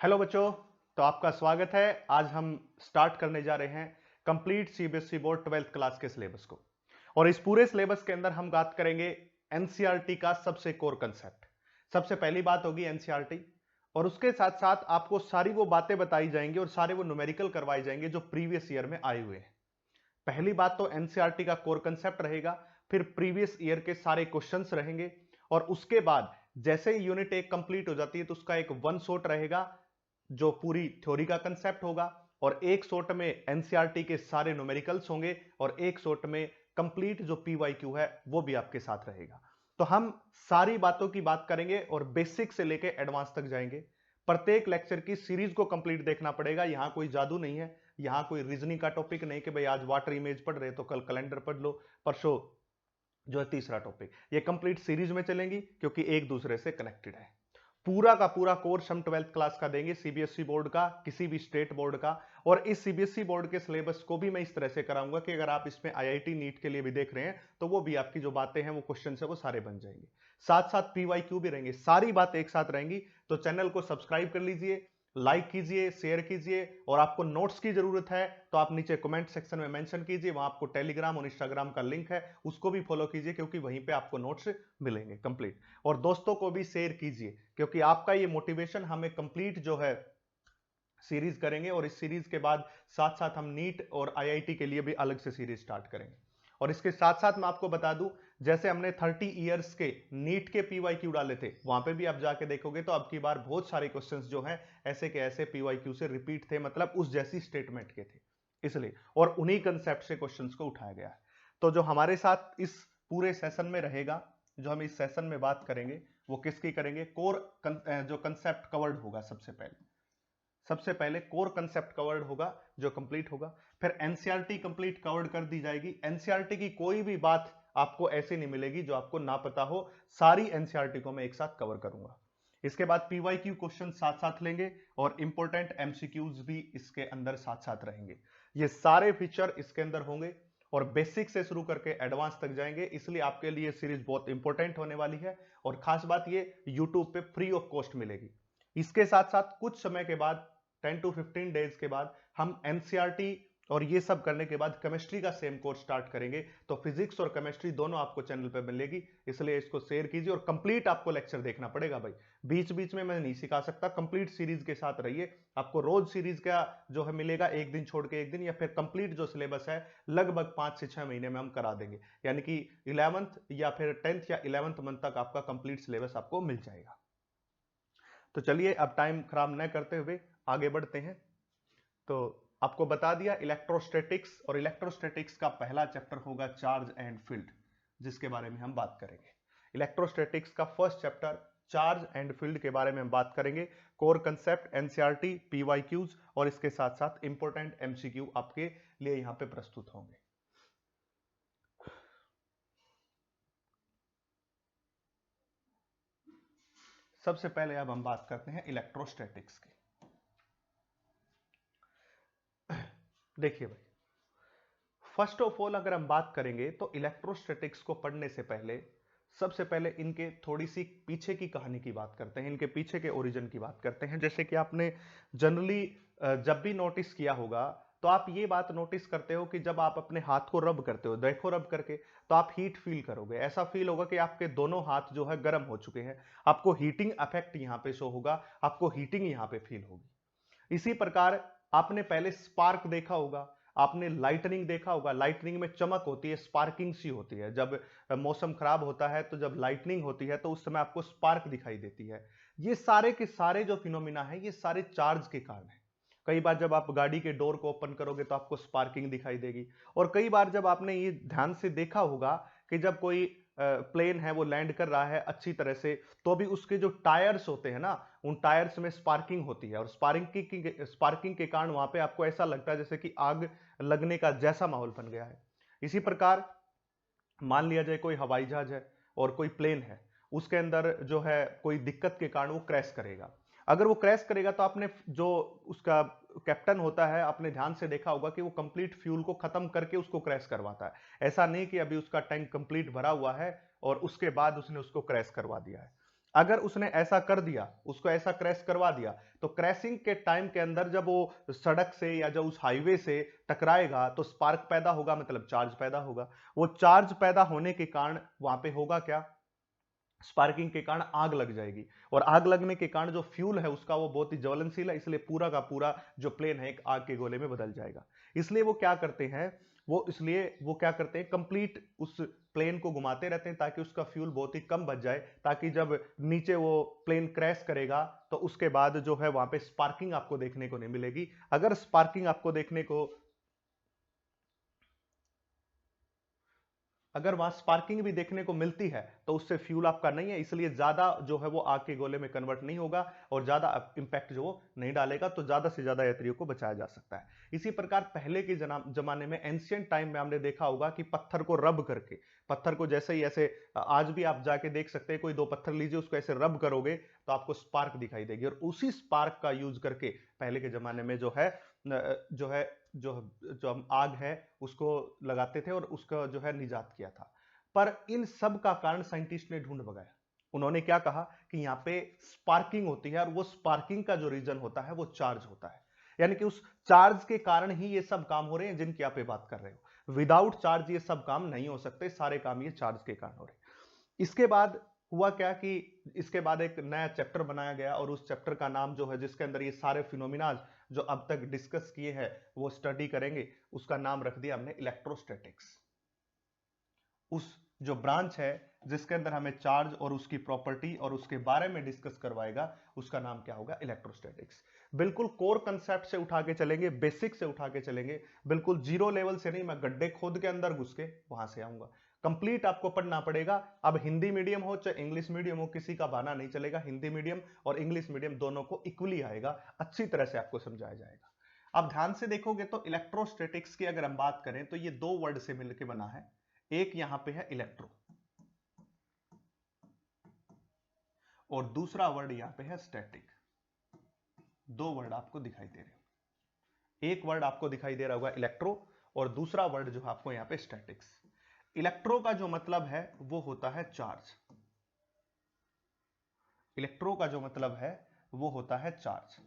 Hello बच्चों। तो आपका स्वागत है। आज हम स्टार्ट करने जा रहे हैं complete CBSE board 12th class के सिलेबस को। और इस पूरे सिलेबस के अंदर हम बात करेंगे एनसीईआरटी का सबसे कोर कंसेप्ट। सबसे पहली बात होगी एनसीईआरटी, और उसके साथ साथ आपको सारी वो बातें बताई जाएंगी और सारे वो न्यूमेरिकल करवाए जाएंगे जो प्रीवियस ईयर में आए हुए हैं। पहली बात तो एनसीईआरटी का कोर कंसेप्ट रहेगा, फिर प्रीवियस ईयर के सारे क्वेश्चंस रहेंगे, और उसके बाद जैसे ही यूनिट 1 कंप्लीट हो जाती है तो उसका एक वन शॉट रहेगा जो पूरी थ्योरी का कंसेप्ट होगा, और एक शॉट में एनसीईआरटी के सारे न्यूमेरिकल्स होंगे, और एक शॉट में कंप्लीट जो पीवाईक्यू है वो भी आपके साथ रहेगा। तो हम सारी बातों की बात करेंगे और बेसिक से लेके एडवांस तक जाएंगे। प्रत्येक लेक्चर की सीरीज को कंप्लीट देखना पड़ेगा। यहां कोई जादू नहीं है, यहां कोई रीजनिंग का टॉपिक नहीं कि भाई आज वाटर इमेज पढ़ रहे तो कल कैलेंडर पढ़ लो, परसों जो है तीसरा टॉपिक। ये कंप्लीट सीरीज में चलेंगी क्योंकि एक दूसरे से कनेक्टेड है। पूरा का पूरा कोर्स हम 12th क्लास का देंगे, सीबीएसई बोर्ड का, किसी भी स्टेट बोर्ड का। और इस सीबीएसई बोर्ड के सिलेबस को भी मैं इस तरह से कराऊंगा कि अगर आप इसमें आईआईटी नीट के लिए भी देख रहे हैं तो वो भी आपकी जो बातें हैं वो क्वेश्चन है वो सारे बन जाएंगे। साथ साथ पीवाईक्यू भी रहेंगे, सारी बातें एक साथ रहेंगी। तो चैनल को सब्सक्राइब कर लीजिए, लाइक कीजिए, शेयर कीजिए, और आपको नोट्स की जरूरत है तो आप नीचे कमेंट सेक्शन में मेंशन कीजिए। वहां आपको टेलीग्राम और इंस्टाग्राम का लिंक है, उसको भी फॉलो कीजिए क्योंकि वहीं पे आपको नोट्स मिलेंगे कंप्लीट। और दोस्तों को भी शेयर कीजिए क्योंकि आपका ये मोटिवेशन हमें कंप्लीट जो है सीरीज करेंगे, और इस सीरीज के बाद साथ साथ हम नीट और आईआईटी के लिए भी अलग से सीरीज स्टार्ट करेंगे। और इसके साथ साथ मैं आपको बता दूं, जैसे हमने 30 इयर्स के नीट के पीवाईक्यू डाले थे, वहां पे भी आप जाके देखोगे तो अब की बार बहुत सारे क्वेश्चंस जो हैं ऐसे के ऐसे पीवाईक्यू से रिपीट थे, मतलब उस जैसी स्टेटमेंट के थे इसलिए, और उन्हीं कंसेप्ट से क्वेश्चंस को उठाया गया है। तो जो हमारे साथ इस पूरे सेशन में रहेगा, जो हम इस सेशन में बात करेंगे वो किसकी करेंगे, कोर जो कंसेप्ट कवर्ड होगा। सबसे पहले कोर कंसेप्ट कवर्ड होगा जो कंप्लीट होगा, फिर एनसीईआरटी कंप्लीट कवर्ड कर दी जाएगी। एनसीईआरटी की कोई भी बात आपको ऐसी नहीं मिलेगी जो आपको ना पता हो, सारी एनसीईआरटी को मैं एक साथ कवर करूंगा। इसके बाद पीवाईक्यू क्वेश्चन साथ साथ लेंगे और इंपॉर्टेंट एमसीक्यूज भी इसके अंदर साथ साथ रहेंगे। ये सारे फीचर इसके अंदर होंगे और बेसिक से शुरू करके एडवांस तक जाएंगे, इसलिए आपके लिए सीरीज बहुत इंपॉर्टेंट होने वाली है। और खास बात ये यूट्यूब पे फ्री ऑफ कॉस्ट मिलेगी। इसके साथ साथ कुछ समय के बाद 10 to 15 डेज के बाद हम एनसीईआरटी और ये सब करने के बाद केमिस्ट्री का सेम कोर्स स्टार्ट करेंगे। तो फिजिक्स और केमिस्ट्री दोनों आपको चैनल पे मिलेगी, इसलिए इसको शेयर कीजिए और कंप्लीट आपको लेक्चर देखना पड़ेगा भाई। बीच बीच में मैं नहीं सिखा सकता, कंप्लीट सीरीज के साथ रहिए। आपको रोज सीरीज का जो है मिलेगा, एक दिन छोड़ के एक दिन, या फिर कंप्लीट जो सिलेबस है लगभग 5 से 6 महीने में हम करा देंगे, यानी कि 11th या फिर 10th या 11th मंथ तक आपका कंप्लीट सिलेबस आपको मिल जाएगा। तो चलिए अब टाइम खराब न करते हुए आगे बढ़ते हैं। तो आपको बता दिया इलेक्ट्रोस्टैटिक्स, और इलेक्ट्रोस्टैटिक्स का पहला चैप्टर होगा चार्ज एंड फील्ड, जिसके बारे में हम बात करेंगे। इलेक्ट्रोस्टैटिक्स का first chapter charge and field के बारे में हम बात करेंगे। कोर कंसेप्ट, एनसीईआरटी, पीवाईक्यूज और इसके साथ साथ इंपॉर्टेंट एमसीक्यू आपके लिए यहां पे प्रस्तुत होंगे। सबसे पहले अब हम बात करते हैं इलेक्ट्रोस्टैटिक्स की। देखिए भाई, फर्स्ट ऑफ ऑल अगर हम बात करेंगे तो इलेक्ट्रोस्टैटिक्स को पढ़ने से पहले सबसे पहले इनके थोड़ी सी पीछे की कहानी की बात करते हैं, इनके पीछे के ओरिजिन की बात करते हैं। जैसे कि आपने जनरली जब भी नोटिस किया होगा तो आप ये बात नोटिस करते हो कि जब आप अपने हाथ को रब करते हो, देखो रब करके, तो आप हीट फील करोगे। ऐसा फील होगा कि आपके दोनों हाथ जो है गर्म हो चुके हैं। आपको हीटिंग इफेक्ट यहां पे शो होगा, आपको हीटिंग यहां पे फील होगी। इसी प्रकार आपने पहले स्पार्क देखा होगा, आपने लाइटनिंग देखा होगा। लाइटनिंग में चमक होती है, स्पार्किंग सी होती है। जब मौसम खराब होता है तो जब लाइटनिंग होती है तो उस समय आपको स्पार्क दिखाई देती है। ये सारे के सारे जो फिनोमिना है ये सारे चार्ज के कारण है। कई बार जब आप गाड़ी के डोर को ओपन करोगे तो आपको स्पार्किंग दिखाई देगी। और कई बार जब आपने ये ध्यान से देखा होगा कि जब कोई प्लेन है वो लैंड कर रहा है अच्छी तरह से, तो भी उसके जो टायर्स होते हैं ना, उन टायर्स में स्पार्किंग होती है, और स्पार्किंग के कारण वहां पे आपको ऐसा लगता है जैसे कि आग लगने का जैसा माहौल बन गया है। इसी प्रकार मान लिया जाए कोई हवाई जहाज है और कोई प्लेन है, उसके अंदर जो है कोई दिक्कत के कारण वो क्रैश करेगा। अगर वो क्रैश करेगा तो आपने जो उसका कैप्टन होता है, आपने ध्यान से देखा होगा कि वो कंप्लीट फ्यूल को खत्म करके उसको क्रैश करवाता है। ऐसा नहीं कि अभी उसका टैंक कंप्लीट भरा हुआ है और उसके बाद उसने उसको क्रैश करवा दिया है। अगर उसने ऐसा कर दिया, उसको ऐसा क्रैश करवा दिया, तो क्रैशिंग के टाइम के अंदर जब वो सड़क से या जब उस हाईवे से टकराएगा तो स्पार्क पैदा होगा, मतलब चार्ज पैदा होगा। वो चार्ज पैदा होने के कारण वहां पे होगा क्या, स्पार्किंग के कारण आग लग जाएगी, और आग लगने के कारण जो फ्यूल है उसका वो बहुत ही ज्वलनशील है, इसलिए पूरा का पूरा जो प्लेन है एक आग के गोले में बदल जाएगा। इसलिए वो क्या करते हैं, वो क्या करते हैं, कंप्लीट उस प्लेन को घुमाते रहते हैं ताकि उसका फ्यूल बहुत ही कम बच जाए, ताकि जब नीचे वो प्लेन क्रैश करेगा तो उसके बाद जो है वहां पे स्पार्किंग आपको देखने को नहीं मिलेगी। अगर स्पार्किंग आपको देखने को अगर वहां स्पार्किंग भी देखने को मिलती है तो उससे फ्यूल आपका नहीं है, इसलिए ज्यादा जो है वो आग के गोले में कन्वर्ट नहीं होगा और ज्यादा इंपैक्ट जो वो नहीं डालेगा, तो ज्यादा से ज्यादा यात्रियों को बचाया जा सकता है। इसी प्रकार पहले के जमाने में, एंशियंट टाइम में हमने देखा होगा कि पत्थर को रब करके, पत्थर को जैसे ही ऐसे, आज भी आप जाके देख सकते हैं, कोई दो पत्थर लीजिए, उसको ऐसे रब करोगे तो आपको स्पार्क दिखाई देगी, और उसी स्पार्क का यूज करके पहले के जमाने में जो है जो है जो जो हम आग है उसको लगाते थे और उसका जो है निजात किया था। पर इन सब का कारण साइंटिस्ट ने ढूंढ लगाया। उन्होंने क्या कहा कि यहाँ पे स्पार्किंग होती है, और वो स्पार्किंग का जो रीजन होता है वो चार्ज होता है, यानी कि उस चार्ज के कारण ही ये सब काम हो रहे हैं जिनकी आप बात कर रहे हो। विदाउट चार्ज ये सब काम नहीं हो सकते, सारे काम ये चार्ज के कारण हो रहे हैं। इसके बाद हुआ क्या कि इसके बाद एक नया चैप्टर बनाया गया, और उस चैप्टर का नाम जो है, जिसके अंदर ये सारे फिनोमिना जो अब तक डिस्कस किए हैं वो स्टडी करेंगे, उसका नाम रख दिया हमने इलेक्ट्रोस्टैटिक्स। उस जो ब्रांच है जिसके अंदर हमें चार्ज और उसकी प्रॉपर्टी और उसके बारे में डिस्कस करवाएगा, उसका नाम क्या होगा, इलेक्ट्रोस्टैटिक्स। बिल्कुल कोर कंसेप्ट से उठा के चलेंगे, बेसिक से उठा के चलेंगे, बिल्कुल जीरो लेवल से नहीं, मैं गड्ढे खोद के अंदर घुस के वहां से आऊंगा। कंप्लीट आपको पढ़ना पड़ेगा। अब हिंदी मीडियम हो चाहे इंग्लिश मीडियम हो, किसी का बहाना नहीं चलेगा, हिंदी मीडियम और इंग्लिश मीडियम दोनों को इक्वली आएगा, अच्छी तरह से आपको समझाया जाएगा। अब ध्यान से देखोगे तो इलेक्ट्रोस्टैटिक्स की अगर हम बात करें तो ये दो वर्ड से मिलकर बना है। एक यहां पे है इलेक्ट्रो और दूसरा वर्ड यहां पे है स्टैटिक। दो वर्ड आपको दिखाई दे रहे हैं, एक वर्ड आपको दिखाई दे रहा होगा इलेक्ट्रो और दूसरा वर्ड जो आपको यहां पे स्टैटिक्स। इलेक्ट्रो का जो मतलब है वो होता है चार्ज, इलेक्ट्रो का जो मतलब है वो होता है चार्ज,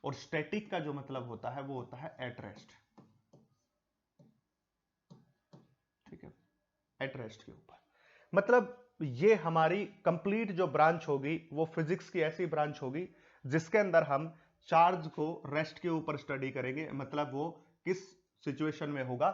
और स्टैटिक का जो मतलब होता है वो होता है एट रेस्ट। ठीक है, एट रेस्ट के ऊपर। मतलब ये हमारी कंप्लीट जो ब्रांच होगी वो फिजिक्स की ऐसी ब्रांच होगी जिसके अंदर हम चार्ज को रेस्ट के ऊपर स्टडी करेंगे। मतलब वो किस सिचुएशन में होगा,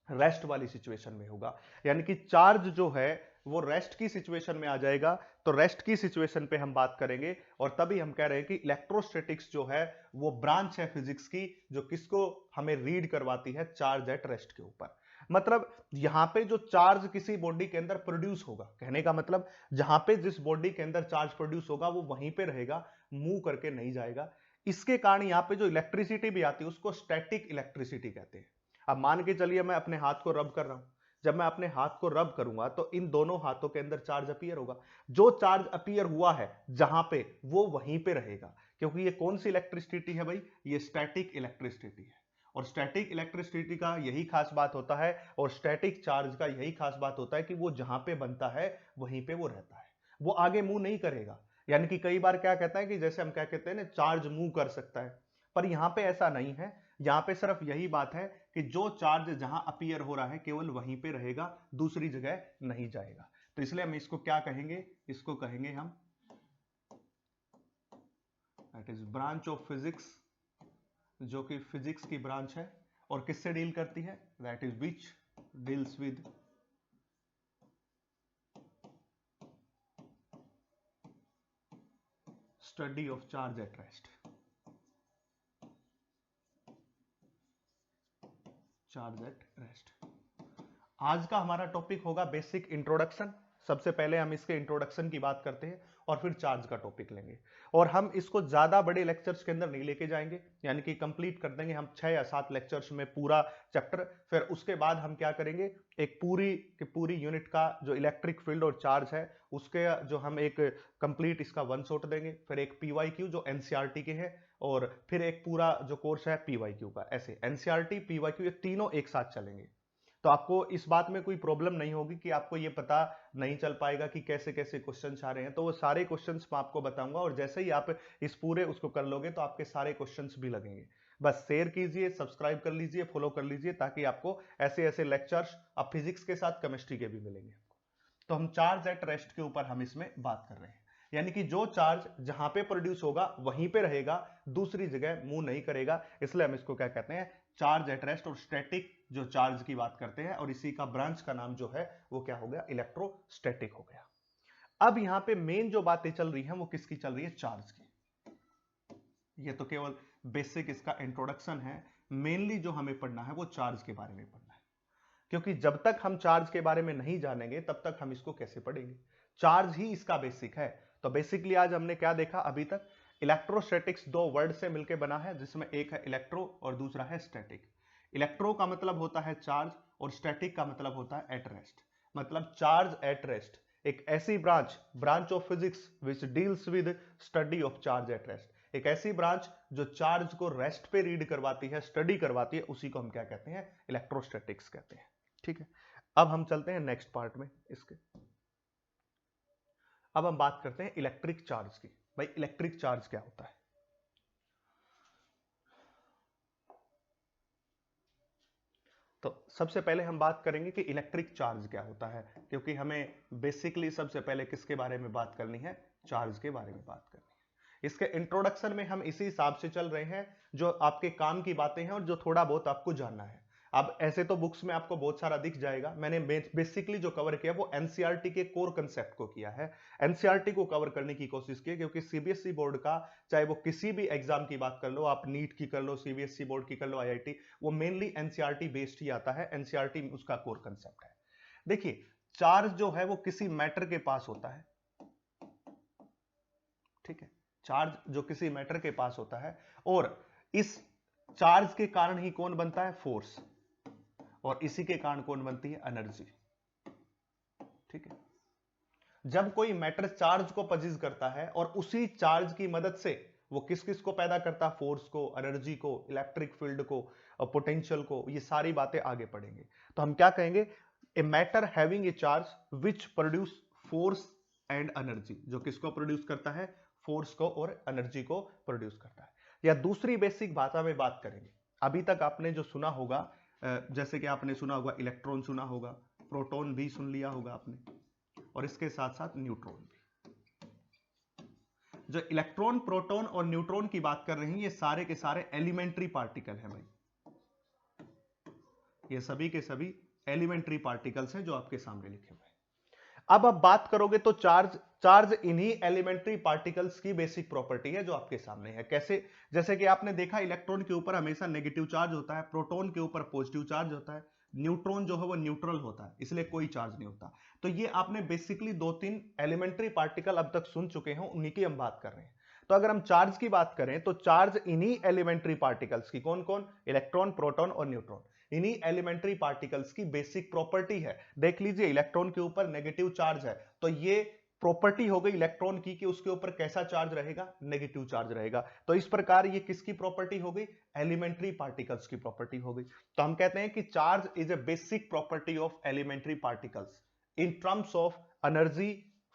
रेस्ट वाली सिचुएशन में होगा, यानी कि चार्ज जो है वो रेस्ट की सिचुएशन में आ जाएगा, तो रेस्ट की सिचुएशन पे हम बात करेंगे। और तभी हम कह रहे हैं कि इलेक्ट्रोस्टैटिक्स जो है वो ब्रांच है फिजिक्स की जो किसको हमें रीड करवाती है, चार्ज एट रेस्ट के ऊपर। मतलब यहां पे जो चार्ज किसी बॉडी के अंदर प्रोड्यूस होगा, कहने का मतलब जहां पे जिस बॉडी के अंदर चार्ज प्रोड्यूस होगा वो वहीं पे रहेगा, मूव करके नहीं जाएगा। इसके कारण यहां पे जो इलेक्ट्रिसिटी भी आती है उसको स्टैटिक इलेक्ट्रिसिटी कहते हैं। अब मान के चलिए मैं अपने हाथ को रब कर रहा हूं, जब मैं अपने हाथ को रब करूंगा तो इन दोनों हाथों के अंदर चार्ज अपीयर होगा। जो चार्ज अपीयर हुआ है जहां पे वो वहीं पे रहेगा, क्योंकि ये कौन सी इलेक्ट्रिसिटी है भाई, ये स्टैटिक इलेक्ट्रिसिटी है। और स्टैटिक इलेक्ट्रिसिटी का यही खास बात होता है, और स्टैटिक चार्ज का यही खास बात होता है कि वो जहां पे बनता है वहीं पे वो रहता है, वो आगे मूव नहीं करेगा। यानी कि कई बार क्या कहता है कि जैसे हम क्या कहते हैं ना, चार्ज मूव कर सकता है, पर यहां पे ऐसा नहीं है। यहां पे सिर्फ यही बात है कि जो चार्ज जहां अपीयर हो रहा है केवल वहीं पे रहेगा, दूसरी जगह नहीं जाएगा। तो इसलिए हम इसको क्या कहेंगे, इसको कहेंगे हम that is branch of physics, जो कि फिजिक्स की ब्रांच है और किससे डील करती है, that is which deals with study of charge at rest, charge at rest. आज का हमारा टॉपिक होगा बेसिक इंट्रोडक्शन। सबसे पहले हम इसके इंट्रोडक्शन की बात करते हैं और फिर चार्ज का टॉपिक लेंगे, और हम इसको ज्यादा बड़े लेक्चर्स के अंदर नहीं लेके जाएंगे, यानी कि कंप्लीट कर देंगे हम 6 या 7 लेक्चर्स में पूरा चैप्टर। फिर उसके बाद हम क्या करेंगे, एक पूरी की पूरी यूनिट का जो इलेक्ट्रिक फील्ड और चार्ज है उसके जो हम एक कंप्लीट इसका वन शॉट देंगे, फिर एक पीवाईक्यू जो एनसीईआरटी के है, और फिर एक पूरा जो कोर्स है पीवाईक्यू का। ऐसे एनसीईआरटी पीवाईक्यू ये तीनों एक साथ चलेंगे। तो तो आपको इस बात में कोई प्रॉब्लम नहीं होगी कि आपको ये पता नहीं चल पाएगा कि कैसे कैसे क्वेश्चंस आ रहे हैं। तो वो सारे क्वेश्चंस मैं आपको बताऊंगा और जैसे ही आप इस पूरे उसको कर लोगे तो आपके सारे क्वेश्चंस भी लगेंगे। बस शेयर कीजिए, सब्सक्राइब कर लीजिए, फॉलो कर लीजिए, ताकि आपको ऐसे ऐसे लेक्चर्स अब फिजिक्स के साथ केमिस्ट्री के भी मिलेंगे। तो हम चार्ज एट रेस्ट के ऊपर हम इसमें बात कर रहे हैं, यानी कि जो चार्ज जहां पे प्रोड्यूस होगा वहीं पे रहेगा, दूसरी जगह मूव नहीं करेगा, इसलिए हम इसको क्या कहते हैं, चार्ज एट रेस्ट। और स्टैटिक जो चार्ज की बात करते हैं, और इसी का ब्रांच का नाम जो है वो क्या हो गया, इलेक्ट्रोस्टैटिक हो गया। अब यहां पे मेन जो बातें चल रही हैं वो किसकी चल रही है, चार्ज की। ये तो केवल बेसिक इसका इंट्रोडक्शन है, मेनली जो हमें पढ़ना है वो चार्ज के बारे में पढ़ना है, क्योंकि जब तक हम चार्ज के बारे में नहीं जानेंगे तब तक हम इसको कैसे पढ़ेंगे। चार्ज ही इसका बेसिक है। तो बेसिकली आज हमने क्या देखा अभी तक, इलेक्ट्रोस्टैटिक्स दो वर्ड से मिलकर बना है, जिसमें एक है इलेक्ट्रो और दूसरा है स्टैटिक। इलेक्ट्रो का मतलब होता है चार्ज और स्टैटिक का मतलब होता है एट रेस्ट। मतलब चार्ज एट रेस्ट एक ऐसी branch of physics which deals with study of charge at rest, एक ऐसी ब्रांच जो चार्ज को रेस्ट पे रीड करवाती है, स्टडी करवाती है, उसी को हम क्या कहते हैं, इलेक्ट्रोस्टैटिक्स कहते हैं। ठीक है, अब हम चलते हैं नेक्स्ट पार्ट में इसके। अब हम बात करते हैं इलेक्ट्रिक चार्ज की। भाई इलेक्ट्रिक चार्ज क्या होता है? तो सबसे पहले हम बात करेंगे कि इलेक्ट्रिक चार्ज क्या होता है, क्योंकि हमें बेसिकली सबसे पहले किसके बारे में बात करनी है, चार्ज के बारे में बात करनी है। इसके इंट्रोडक्शन में हम इसी हिसाब से चल रहे हैं, जो आपके काम की बातें हैं और जो थोड़ा बहुत आपको जानना है। अब ऐसे तो बुक्स में आपको बहुत सारा दिख जाएगा, मैंने बेसिकली जो कवर किया वो एनसीईआरटी के कोर कंसेप्ट को किया है, एनसीईआरटी को कवर करने की कोशिश की, क्योंकि सीबीएसई बोर्ड का चाहे वो किसी भी एग्जाम की बात कर लो, आप नीट की कर लो, सीबीएसई बोर्ड की कर लो, आईआईटी, वो मेनली एनसीईआरटी बेस्ड ही आता है, एनसीईआरटी उसका कोर कंसेप्ट है। देखिए चार्ज जो है वो किसी मैटर के पास होता है, ठीक है, चार्ज जो किसी मैटर के पास होता है, और इस चार्ज के कारण ही कौन बनता है, फोर्स, और इसी के कारण कौन बनती है, एनर्जी। ठीक है, जब कोई मैटर चार्ज को पजेस करता है और उसी चार्ज की मदद से वो किस किस को पैदा करता है, फोर्स को, एनर्जी को, इलेक्ट्रिक फील्ड को, पोटेंशियल को, ये सारी बातें आगे पढ़ेंगे। तो हम क्या कहेंगे, a matter having a charge which produce force and energy, जो किसको प्रोड्यूस करता है, फोर्स को और एनर्जी को प्रोड्यूस करता है। या दूसरी बेसिक भाषा में बात करेंगे, अभी तक आपने जो सुना होगा, जैसे कि आपने सुना होगा इलेक्ट्रॉन, सुना होगा प्रोटॉन भी सुन लिया होगा आपने, और इसके साथ साथ न्यूट्रॉन भी। जो इलेक्ट्रॉन, प्रोटॉन और न्यूट्रॉन की बात कर रहे हैं, ये सारे के सारे एलिमेंट्री पार्टिकल हैं भाई, ये सभी के सभी एलिमेंट्री पार्टिकल्स हैं जो आपके सामने लिखे हुए हैं। अब आप बात करोगे तो चार्ज इन्हीं एलिमेंट्री पार्टिकल्स की बेसिक प्रॉपर्टी है जो आपके सामने है। कैसे? जैसे कि आपने देखा इलेक्ट्रॉन के ऊपर हमेशा नेगेटिव चार्ज होता है, प्रोटॉन के ऊपर पॉजिटिव चार्ज होता है, न्यूट्रॉन जो है वो न्यूट्रल होता है, इसलिए कोई चार्ज नहीं होता। तो ये आपने बेसिकली 2-3 एलिमेंट्री पार्टिकल अब तक सुन चुके हैं, उन्हीं की हम बात कर रहे हैं। तो अगर हम चार्ज की बात करें तो चार्ज इन्हीं एलिमेंट्री पार्टिकल्स की, कौन कौन, इलेक्ट्रॉन, प्रोटॉन और न्यूट्रॉन, इन्हीं एलिमेंट्री पार्टिकल्स की बेसिक प्रॉपर्टी है। देख लीजिए इलेक्ट्रॉन के ऊपर नेगेटिव चार्ज है, तो ये प्रॉपर्टी हो गई इलेक्ट्रॉन की कि उसके ऊपर कैसा चार्ज रहेगा, नेगेटिव चार्ज रहेगा। तो इस प्रकार ये किसकी प्रॉपर्टी हो गई, एलिमेंट्री पार्टिकल्स की प्रॉपर्टी हो गई। तो हम कहते हैं कि charge is a basic property of elementary particles in terms of energy,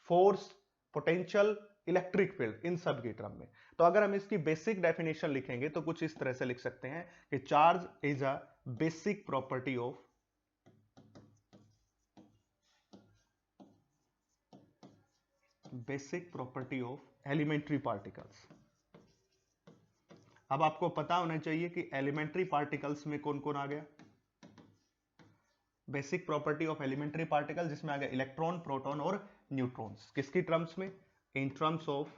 force, potential, electric field, इन सब के टर्म में। तो अगर हम इसकी बेसिक डेफिनेशन लिखेंगे तो कुछ इस तरह से लिख सकते हैं कि charge is a basic property of elementary particles. अब आपको पता होना चाहिए कि एलिमेंट्री पार्टिकल्स में कौन कौन आ गया, basic property of elementary particle, जिसमें आ गया इलेक्ट्रॉन, प्रोटॉन और न्यूट्रॉन्स। किसकी टर्म्स में, in terms of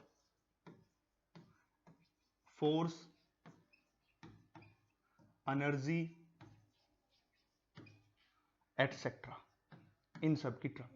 force, energy, etcetera, इन सब की टर्म में।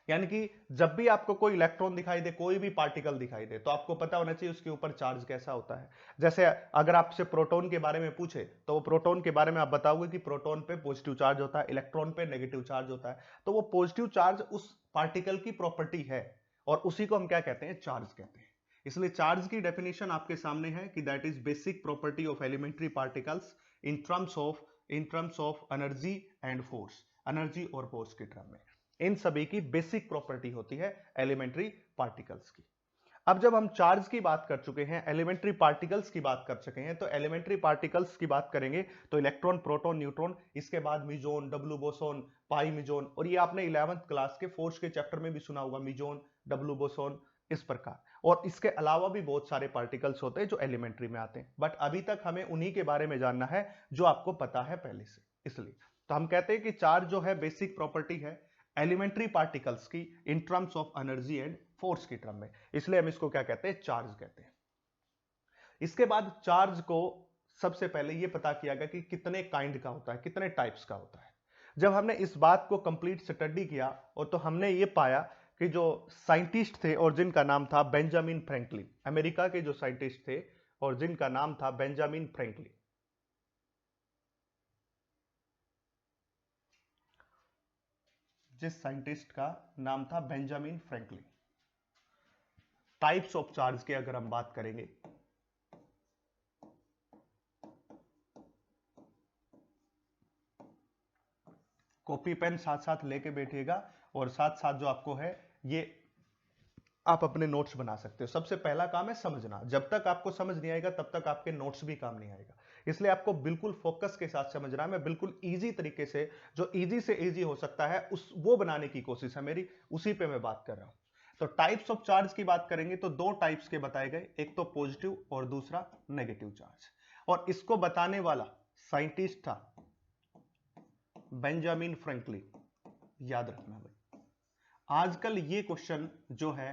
यानी कि जब भी आपको कोई इलेक्ट्रॉन दिखाई दे, कोई भी पार्टिकल दिखाई दे, तो आपको पता होना चाहिए उसके ऊपर चार्ज कैसा होता है। जैसे अगर आपसे प्रोटॉन के बारे में पूछे तो वो प्रोटॉन के बारे में आप बताओगे कि प्रोटॉन पे पॉजिटिव चार्ज होता है, इलेक्ट्रॉन पे नेगेटिव चार्ज होता है। तो वो पॉजिटिव चार्ज उस पार्टिकल की प्रॉपर्टी है और उसी को हम क्या कहते हैं, चार्ज कहते हैं। इसलिए चार्ज की डेफिनेशन आपके सामने है कि that is basic property of elementary particles in terms of in terms of energy and force, energy और फोर्स के टर्म में। इन सभी की बेसिक प्रॉपर्टी होती है एलिमेंट्री पार्टिकल्स की। अब जब हम चार्ज की बात कर चुके हैं, एलिमेंट्री पार्टिकल्स की बात कर चुके हैं, तो एलिमेंट्री पार्टिकल्स की बात करेंगे तो इलेक्ट्रॉन, प्रोटॉन, न्यूट्रॉन, इसके बाद मिजोन, डब्ल्यू बोसोन, पाई मिजोन, और ये आपने 11th क्लास के फोर्स के चैप्टर में भी सुना होगा, मिजोन, डब्ल्यू बोसोन, इस प्रकार। और इसके अलावा भी बहुत सारे पार्टिकल्स होते हैं जो एलिमेंट्री में आते हैं, बट अभी तक हमें उन्हीं के बारे में जानना है जो आपको पता है पहले से। इसलिए तो हम कहते हैं कि चार्ज जो है बेसिक प्रॉपर्टी है एलिमेंट्री पार्टिकल्स की इन terms of energy and force की टर्म में, इसलिए हम इसको क्या कहते हैं, चार्ज कहते हैं। इसके बाद चार्ज को सबसे पहले यह पता किया गया कि कितने काइंड का होता है, कितने टाइप्स का होता है। जब हमने इस बात को कंप्लीट स्टडी किया और तो हमने ये पाया कि जो साइंटिस्ट थे और जिनका नाम था बेंजामिन फ्रैंकलिन, अमेरिका के जो साइंटिस्ट थे और जिनका नाम था बेंजामिन फ्रैंकलिन, जिस साइंटिस्ट का नाम था Benjamin Franklin, types of charge की अगर हम बात करेंगे, कॉपी पेन साथ साथ लेके बैठिएगा और साथ साथ जो आपको है ये आप अपने नोट्स बना सकते हो। सबसे पहला काम है समझना, जब तक आपको समझ नहीं आएगा तब तक आपके नोट्स भी काम नहीं आएगा, इसलिए आपको बिल्कुल फोकस के साथ समझना है। मैं बिल्कुल इजी तरीके से, जो इजी से इजी हो सकता है उस वो बनाने की कोशिश है मेरी, उसी पे मैं बात कर रहा हूं। तो टाइप्स ऑफ चार्ज की बात करेंगे तो दो टाइप्स के बताए गए, एक तो पॉजिटिव और दूसरा नेगेटिव चार्ज, और इसको बताने वाला साइंटिस्ट था बेंजामिन फ्रैंकलिन। याद रखना भाई, आजकल ये क्वेश्चन जो है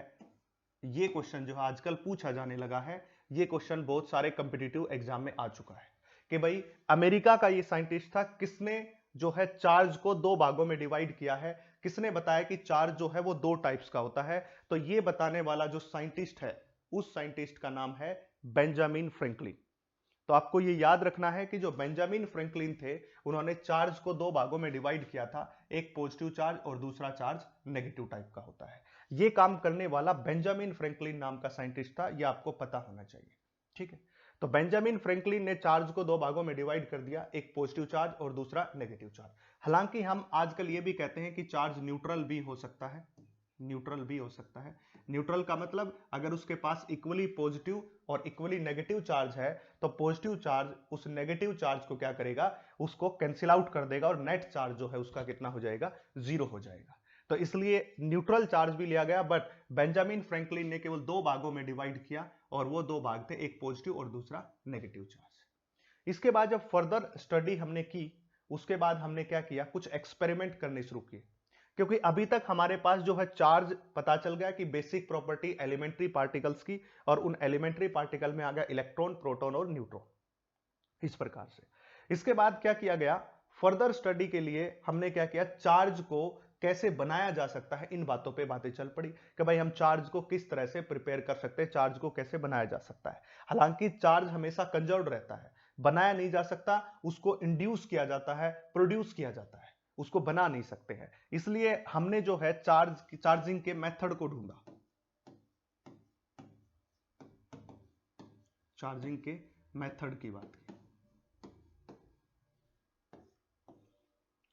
आजकल पूछा जाने लगा है, ये क्वेश्चन बहुत सारे कॉम्पिटिटिव एग्जाम में आ चुका है कि भाई अमेरिका का ये साइंटिस्ट था, किसने जो है चार्ज को दो भागों में डिवाइड किया है, किसने बताया कि चार्ज जो है वो दो टाइप्स का होता है। तो ये बताने वाला जो साइंटिस्ट है, उस साइंटिस्ट का नाम है बेंजामिन फ्रैंकलिन। तो आपको ये याद रखना है कि जो बेंजामिन फ्रैंकलिन थे, उन्होंने चार्ज को दो भागों में डिवाइड किया था, एक पॉजिटिव चार्ज और दूसरा चार्ज नेगेटिव टाइप का होता है। ये काम करने वाला बेंजामिन फ्रैंकलिन नाम का साइंटिस्ट था, ये आपको पता होना चाहिए, ठीक है। तो बेंजामिन फ्रैंकलिन ने चार्ज को दो भागों में डिवाइड कर दिया, एक पॉजिटिव चार्ज और दूसरा नेगेटिव चार्ज। हालांकि हम आजकल ये भी कहते हैं कि चार्ज न्यूट्रल भी हो सकता है, न्यूट्रल भी हो सकता है। न्यूट्रल का मतलब अगर उसके पास इक्वली पॉजिटिव और इक्वली नेगेटिव चार्ज है, तो पॉजिटिव चार्ज उस नेगेटिव चार्ज को क्या करेगा, उसको कैंसिल आउट कर देगा और नेट चार्ज जो है उसका कितना हो जाएगा, जीरो हो जाएगा। तो इसलिए न्यूट्रल चार्ज भी लिया गया, बट बेंजामिन फ्रैंकलिन ने केवल दो भागों में डिवाइड किया, और वो दो भाग थे, एक पॉजिटिव और दूसरा नेगेटिव चार्ज। इसके बाद जब फर्दर स्टडी हमने की, उसके बाद हमने क्या किया, कुछ एक्सपेरिमेंट करने शुरू किए, क्योंकि अभी तक हमारे पास जो है चार्ज पता चल गया कि बेसिक प्रॉपर्टी एलिमेंट्री पार्टिकल्स की, और उन एलिमेंट्री पार्टिकल में आ गया इलेक्ट्रॉन, प्रोटॉन और न्यूट्रॉन, इस प्रकार से। इसके बाद क्या किया गया, फर्दर स्टडी के लिए हमने क्या किया, चार्ज को कैसे बनाया जा सकता है, इन बातों पे बातें चल पड़ी कि भाई हम चार्ज को किस तरह से प्रिपेयर कर सकते हैं, चार्ज को कैसे बनाया जा सकता है। हालांकि चार्ज हमेशा कंजर्व्ड रहता है, बनाया नहीं जा सकता, उसको इंड्यूस किया जाता है, प्रोड्यूस किया जाता है, उसको बना नहीं सकते हैं। इसलिए हमने जो है चार्जिंग के मेथड को ढूंढा, चार्जिंग के मेथड की बात की,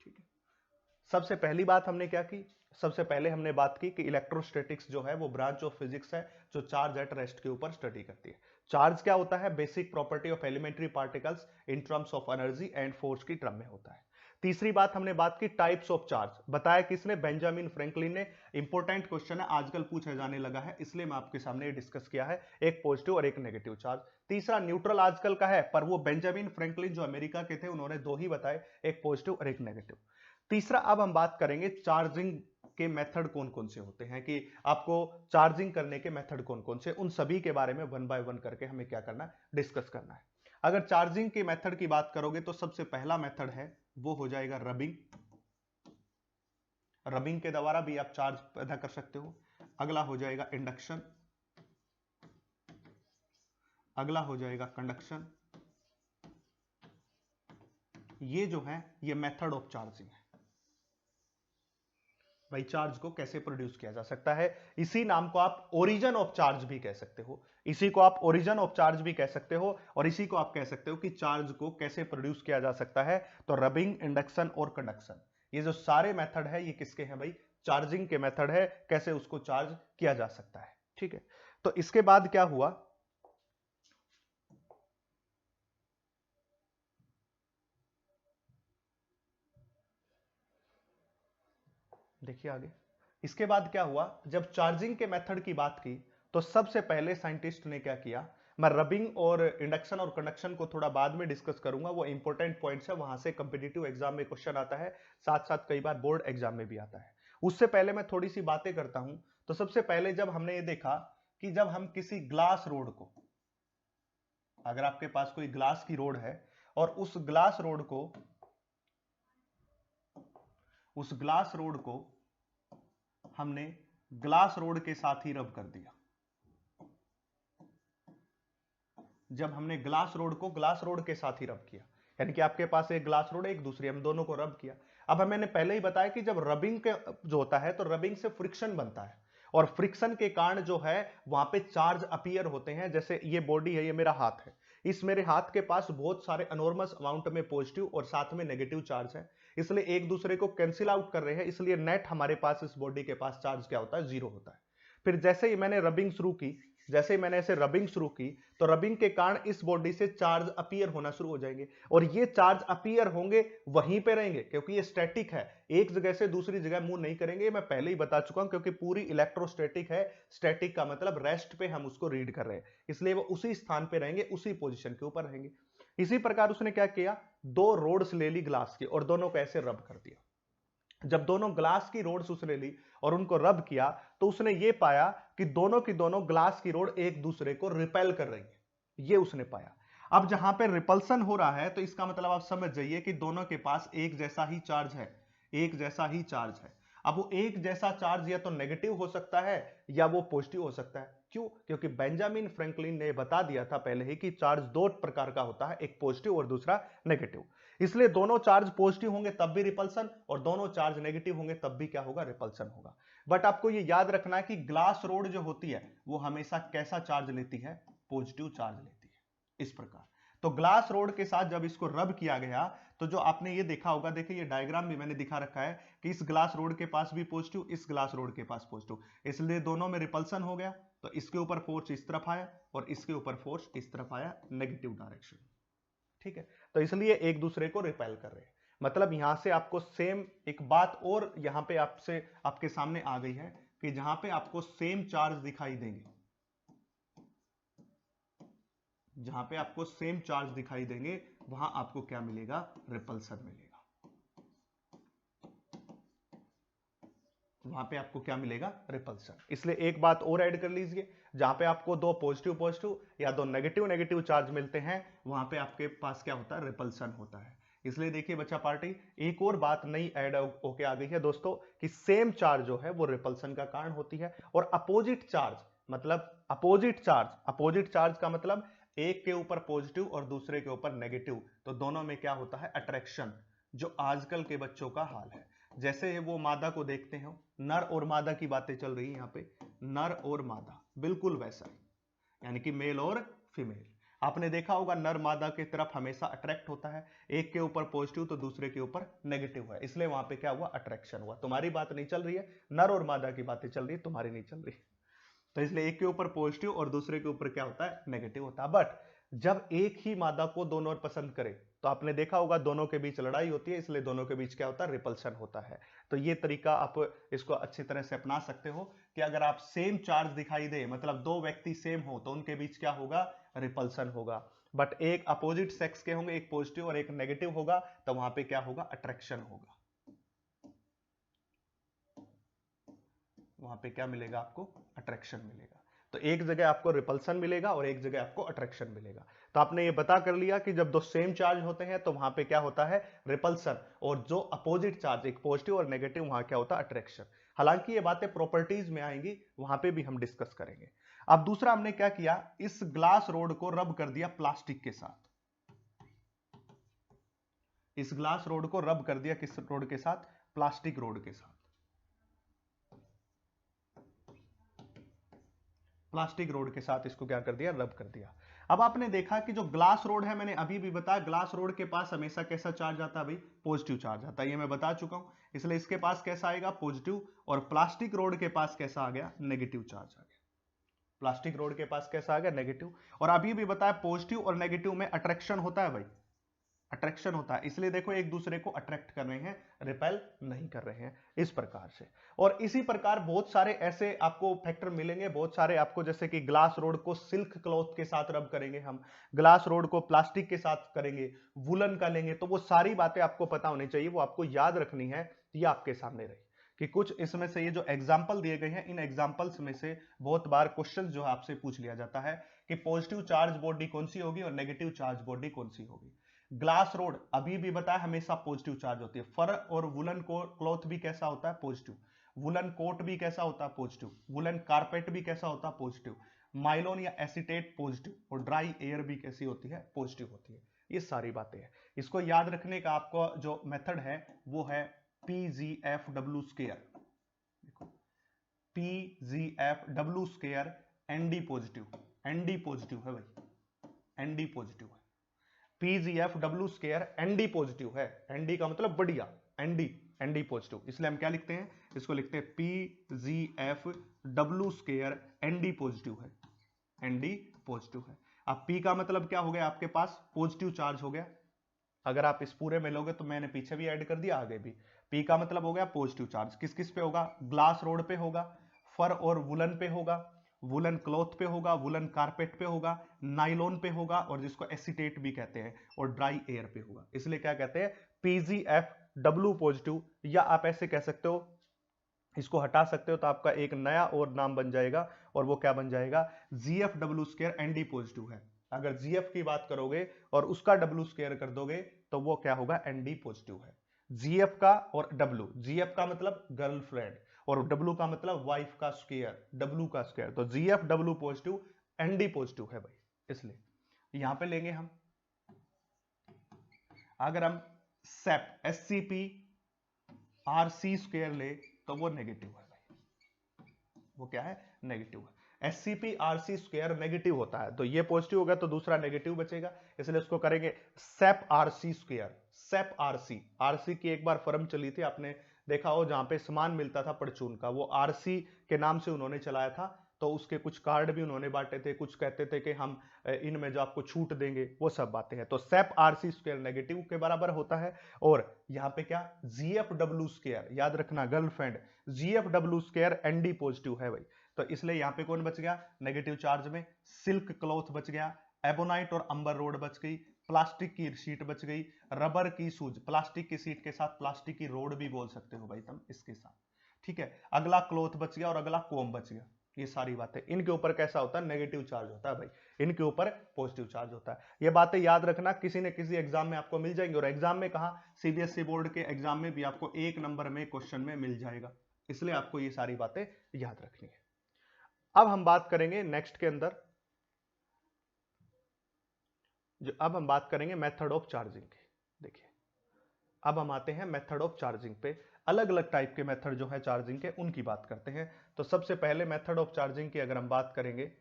ठीक है। सबसे पहली बात हमने क्या की, सबसे पहले हमने बात की कि इलेक्ट्रोस्टैटिक्स जो है वो ब्रांच ऑफ फिजिक्स है जो चार्ज एट रेस्ट के ऊपर स्टडी करती है। चार्ज क्या होता है, basic property of elementary particles in terms of energy and force की टर्म में होता है। तीसरी बात हमने बात की टाइप्स ऑफ चार्ज, बताया किसने, बेंजामिन फ्रैंकलिन ने। इंपॉर्टेंट क्वेश्चन है, आजकल पूछा जाने लगा है, इसलिए मैं आपके सामने डिस्कस किया है, एक पॉजिटिव और एक नेगेटिव चार्ज। तीसरा न्यूट्रल आजकल का है, पर वो बेंजामिन फ्रैंकलिन जो अमेरिका के थे उन्होंने दो ही बताए, एक पॉजिटिव और एक नेगेटिव। तीसरा अब हम बात करेंगे चार्जिंग के मेथड कौन कौन से होते हैं, कि आपको चार्जिंग करने के मेथड कौन कौन से, उन सभी के बारे में वन बाय वन करके हमें क्या करना है, डिस्कस करना है। अगर चार्जिंग के मेथड की बात करोगे तो सबसे पहला मेथड है वो हो जाएगा रबिंग, रबिंग के द्वारा भी आप चार्ज पैदा कर सकते हो। अगला हो जाएगा इंडक्शन, अगला हो जाएगा कंडक्शन। ये जो है ये मेथड ऑफ चार्जिंग है। भाई चार्ज को कैसे प्रोड्यूस किया जा सकता है। इसी नाम को आप ओरिजिन ऑफ चार्ज भी कह सकते हो, इसी को आप ओरिजिन ऑफ चार्ज भी कह सकते हो, और इसी को आप कह सकते हो कि चार्ज को कैसे प्रोड्यूस किया जा सकता है। तो रबिंग, इंडक्शन और कंडक्शन, ये जो सारे मेथड है ये किसके हैं भाई, चार्जिंग के मेथड है, कैसे उसको चार्ज किया जा सकता है। ठीक है, तो इसके बाद क्या हुआ, देखिए आगे, इसके बाद क्या हुआ, जब चार्जिंग के मेथड की बात की तो सबसे पहले साइंटिस्ट ने क्या किया, मैं रबिंग और इंडक्शन और कंडक्शन को थोड़ा बाद में डिस्कस करूंगा, वो इंपॉर्टेंट पॉइंट्स है, वहां से कंपिटिटिव एग्जाम में क्वेश्चन आता है, साथ साथ कई बार बोर्ड एग्जाम में भी आता है। उससे पहले मैं थोड़ी सी बातें करता हूं। तो सबसे पहले जब हमने ये देखा कि जब हम किसी ग्लास रोड को, अगर आपके पास कोई ग्लास की रोड है और उस ग्लास रोड को हमने ग्लास रोड के साथ ही रब कर दिया, जब हमने ग्लास रोड को ग्लास रोड के साथ ही रब किया, यानी कि आपके पास एक ग्लास रोड है, एक दूसरी, हम दोनों को रब किया। अब मैंने पहले ही बताया कि जब रबिंग के जो होता है तो रबिंग से फ्रिक्शन बनता है, और फ्रिक्शन के कारण जो है वहां पे चार्ज अपीयर होते हैं। जैसे ये बॉडी है, ये मेरा हाथ है, इस मेरे हाथ के पास बहुत सारे अनॉर्मस अमाउंट में पॉजिटिव और साथ में नेगेटिव चार्ज है, इसलिए एक दूसरे को कैंसिल आउट कर रहे हैं, इसलिए नेट हमारे पास इस बॉडी के पास चार्ज क्या होता है, जीरो होता है। फिर जैसे ही मैंने रबिंग शुरू की, जैसे ही मैंने ऐसे रबिंग शुरू की तो रबिंग के कारण इस बॉडी से चार्ज अपीयर होना शुरू हो जाएंगे, और ये चार्ज अपीयर होंगे वहीं पे रहेंगे, क्योंकि ये स्टैटिक है, एक जगह से दूसरी जगह मूव नहीं करेंगे, मैं पहले ही बता चुका हूं, क्योंकि पूरी इलेक्ट्रोस्टैटिक है। स्टैटिक का मतलब रेस्ट पे हम उसको रीड कर रहे हैं, इसलिए वो उसी स्थान पे रहेंगे, उसी पोजीशन के ऊपर रहेंगे। इसी प्रकार उसने क्या किया, दो रोड्स ले ली ग्लास की और दोनों को ऐसे रब कर दिया। जब दोनों ग्लास की रोड्स उसने ली और उनको रब किया तो उसने ये पाया कि दोनों की दोनों ग्लास की रोड एक दूसरे को रिपेल कर रही है, ये उसने पाया। अब जहां पे रिपल्सन हो रहा है तो इसका मतलब आप समझ जाइए कि दोनों के पास एक जैसा ही चार्ज है, एक जैसा ही चार्ज है। अब वो एक जैसा चार्ज या तो नेगेटिव हो सकता है या वो पॉजिटिव हो सकता है। क्यों? क्योंकि बेंजामिन फ्रैंकलिन ने बता दिया था पहले ही कि चार्ज दो प्रकार का होता है, एक पॉजिटिव और दूसरा नेगेटिव। इसलिए दोनों चार्ज पॉजिटिव होंगे तब भी रिपल्सन, और दोनों चार्ज नेगेटिव होंगे तब भी क्या होगा, रिपल्सन होगा। बट आपको ये याद रखना है कि ग्लास रोड जो होती है वो हमेशा कैसा चार्ज लेती है, पॉजिटिव चार्ज लेती है, इस प्रकार। तो ग्लास रोड के साथ जब इसको रब किया गया तो जो आपने ये देखा होगा, देखिए ये डायग्राम भी मैंने दिखा रखा है कि इस ग्लास रोड के पास भी पॉजिटिव, इस ग्लास रोड के पास पॉजिटिव, इसलिए दोनों में रिपल्सन हो गया। तो इसके ऊपर फोर्स इस तरफ आया और इसके ऊपर फोर्स इस तरफ आया, नेगेटिव डायरेक्शन। ठीक है, तो इसलिए एक दूसरे को रिपेल कर रहे हैं। मतलब यहां से आपको सेम एक बात और यहां पे आपसे आपके सामने आ गई है कि जहां पे आपको सेम चार्ज दिखाई देंगे, जहां पे आपको सेम चार्ज दिखाई देंगे वहां आपको क्या मिलेगा, रिपल्सन मिलेगा। वहां पे आपको क्या मिलेगा, रिपल्सन। इसलिए एक बात और ऐड कर लीजिए, जहां पे आपको दो पॉजिटिव पॉजिटिव या दो नेगेटिव नेगेटिव चार्ज मिलते हैं वहां पे आपके पास क्या होता है, रिपल्सन होता है। इसलिए देखिए बच्चा पार्टी, एक और बात नई ऐड होके आ गई है दोस्तों कि सेम चार्ज जो है वो रिपल्सन का कारण होती है, और अपोजिट चार्ज मतलब अपोजिट चार्ज का मतलब एक के ऊपर पॉजिटिव और दूसरे के ऊपर नेगेटिव, तो दोनों में क्या होता है, अट्रैक्शन, जो आजकल के बच्चों का हाल है। जैसे वो मादा को देखते हो, नर और मादा की बातें चल रही है यहाँ पे, नर और मादा, बिल्कुल वैसा ही, यानी कि मेल और फीमेल। आपने देखा होगा नर मादा की तरफ हमेशा अट्रैक्ट होता है, एक के ऊपर पॉजिटिव तो दूसरे के ऊपर नेगेटिव है, इसलिए वहां पे क्या हुआ, अट्रैक्शन हुआ। तुम्हारी बात नहीं चल रही है, नर और मादा की बातें चल रही है, तुम्हारी नहीं चल रही। तो इसलिए एक के ऊपर पॉजिटिव और दूसरे के ऊपर क्या होता है, नेगेटिव होता है। बट जब एक ही मादा को दोनों पसंद करे तो आपने देखा होगा दोनों के बीच लड़ाई होती है, इसलिए दोनों के बीच क्या होता है, रिपल्सन होता है। तो ये तरीका आप इसको अच्छी तरह से अपना सकते हो कि अगर आप सेम चार्ज दिखाई दे, मतलब दो व्यक्ति सेम हो, तो उनके बीच क्या होगा, रिपल्सन होगा। बट एक अपोजिट सेक्स के होंगे, एक पॉजिटिव और एक नेगेटिव होगा, तो वहां पे क्या होगा, अट्रैक्शन होगा। वहां पे क्या मिलेगा आपको, अट्रैक्शन मिलेगा। तो एक जगह आपको रिपल्सन मिलेगा और एक जगह आपको अट्रैक्शन मिलेगा। तो आपने ये बता कर लिया कि जब दो सेम चार्ज होते हैं तो वहां पे क्या होता है, रिपल्सन, और जो अपोजिट चार्ज, एक पॉजिटिव और नेगेटिव, वहां क्या होता है, अट्रैक्शन। हालांकि ये बातें प्रॉपर्टीज में आएंगी, वहां पे भी हम डिस्कस करेंगे। अब दूसरा हमने क्या किया, इस ग्लास रोड को रब कर दिया प्लास्टिक के साथ, इस ग्लास रोड को रब कर दिया किस रोड के साथ, प्लास्टिक रोड के साथ। प्लास्टिक रोड के साथ इसको क्या कर दिया, रब कर दिया। अब आपने देखा कि जो ग्लास रोड है, मैंने अभी भी बताया ग्लास रोड के पास हमेशा कैसा चार्ज आता है भाई, पॉजिटिव चार्ज आता है, ये मैं बता चुका हूं, इसलिए इसके पास कैसा आएगा, पॉजिटिव। और प्लास्टिक रोड के पास कैसा आ गया, नेगेटिव चार्ज आ गया। प्लास्टिक रोड के पास कैसा आ गया, नेगेटिव। और अभी भी बताया पॉजिटिव और नेगेटिव में अट्रैक्शन होता है भाई, अट्रैक्शन होता है, इसलिए देखो एक दूसरे को अट्रैक्ट कर रहे हैं, रिपेल नहीं कर रहे हैं, इस प्रकार से। और इसी प्रकार बहुत सारे ऐसे आपको फैक्टर मिलेंगे, बहुत सारे आपको, जैसे कि ग्लास रोड को सिल्क क्लॉथ के साथ रब करेंगे हम, ग्लास रोड को प्लास्टिक के साथ करेंगे, वुलन का लेंगे, तो वो सारी बातें आपको पता होनी चाहिए, वो आपको याद रखनी है, ये आपके सामने रही कि कुछ इसमें से ये जो एग्जाम्पल दिए गए हैं, इन एग्जाम्पल्स में से बहुत बार क्वेश्चन जो है आपसे पूछ लिया जाता है कि पॉजिटिव चार्ज बॉडी कौन सी होगी और नेगेटिव चार्ज बॉडी कौन सी होगी। ग्लास रोड अभी भी बताया हमेशा पॉजिटिव चार्ज होती है, फर और वुलन क्लॉथ भी कैसा होता है, पॉजिटिव, वुलन कोट भी कैसा होता है, पॉजिटिव, वुलन कारपेट भी कैसा होता है, पॉजिटिव, माइलोन या एसीटेट पॉजिटिव, और ड्राई एयर भी कैसी होती है, पॉजिटिव होती है। ये सारी बातें हैं, इसको याद रखने का आपको जो मेथड है वो है PGFW स्क्वायर, देखो PGFW square, ND positive, ND positive है भाई, ND पॉजिटिव है, PGFW स्क्वायर ND पॉजिटिव है, ND का मतलब बढ़िया, ND पॉजिटिव, इसलिए हम क्या लिखते हैं, इसको लिखते हैं PGFW स्क्वायर ND पॉजिटिव है, ND पॉजिटिव है। अब P का मतलब क्या हो गया आपके पास, पॉजिटिव चार्ज हो गया, अगर आप इस पूरे में लोगे तो मैंने पीछे भी ऐड कर दिया, आगे भी, P का मतलब हो गया पॉजिटिव चार्ज, किस किस पे होगा, ग्लास रोड पे होगा, फर और वुलन पे होगा, वुलन क्लॉथ पे होगा, वुलन कारपेट पे होगा, नाइलॉन पे होगा, और जिसको एसीटेट भी कहते हैं, और ड्राई एयर पे होगा, इसलिए क्या कहते हैं, PGFW पॉजिटिव। या आप ऐसे कह सकते हो, इसको हटा सकते हो तो आपका एक नया और नाम बन जाएगा, और वो क्या बन जाएगा, GFW स्क्वायर ND पॉजिटिव है। अगर GF की बात करोगे और उसका W स्क्वायर कर दोगे तो वो क्या होगा, ND पॉजिटिव है। GF का और W, GF का मतलब गर्लफ्रेंड और W का मतलब वाइफ का स्क्वायर, W का स्क्वायर, तो GFW पॉजिटिव ND पॉजिटिव है भाई, इसलिए यहां पे लेंगे हम। अगर हम SCP RC स्क्वायर ले तो वो नेगेटिव है भाई, वो क्या है, नेगेटिव है। SCP RC स्क्वायर नेगेटिव होता है, तो ये पॉजिटिव होगा तो दूसरा नेगेटिव बचेगा, इसलिए इसको करेंगे SEP RC square, SEP RC। RC की एक बार फर्म चली थी, आपने देखा हो, जहां पे सामान मिलता था परचून का, वो RC के नाम से उन्होंने चलाया था, तो उसके कुछ कार्ड भी उन्होंने बांटे थे, कुछ कहते थे कि हम इनमें जो आपको छूट देंगे, वो सब बातें हैं। तो SEP RC स्क्वायर नेगेटिव के बराबर होता है। और यहाँ पे क्या, GFW स्क्वायर, याद रखना girlfriend, GFW square ND positive है भाई, तो इसलिए यहाँ पे कौन बच गया, नेगेटिव चार्ज में सिल्क क्लॉथ बच गया, एबोनाइट और अंबर रोड बच गई, प्लास्टिक की शीट बच गई, रबर की सूज, प्लास्टिक की शीट के साथ प्लास्टिक की रोड भी बोल सकते हो भाई तुम इसके साथ, ठीक है। अगला क्लॉथ बच गया और अगला कोम बच गया। ये सारी बातें, इनके ऊपर कैसा होता है, नेगेटिव चार्ज होता है भाई, इनके ऊपर पॉजिटिव चार्ज होता है। ये बातें याद रखना, किसी न किसी एग्जाम में आपको मिल जाएंगे, और एग्जाम में कहा, सीबीएसई बोर्ड के एग्जाम में भी आपको 1 नंबर में क्वेश्चन में मिल जाएगा, इसलिए आपको ये सारी बातें याद रखनी है। अब हम बात करेंगे नेक्स्ट के अंदर, अब हम बात करेंगे मेथड ऑफ चार्जिंग की। देखिए, अब हम आते हैं मेथड ऑफ चार्जिंग पे, अलग अलग टाइप के मेथड जो है चार्जिंग के, उनकी बात करते हैं। तो सबसे पहले मेथड ऑफ चार्जिंग की अगर हम बात करेंगे,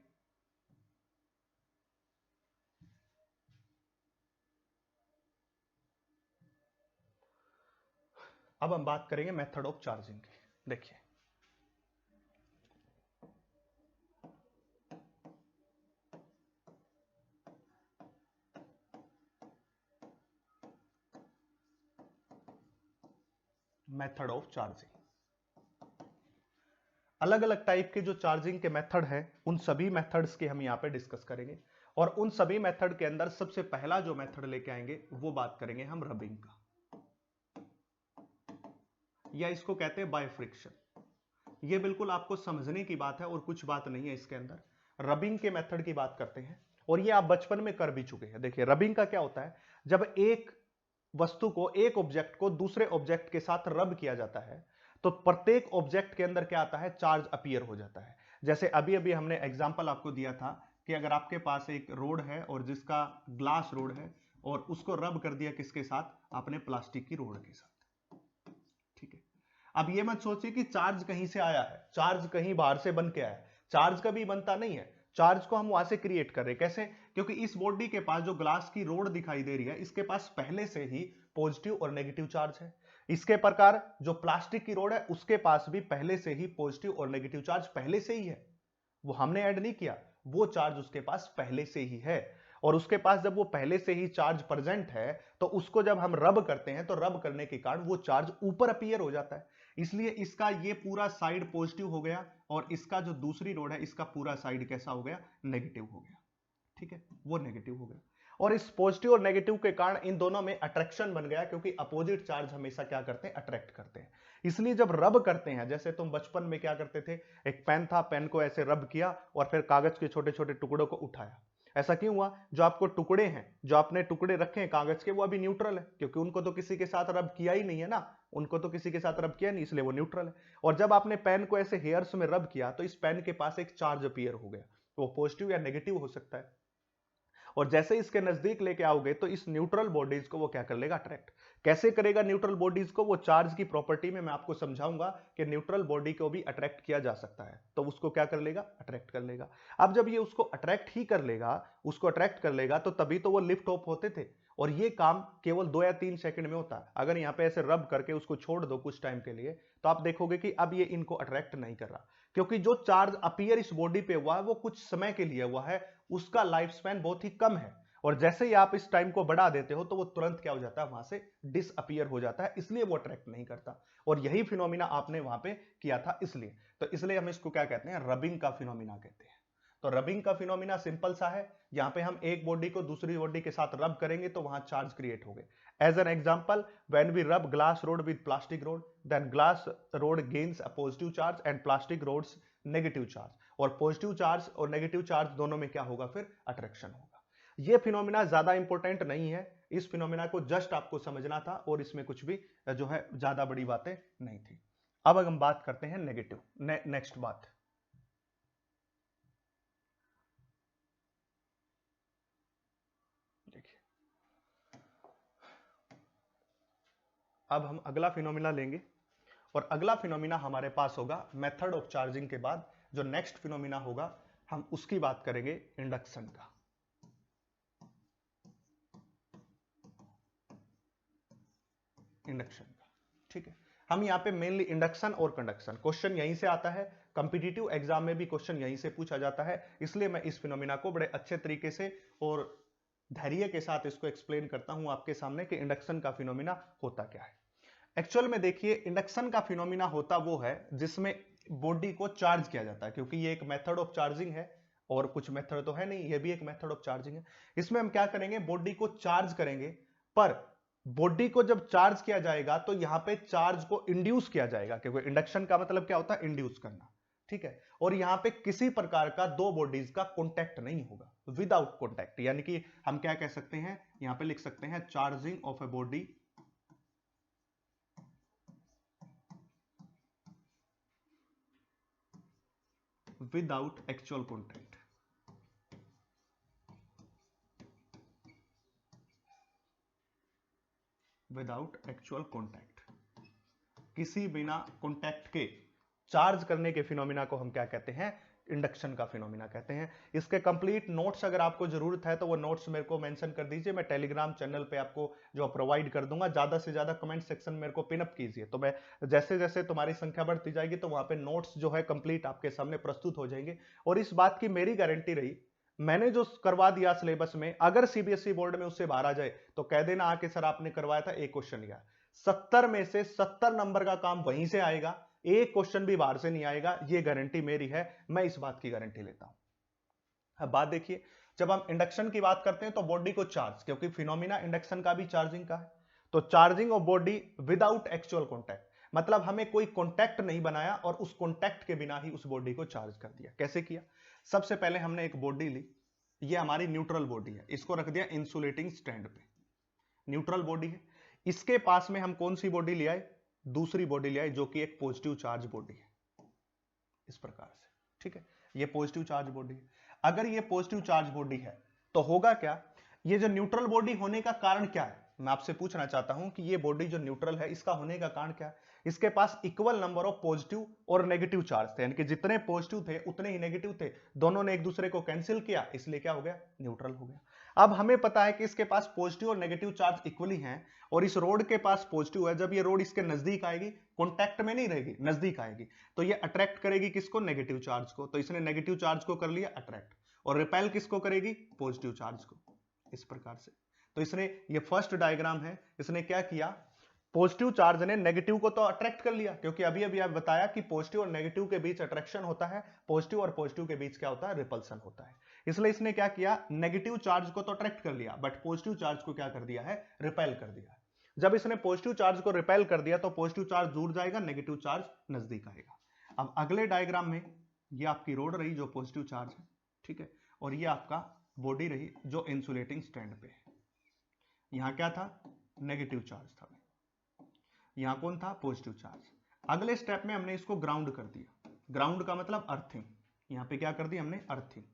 अब हम बात करेंगे मेथड ऑफ चार्जिंग की। देखिए, मेथड ऑफ चार्जिंग, अलग अलग टाइप के जो चार्जिंग के मेथड हैं, उन सभी मेथड्स के हम यहां पे डिस्कस करेंगे। और उन सभी मेथड के अंदर सबसे पहला जो मेथड लेके आएंगे वो बात करेंगे हम रबिंग का, या इसको कहते हैं बाय फ्रिक्शन। ये बिल्कुल आपको समझने की बात है और कुछ बात नहीं है इसके अंदर। रबिंग के मेथड की बात करते हैं, और ये आप बचपन में कर भी चुके हैं। देखिए, रबिंग का क्या होता है, जब एक वस्तु को, एक ऑब्जेक्ट को दूसरे ऑब्जेक्ट के साथ रब किया जाता है, तो प्रत्येक ऑब्जेक्ट के अंदर क्या आता है, चार्ज अपीयर हो जाता है। जैसे अभी अभी हमने एग्जांपल आपको दिया था कि अगर आपके पास एक रोड है और जिसका ग्लास रोड है, और उसको रब कर दिया किसके साथ, आपने प्लास्टिक की रोड के साथ, ठीक है। अब ये मत सोचिए कि चार्ज कहीं से आया है, चार्ज कहीं बाहर से बन के आया है, चार्ज कभी बनता नहीं है, चार्ज को हम वहां से क्रिएट कर रहे हैं। कैसे? क्योंकि इस बॉडी के पास जो ग्लास की रोड दिखाई दे रही है, इसके पास पहले से ही पॉजिटिव और नेगेटिव चार्ज है। इसके प्रकार जो प्लास्टिक की रोड है उसके पास भी पहले से ही पॉजिटिव और नेगेटिव चार्ज पहले से ही है, वो हमने ऐड नहीं किया, वो चार्ज उसके पास पहले से ही है। और उसके पास जब वो पहले से ही चार्ज प्रेजेंट है तो उसको जब हम रब करते हैं तो रब करने के कारण वो चार्ज ऊपर अपीयर हो जाता है। इसलिए इसका ये पूरा साइड पॉजिटिव हो गया और इसका जो दूसरी रोड है इसका पूरा साइड कैसा हो गया? नेगेटिव हो गया। ठीक है, वो नेगेटिव हो गया। और इस पॉजिटिव और नेगेटिव के कारण इन दोनों में अट्रैक्शन बन गया, क्योंकि अपोजिट चार्ज हमेशा क्या करते हैं? अट्रैक्ट करते हैं। इसलिए जब रब करते हैं, जैसे तुम बचपन में क्या करते थे, एक पेन था, पेन को ऐसे रब किया और फिर कागज के छोटे छोटे टुकड़ों को उठाया। ऐसा क्यों हुआ? जो आपको टुकड़े हैं, जो आपने टुकड़े रखे हैं कागज के, वो अभी न्यूट्रल है, क्योंकि उनको तो किसी के साथ रब किया ही नहीं है ना, उनको तो किसी के साथ रब किया नहीं, इसलिए वो न्यूट्रल है। और जब आपने पेन को ऐसे हेयर्स में रब किया तो इस पेन के पास एक चार्ज अपीयर हो गया, तो वो पॉजिटिव या नेगेटिव हो सकता है। और जैसे इसके नजदीक लेके आओगे तो इस न्यूट्रल बॉडीज को वो क्या कर लेगा? अट्रैक्ट। कैसे करेगा न्यूट्रल बॉडीज को? वो चार्ज की प्रॉपर्टी में मैं आपको समझाऊंगा कि न्यूट्रल बॉडी को भी अट्रैक्ट किया जा सकता है, तो उसको क्या कर लेगा? अट्रैक्ट कर लेगा। अब जब ये उसको अट्रैक्ट ही कर लेगा, उसको अट्रैक्ट कर लेगा, तो तभी तो वो लिफ्ट ऑफ होते थे। और ये काम केवल 2 या 3 सेकंड में होता है। अगर यहाँ पे ऐसे रब करके उसको छोड़ दो कुछ टाइम के लिए, तो आप देखोगे कि अब ये इनको अट्रैक्ट नहीं कर रहा, क्योंकि जो चार्ज अपीयर इस बॉडी पे हुआ है वो कुछ समय के लिए हुआ है, उसका लाइफ स्पैन बहुत ही कम है। और जैसे ही आप इस टाइम को बढ़ा देते हो तो वो तुरंत क्या हो जाता है? वहां से डिसअपीयर हो जाता है, इसलिए वो अट्रैक्ट नहीं करता। और यही फिनोमिना आपने वहां पे किया था, इसलिए हम इसको क्या कहते हैं? रबिंग का फिनोमिना कहते हैं। तो रबिंग का फिनोमिना सिंपल सा है, यहां पे हम एक बॉडी को दूसरी बॉडी के साथ रब करेंगे तो वहां चार्ज क्रिएट हो गए। As an example, when we rub glass rod with plastic rod, then glass rod gains a positive charge and plastic rods negative charge. और पॉजिटिव चार्ज और नेगेटिव चार्ज दोनों में क्या होगा? फिर अट्रैक्शन होगा। ये फिनोमिना ज्यादा इंपॉर्टेंट नहीं है, इस फिनोमिना को जस्ट आपको समझना था और इसमें कुछ भी जो है ज्यादा बड़ी बातें नहीं थी। अब हम बात करते हैं नेगेटिव। नेक्स्ट बात, देखिए अब हम अगला फिनोमिना लेंगे और अगला फिनोमिना हमारे पास होगा मेथड ऑफ चार्जिंग के बाद जो नेक्स्ट फिनोमिना होगा हम उसकी बात करेंगे इंडक्शन का। इंडक्शन का, ठीक है। हम यहां पे मेनली इंडक्शन और कंडक्शन, क्वेश्चन यहीं से आता है, कॉम्पिटिटिव एग्जाम में भी क्वेश्चन यहीं से पूछा जाता है, इसलिए मैं इस फिनोमिना को बड़े अच्छे तरीके से और धैर्य के साथ इसको एक्सप्लेन करता हूं आपके सामने कि इंडक्शन का फिनोमिना होता क्या है। एक्चुअल में देखिए, इंडक्शन का फिनोमिना होता वो है जिसमें बॉडी को चार्ज किया जाता है, क्योंकि ये एक मेथड ऑफ चार्जिंग है और कुछ मेथड तो है नहीं, ये भी एक मेथड ऑफ चार्जिंग है। इसमें हम क्या करेंगे? बॉडी को चार्ज करेंगे, पर बॉडी को जब चार्ज किया जाएगा तो यहां पे चार्ज को इंड्यूस किया जाएगा, क्योंकि इंडक्शन का मतलब क्या होता है? इंड्यूस करना, ठीक है। और यहां पे किसी प्रकार का दो बॉडीज का कॉन्टैक्ट नहीं होगा, विदाउट कॉन्टैक्ट, यानी कि हम क्या कह सकते हैं? यहां पे लिख सकते हैं charging of a body without actual contact. Without actual contact, किसी बिना कॉन्टैक्ट के चार्ज करने के फिनोमिना को हम क्या कहते हैं? इंडक्शन का फिनोमिना कहते हैं। इसके कंप्लीट नोट्स अगर आपको जरूरत है तो वो नोट्स मेरे को मेंशन कर दीजिए, मैं टेलीग्राम चैनल पे आपको जो प्रोवाइड कर दूंगा। ज्यादा से ज्यादा कमेंट सेक्शन मेरे को पिन अप कीजिए, तो मैं जैसे जैसे तुम्हारी संख्या बढ़ती जाएगी तो वहां पे नोट्स जो है कंप्लीट आपके सामने प्रस्तुत हो जाएंगे। और इस बात की मेरी गारंटी रही, मैंने जो करवा दिया सिलेबस में, अगर सीबीएसई बोर्ड में उससे बाहर आ जाए तो कह देना आके सर आपने करवाया था, एक क्वेश्चन लिया, 70 में से 70 नंबर का काम वहीं से आएगा, एक क्वेश्चन भी बाहर से नहीं आएगा, ये गारंटी मेरी है, मैं इस बात की गारंटी लेता हूं। अब बात देखिए, जब हम इंडक्शन की बात करते हैं तो बॉडी को चार्ज, क्योंकि फिनोमिना इंडक्शन का भी चार्जिंग का है, तो charging of body without actual contact, मतलब हमें कोई कॉन्टैक्ट नहीं बनाया और उस कॉन्टैक्ट के बिना ही उस बॉडी को चार्ज कर दिया। कैसे किया? सबसे पहले हमने एक बॉडी ली, ये हमारी न्यूट्रल बॉडी है, इसको रख दिया इंसुलेटिंग स्टैंड पे, न्यूट्रल बॉडी है। इसके पास में हम कौन सी बॉडी ले आए? दूसरी बॉडी ले आए जो कि एक पॉजिटिव चार्ज बॉडी है, इस प्रकार से, ठीक है। ये पॉजिटिव चार्ज बॉडी है। अगर ये पॉजिटिव चार्ज बॉडी है तो होगा क्या? ये जो न्यूट्रल बॉडी होने का कारण क्या है? मैं आपसे पूछना चाहता हूं कि ये बॉडी जो न्यूट्रल है इसका होने का कारण क्या है? इसके पास इक्वल नंबर ऑफ पॉजिटिव और नेगेटिव चार्ज थे, यानी कि जितने पॉजिटिव थे उतने ही नेगेटिव थे, दोनों ने एक दूसरे को कैंसिल किया, इसलिए क्या हो गया, न्यूट्रल हो गया। अब हमें पता है कि इसके पास पॉजिटिव और नेगेटिव चार्ज इक्वली हैं और इस रोड के पास पॉजिटिव है, जब ये रोड इसके नजदीक आएगी, कॉन्टैक्ट में नहीं रहेगी, नजदीक आएगी, तो ये अट्रैक्ट करेगी किसको, नेगेटिव चार्ज को, तो इसने नेगेटिव चार्ज को कर लिया अट्रैक्ट, और रिपेल किसको करेगी, पॉजिटिव चार्ज को, इस प्रकार से। तो इसने, ये फर्स्ट डायग्राम है, इसने क्या किया, पॉजिटिव चार्ज ने नेगेटिव को तो अट्रैक्ट कर लिया, क्योंकि अभी अभी आप बताया कि पॉजिटिव और नेगेटिव के बीच अट्रैक्शन होता है, पॉजिटिव और पॉजिटिव के बीच क्या होता है, रिपल्सन होता है। इसलिए इसने क्या किया, नेगेटिव चार्ज को तो अट्रैक्ट कर लिया, बट पॉजिटिव चार्ज को क्या कर दिया है, रिपेल कर दिया है। जब इसने पॉजिटिव चार्ज को रिपेल कर दिया तो पॉजिटिव चार्ज दूर जाएगा, नेगेटिव चार्ज नजदीक आएगा। अब अगले डायग्राम में ये आपकी रोड रही जो पॉजिटिव चार्ज है, ठीक है, और ये आपका बॉडी रही जो इंसुलेटिंग स्टैंड पे है। यहां क्या था, नेगेटिव चार्ज था, यहां कौन था, पॉजिटिव चार्ज। अगले स्टेप में हमने इसको ग्राउंड कर दिया, ग्राउंड का मतलब अर्थिंग, यहां पे क्या कर दी हमने, अर्थिंग।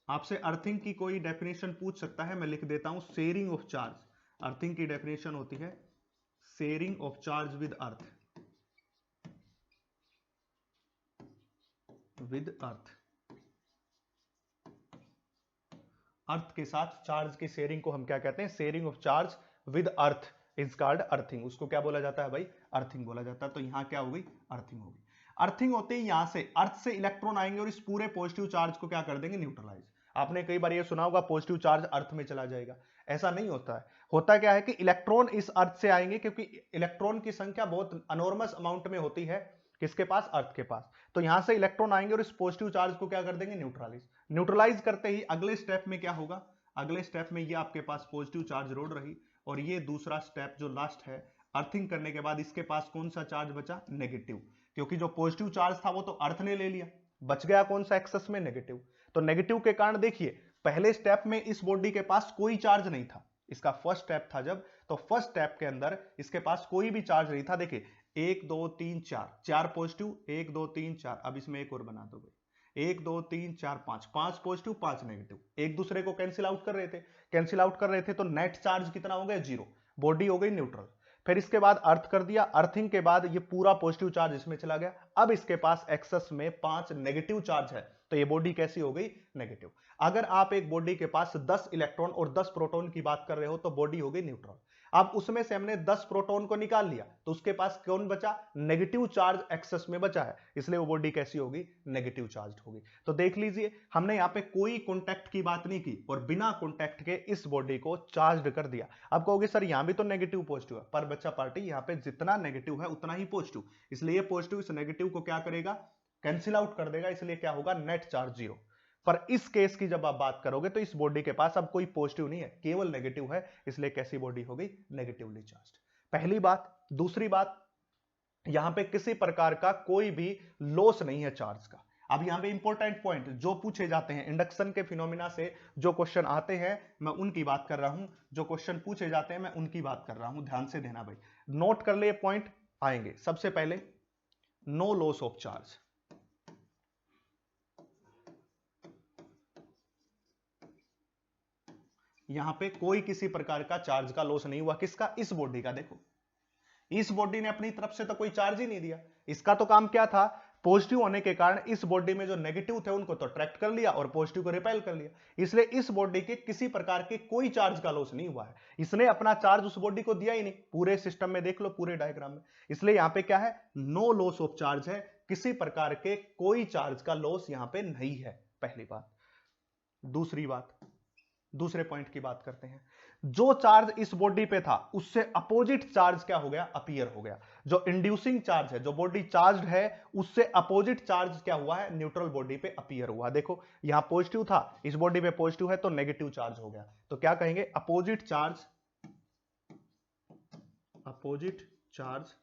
आपसे अर्थिंग की कोई डेफिनेशन पूछ सकता है, मैं लिख देता हूं, शेयरिंग ऑफ चार्ज। अर्थिंग की डेफिनेशन होती है sharing of charge with earth, with earth, earth के साथ चार्ज की शेयरिंग को हम क्या कहते हैं, sharing of charge with earth is called earthing. उसको क्या बोला जाता है भाई, अर्थिंग बोला जाता है। तो यहां क्या हो गई, अर्थिंग हो गई। अर्थिंग होते ही यहां से अर्थ से इलेक्ट्रॉन आएंगे और इस पूरे पॉजिटिव चार्ज को क्या कर देंगे, न्यूट्रलाइज। आपने कई बार ये सुना होगा पॉजिटिव चार्ज अर्थ में चला जाएगा, ऐसा नहीं होता है। होता क्या है कि इलेक्ट्रॉन इस अर्थ से आएंगे, क्योंकि इलेक्ट्रॉन की संख्या बहुत अनॉर्मस अमाउंट में होती है, किसके पास, अर्थ के पास। तो यहां से इलेक्ट्रॉन आएंगे और इस पॉजिटिव चार्ज को क्या कर देंगे, न्यूट्रलाइज। न्यूट्रलाइज करते ही अगले स्टेप में क्या होगा, अगले स्टेप में ये आपके पास पॉजिटिव चार्ज रोड रही, और ये दूसरा स्टेप जो लास्ट है, अर्थिंग करने के बाद इसके पास कौन सा चार्ज बचा, नेगेटिव, क्योंकि जो पॉजिटिव चार्ज था वो तो अर्थ ने ले लिया, बच गया कौन सा एक्सेस में, नेगेटिव। तो नेगेटिव के कारण देखिए पहले स्टेप में इस बॉडी के पास कोई चार्ज नहीं था, इसका फर्स्ट स्टेप था जब, तो फर्स्ट स्टेप के अंदर इसके पास कोई भी चार्ज नहीं था। देखिए 1 2 3 4, 4 पॉजिटिव, 1 2 3 4, अब इसमें एक और बना दो भाई, 1 2 3 4 5, 5 पॉजिटिव 5 नेगेटिव, एक दूसरे को कैंसिल आउट कर रहे थे, कैंसिल आउट कर रहे थे, तो नेट चार्ज कितना हो गया, 0, बॉडी हो गई न्यूट्रल। फिर इसके बाद अर्थ कर दिया, अर्थिंग के बाद ये पूरा पॉजिटिव चार्ज इसमें चला गया, अब इसके पास एक्सेस में 5 नेगेटिव चार्ज है, तो ये बॉडी कैसी हो गई, नेगेटिव। अगर आप एक बॉडी के पास 10 इलेक्ट्रॉन और 10 प्रोटॉन की बात कर रहे हो तो बॉडी हो गई न्यूट्रल। अब उसमें से हमने 10 प्रोटॉन को निकाल लिया, तो उसके पास कौन बचा, नेगेटिव चार्ज एक्सेस में बचा है, इसलिए वो बॉडी कैसी होगी, नेगेटिव चार्ज होगी। तो देख लीजिए हमने यहाँ पे कोई कॉन्टैक्ट की बात नहीं की और बिना कॉन्टैक्ट के इस बॉडी को चार्ज कर दिया। अब कहोगे सर यहां भी तो नेगेटिव पॉजिटिव है, पर बच्चा पार्टी यहाँ पे जितना नेगेटिव है उतना ही पॉजिटिव, इसलिए पॉजिटिव इस नेगेटिव को क्या करेगा, कैंसिल आउट कर देगा, इसलिए क्या होगा, नेट चार्ज 0। पर इस केस की जब आप बात करोगे तो इस बॉडी के पास अब कोई पॉजिटिव नहीं है, केवल नेगेटिव है, इसलिए कैसी बॉडी हो गई, नेगेटिवली चार्ज्ड। पहली बात। दूसरी बात, यहां पे किसी प्रकार का कोई भी लॉस नहीं है चार्ज का। अब यहां पे इंपॉर्टेंट पॉइंट जो पूछे जाते हैं इंडक्शन के फिनोमिना से, जो क्वेश्चन आते हैं मैं उनकी बात कर रहा हूं, जो क्वेश्चन पूछे जाते हैं मैं उनकी बात कर रहा हूं, ध्यान से देना भाई, नोट कर ले, पॉइंट आएंगे। सबसे पहले नो लॉस ऑफ चार्ज, यहां पे कोई किसी प्रकार का चार्ज का लॉस नहीं हुआ, किसका, इस बॉडी का। देखो इस बॉडी ने अपनी तरफ से तो कोई चार्ज ही नहीं दिया, इसका तो काम क्या था, पॉजिटिव होने के कारण इस बॉडी में जो नेगेटिव थे उनको तो अट्रैक्ट कर लिया और पॉजिटिव को रिपेल कर लिया, इसलिए इस बॉडी के किसी प्रकार के कोई चार्ज का लॉस नहीं हुआ है, इसने अपना चार्ज उस बॉडी को दिया ही नहीं, पूरे सिस्टम में देख लो, पूरे डायग्राम में। इसलिए यहां पे क्या है, नो लॉस ऑफ चार्ज है, किसी प्रकार के कोई चार्ज का लॉस यहां पे नहीं है, पहली बात। दूसरी बात, दूसरे पॉइंट की बात करते हैं, जो चार्ज इस बॉडी पे था उससे अपोजिट चार्ज क्या हो गया, अपीयर हो गया। जो इंड्यूसिंग चार्ज है, जो बॉडी चार्ज है उससे अपोजिट चार्ज क्या हुआ है, न्यूट्रल बॉडी पे अपीयर हुआ। देखो यहां पॉजिटिव था, इस बॉडी पे पॉजिटिव है तो नेगेटिव चार्ज हो गया, तो क्या कहेंगे, opposite charge, opposite charge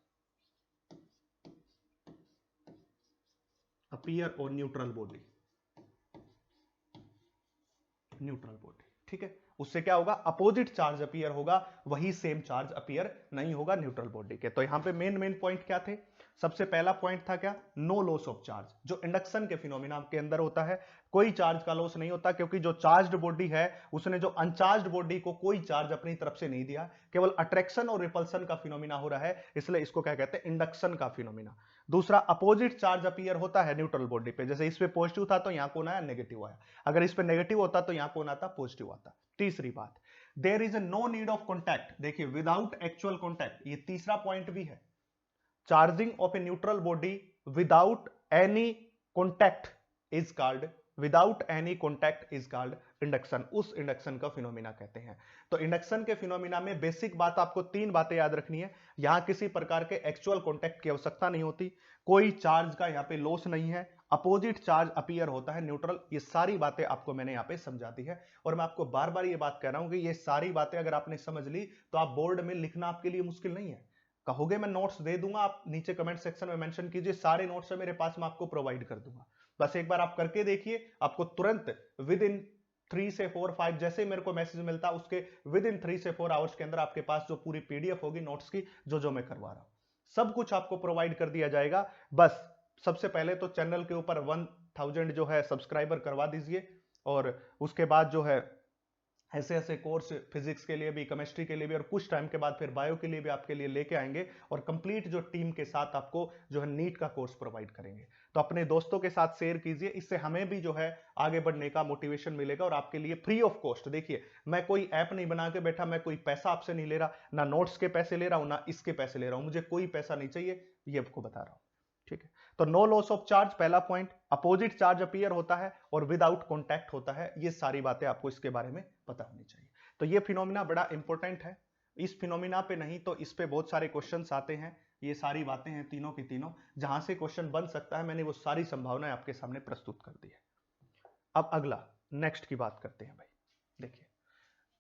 appear और न्यूट्रल बॉडी, न्यूट्रल बॉडी, ठीक है, उससे क्या होगा, अपोजिट चार्ज अपीयर होगा, वही सेम चार्ज अपीयर नहीं होगा न्यूट्रल बॉडी के। तो यहां पे मेन पॉइंट क्या थे, सबसे पहला पॉइंट था क्या, नो लॉस ऑफ चार्ज, जो इंडक्शन के फिनोमिना के अंदर होता है कोई चार्ज का लॉस नहीं होता, क्योंकि जो चार्ज्ड बॉडी है उसने जो अनचार्ज्ड बॉडी को कोई चार्ज अपनी तरफ से नहीं दिया, केवल अट्रैक्शन और रिपल्सन का फिनोमिना हो रहा है, इसलिए इसको क्या कहते हैं, इंडक्शन का फिनोमिना। दूसरा, अपोजिट चार्ज अपीयर होता है न्यूट्रल बॉडी पे, जैसे इस पे पॉजिटिव था तो यहां कौन आया, नेगेटिव आया, अगर इस पे नेगेटिव होता तो यहां कौन आता, पॉजिटिव आता। तीसरी बात, there is no need of contact, देखिए विदाउट एक्चुअल कॉन्टैक्ट, ये तीसरा पॉइंट भी है, charging of a neutral body without any contact is called, without any contact is called induction, उस इंडक्शन का फिनोमिना कहते हैं। तो इंडक्शन के फिनोमिना में बेसिक बात आपको तीन बातें याद रखनी है, यहां किसी प्रकार के एक्चुअल कॉन्टैक्ट की आवश्यकता नहीं होती, कोई चार्ज का यहां पे लॉस नहीं है, अपोजिट चार्ज अपीयर होता है न्यूट्रल, ये सारी बातें आपको मैंने यहां पे समझा दी है। और मैं आपको बार बार ये बात कह रहा हूं कि ये सारी बातें अगर आपने समझ ली तो आप बोर्ड में लिखना आपके लिए मुश्किल नहीं है। कहोगे मैं नोट्स दे दूंगा, आप नीचे कमेंट सेक्शन में मेंशन कीजिए, सारे नोट्स है मेरे पास, मैं आपको प्रोवाइड कर दूंगा, बस एक बार आप करके देखिए, आपको तुरंत विद इन 3 से 4 5 जैसे मेरे को मैसेज मिलता है उसके विद इन 3 से 4 आवर्स के अंदर आपके पास जो पूरी पीडीएफ होगी नोट्स की, जो मैं करवा रहा हूं, सब कुछ आपको प्रोवाइड कर दिया जाएगा। बस सबसे पहले तो चैनल के ऊपर 1000 जो है सब्सक्राइबर करवा दीजिए, और उसके बाद जो है ऐसे ऐसे कोर्स फिजिक्स के लिए भी, केमिस्ट्री के लिए भी, और कुछ टाइम के बाद फिर बायो के लिए भी आपके लिए लेके आएंगे, और कंप्लीट जो टीम के साथ आपको जो है नीट का कोर्स प्रोवाइड करेंगे। तो अपने दोस्तों के साथ शेयर कीजिए, इससे हमें भी जो है आगे बढ़ने का मोटिवेशन मिलेगा, और आपके लिए फ्री ऑफ कॉस्ट। देखिए मैं कोई ऐप नहीं बना के बैठा, मैं कोई पैसा आपसे नहीं ले रहा, ना नोट्स के पैसे ले रहा हूं ना इसके पैसे ले रहा हूं, मुझे कोई पैसा नहीं चाहिए, ये आपको बता रहा हूं, ठीक है। तो नो लॉस ऑफ चार्ज पहला पॉइंट, अपोजिट चार्ज अपीयर होता है और विदाउट कॉन्टैक्ट होता है, ये सारी बातें आपको इसके बारे में पता होनी चाहिए। तो ये फिनोमिना बड़ा इंपॉर्टेंट है, इस फिनोमिना पे नहीं तो इस पे बहुत सारे क्वेश्चंस आते हैं, ये सारी बातें हैं तीनों की तीनों, जहां से क्वेश्चन बन सकता है मैंने वो सारी संभावनाएं आपके सामने प्रस्तुत कर दी है। अब अगला नेक्स्ट की बात करते हैं भाई, देखिए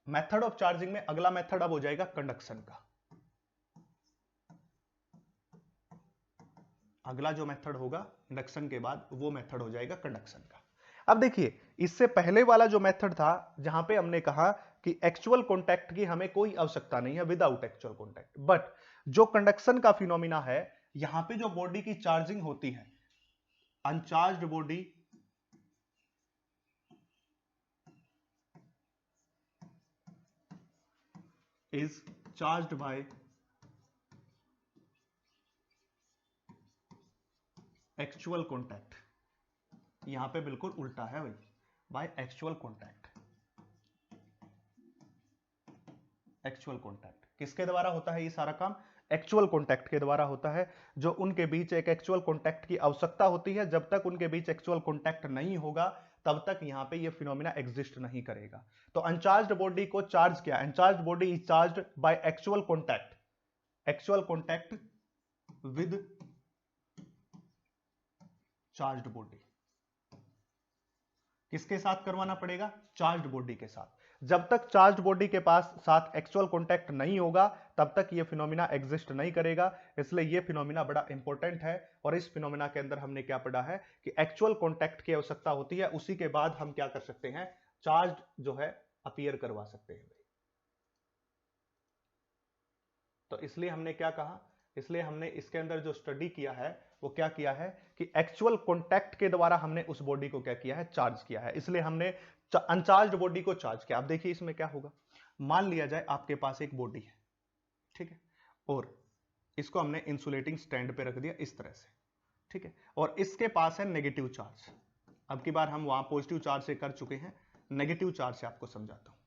मेथड ऑफ चार्जिंग में अगला मेथड अब हो जाएगा कंडक्शन का, अगला जो मेथड होगा इंडक्शन के बाद वो मेथड हो जाएगा कंडक्शन का। अब देखिए इससे पहले वाला जो मेथड था जहां पे हमने कहा कि एक्चुअल कॉन्टैक्ट की हमें कोई आवश्यकता नहीं है, विदाउट एक्चुअल कॉन्टैक्ट, बट जो कंडक्शन का फिनोमिना है, यहां पे जो बॉडी की चार्जिंग होती है, uncharged body is charged by actual contact, यहां पे बिल्कुल उल्टा है भाई, by actual contact. Actual contact किसके द्वारा होता है, ये सारा काम एक्चुअल कॉन्टैक्ट के द्वारा होता है, जो उनके बीच एक एक्चुअल कॉन्टैक्ट की आवश्यकता होती है, जब तक उनके बीच एक्चुअल कॉन्टैक्ट नहीं होगा तब तक यहां पे ये फिनोमिना एग्जिस्ट नहीं करेगा। तो अनचार्ज्ड बॉडी को चार्ज किया, uncharged body is charged by actual contact, actual contact with charged body, किसके साथ करवाना पड़ेगा, चार्ज्ड बॉडी के साथ। जब तक चार्ज्ड बॉडी के पास साथ एक्चुअल कॉन्टैक्ट नहीं होगा तब तक ये फिनोमिना एग्जिस्ट नहीं करेगा, इसलिए ये फिनोमिना बड़ा इंपॉर्टेंट है। और इस फिनोमिना के अंदर हमने क्या पढ़ा है कि एक्चुअल कॉन्टैक्ट की आवश्यकता होती है, उसी के बाद हम क्या कर सकते हैं, चार्ज जो है अपीयर करवा सकते हैं। तो इसलिए हमने क्या कहा, इसलिए हमने इसके अंदर जो स्टडी किया है वो क्या किया है कि एक्चुअल कॉन्टैक्ट के द्वारा हमने उस बॉडी को क्या किया है, चार्ज किया है, इसलिए हमने अनचार्ज्ड बॉडी को चार्ज किया। अब देखिए इसमें क्या होगा, मान लिया जाए आपके पास एक बॉडी है, ठीक है, और इसको हमने इंसुलेटिंग स्टैंड पे रख दिया इस तरह से, ठीक है, और इसके पास है नेगेटिव चार्ज। अब की बार हम वहां पॉजिटिव चार्ज से कर चुके हैं, नेगेटिव चार्ज से आपको समझाता हूं।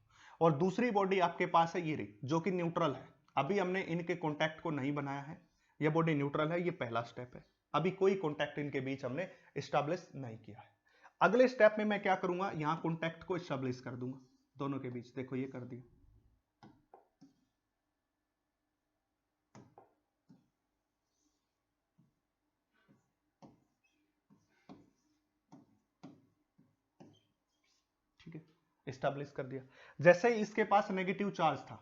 और दूसरी बॉडी आपके पास है ये रही, जो कि न्यूट्रल है, अभी हमने इनके कॉन्टैक्ट को नहीं बनाया है, यह बॉडी न्यूट्रल है, ये पहला स्टेप है, अभी कोई कॉन्टैक्ट इनके बीच हमने एस्टैब्लिश नहीं किया है। अगले स्टेप में मैं क्या करूंगा, यहां कॉन्टैक्ट को एस्टैब्लिश कर दूंगा दोनों के बीच, देखो ये कर दिया, ठीक है, एस्टैब्लिश कर दिया। जैसे ही इसके पास नेगेटिव चार्ज था,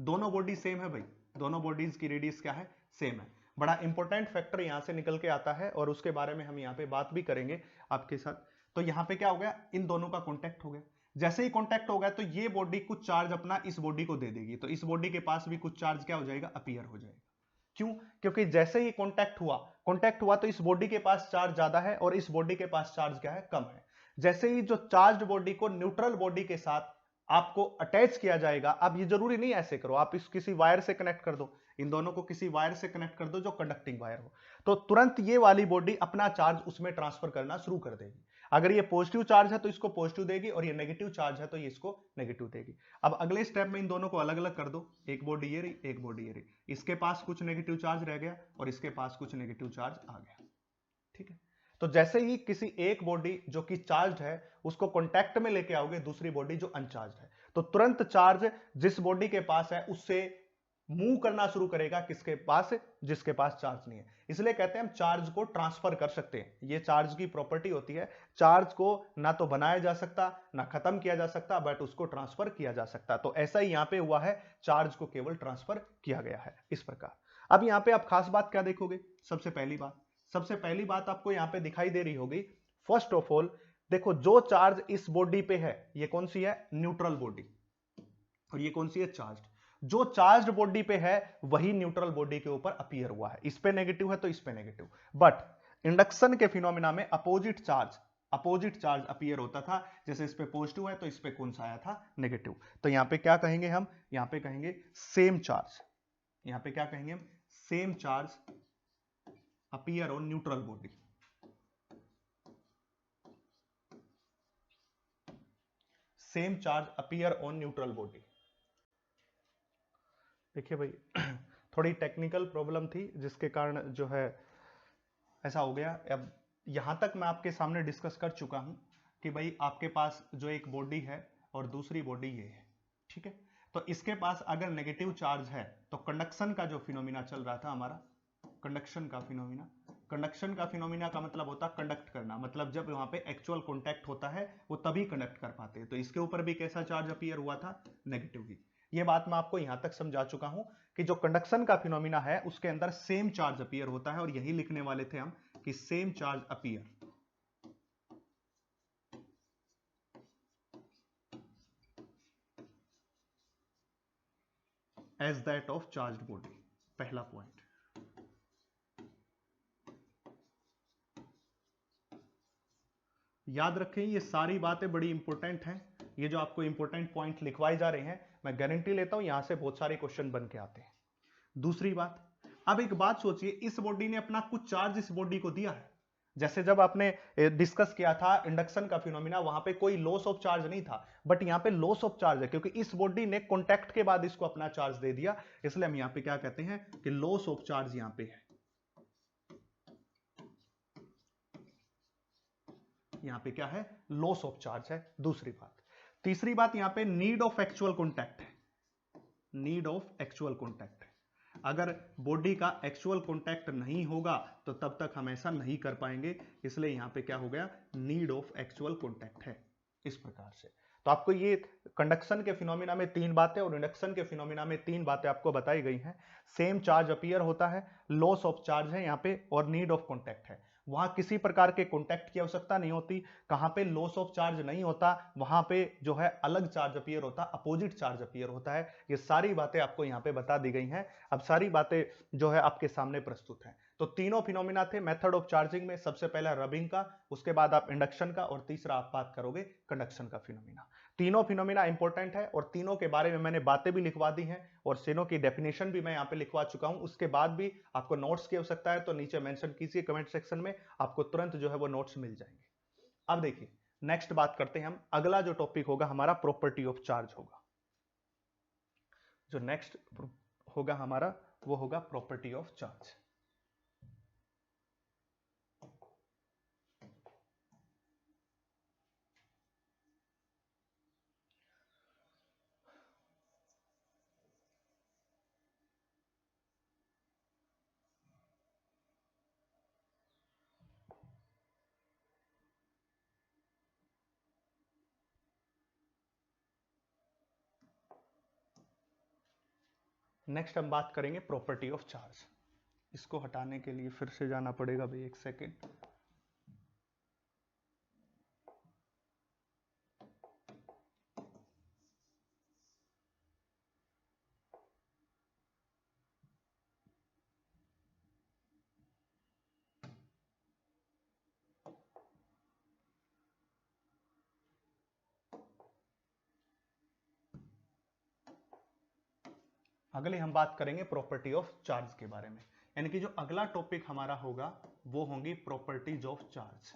दोनों बॉडी सेम है भाई, दोनों बॉडीज की रेडियस क्या है, सेम है। बड़ा इंपॉर्टेंट फैक्टर यहां से निकल के आता है और उसके बारे में हम यहां पे बात भी करेंगे आपके साथ। तो यहां पे क्या हो गया, इन दोनों का कॉन्टैक्ट हो गया, जैसे ही कांटेक्ट होगा तो ये बॉडी कुछ चार्ज अपना इस बॉडी को दे देगी, तो इस बॉडी के पास भी कुछ चार्ज क्या हो जाएगा, अपीयर हो जाएगा। क्यों? क्योंकि जैसे ही कांटेक्ट हुआ तो इस बॉडी के पास चार्ज ज्यादा है और इस बॉडी के पास चार्ज क्या है, कम है। जैसे ही जो चार्ज बॉडी को न्यूट्रल बॉडी के साथ आपको अटैच किया जाएगा, अब ये जरूरी नहीं ऐसे करो, आप इस किसी वायर से कनेक्ट कर दो, इन दोनों को किसी वायर से कनेक्ट कर दो जो कंडक्टिंग वायर हो, तो तुरंत ये वाली बॉडी अपना चार्ज उसमें ट्रांसफर करना शुरू कर देगी। अगर ये पॉजिटिव चार्ज है तो इसको पॉजिटिव देगी और ये नेगेटिव चार्ज है तो ये इसको नेगेटिव देगी। अब अगले स्टेप में इन दोनों को अलग अलग कर दो, एक बॉडी ये रही, एक बॉडी ये रही, इसके पास कुछ नेगेटिव चार्ज रह गया और इसके पास कुछ नेगेटिव चार्ज आ गया। ठीक है, तो जैसे ही किसी एक बॉडी जो कि चार्ज है उसको कांटेक्ट में लेके आओगे दूसरी बॉडी जो अनचार्ज है, तो तुरंत चार्ज जिस बॉडी के पास है उससे मूव करना शुरू करेगा किसके पास, जिसके पास चार्ज नहीं है। इसलिए कहते हैं हम चार्ज को ट्रांसफर कर सकते हैं, ये चार्ज की प्रॉपर्टी होती है। चार्ज को ना तो बनाया जा सकता ना खत्म किया जा सकता, बट उसको ट्रांसफर किया जा सकता। तो ऐसा ही यहां पे हुआ है, चार्ज को केवल ट्रांसफर किया गया है इस प्रकार। अब यहां पे आप खास बात क्या देखोगे, सबसे पहली बात आपको यहां पे दिखाई दे रही होगी। फर्स्ट ऑफ ऑल देखो, जो चार्ज इस बॉडी पे है ये कौन सी है, न्यूट्रल बॉडी, और ये कौन सी है, चार्ज। जो चार्ज बॉडी पे है वही न्यूट्रल बॉडी के ऊपर अपीयर हुआ है, इस पे नेगेटिव है तो इस पे नेगेटिव। बट इंडक्शन के फिनोमिना में अपोजिट चार्ज अपीयर होता था, जैसे इस पे पॉजिटिव है तो इस पे कौन सा आया था, नेगेटिव। तो यहां पे क्या कहेंगे हम, यहां पे कहेंगे सेम चार्ज, यहां पे क्या कहेंगे हम, same charge appear on neutral body. Same charge appear on neutral body. देखिए भाई थोड़ी टेक्निकल प्रॉब्लम थी जिसके कारण जो है ऐसा हो गया। अब यहां तक मैं आपके सामने डिस्कस कर चुका हूं कि भाई आपके पास जो एक बॉडी है और दूसरी बॉडी ये है, ठीक है। तो इसके पास अगर नेगेटिव चार्ज है तो कंडक्शन का जो फिनोमिना चल रहा था हमारा, कंडक्शन का फिनोमिना का मतलब होता है कंडक्ट करना, मतलब जब वहां पे एक्चुअल कॉन्टैक्ट होता है वो तभी कंडक्ट कर पाते हैं। तो इसके ऊपर भी कैसा चार्ज अपीयर हुआ था, नेगेटिव ही। ये बात मैं आपको यहां तक समझा चुका हूं कि जो कंडक्शन का फिनोमिना है उसके अंदर सेम चार्ज अपीयर होता है, और यही लिखने वाले थे हम कि same charge appear as that of charge body, पहला पॉइंट। याद रखें ये सारी बातें बड़ी इंपॉर्टेंट हैं, ये जो आपको इंपॉर्टेंट पॉइंट लिखवाए जा रहे हैं मैं गारंटी लेता हूं यहां से बहुत सारे क्वेश्चन बन के आते हैं। दूसरी बात, अब एक बात सोचिए, इस बॉडी ने अपना कुछ चार्ज इस बॉडी को दिया है, जैसे जब आपने डिस्कस किया था इंडक्शन का फिनोमिना, वहां पे कोई लॉस ऑफ चार्ज नहीं था, बट यहां पे लॉस ऑफ चार्ज है क्योंकि इस बॉडी ने कॉन्टैक्ट के बाद इसको अपना चार्ज दे दिया, इसलिए हम यहां पे क्या कहते हैं कि लॉस ऑफ चार्ज यहां पे है, यहां पे क्या है, लॉस ऑफ चार्ज है। दूसरी बात, तीसरी बात, यहां पे नीड ऑफ एक्चुअल कॉन्टैक्ट है, नीड ऑफ एक्चुअल कॉन्टैक्ट है। अगर बॉडी का एक्चुअल कॉन्टैक्ट नहीं होगा तो तब तक हम ऐसा नहीं कर पाएंगे, इसलिए यहां पे क्या हो गया, नीड ऑफ एक्चुअल कॉन्टैक्ट है इस प्रकार से। तो आपको ये कंडक्शन के फिनोमिना में तीन बातें और इंडक्शन के फिनोमिना में तीन बातें आपको बताई गई हैं। सेम चार्ज अपीयर होता है, लॉस ऑफ चार्ज है यहाँ पे, और नीड ऑफ कॉन्टैक्ट है। वहां किसी प्रकार के कॉन्टैक्ट की आवश्यकता नहीं होती, कहां पे लॉस ऑफ चार्ज नहीं होता वहां पे जो है अलग चार्ज अपीयर होता, अपोजिट चार्ज अपीयर होता है। ये सारी बातें आपको यहाँ पे बता दी गई हैं। अब सारी बातें जो है आपके सामने प्रस्तुत हैं। तो तीनों फिनोमिना थे मेथड ऑफ चार्जिंग में, सबसे पहला रबिंग का, उसके बाद आप इंडक्शन का, और तीसरा आप बात करोगे कंडक्शन का फिनोमिना। तीनों फिनोमिना इंपॉर्टेंट है और तीनों के बारे में मैंने बातें भी लिखवा दी हैं और तीनों की डेफिनेशन भी मैं यहाँ पे लिखवा चुका हूं। उसके बाद भी आपको नोट्स की आवश्यकता है तो नीचे मेंशन कीजिए कमेंट सेक्शन में, आपको तुरंत जो है वो नोट्स मिल जाएंगे। अब देखिए नेक्स्ट बात करते हैं हम, अगला जो टॉपिक होगा हमारा प्रॉपर्टी ऑफ चार्ज होगा। जो नेक्स्ट होगा हमारा वो होगा प्रॉपर्टी ऑफ चार्ज। नेक्स्ट हम बात करेंगे प्रॉपर्टी ऑफ चार्ज। इसको हटाने के लिए फिर से जाना पड़ेगा भाई, एक सेकेंड। अगले हम बात करेंगे प्रॉपर्टी ऑफ चार्ज के बारे में, यानी कि जो अगला टॉपिक हमारा होगा वो होंगी प्रॉपर्टीज ऑफ चार्ज।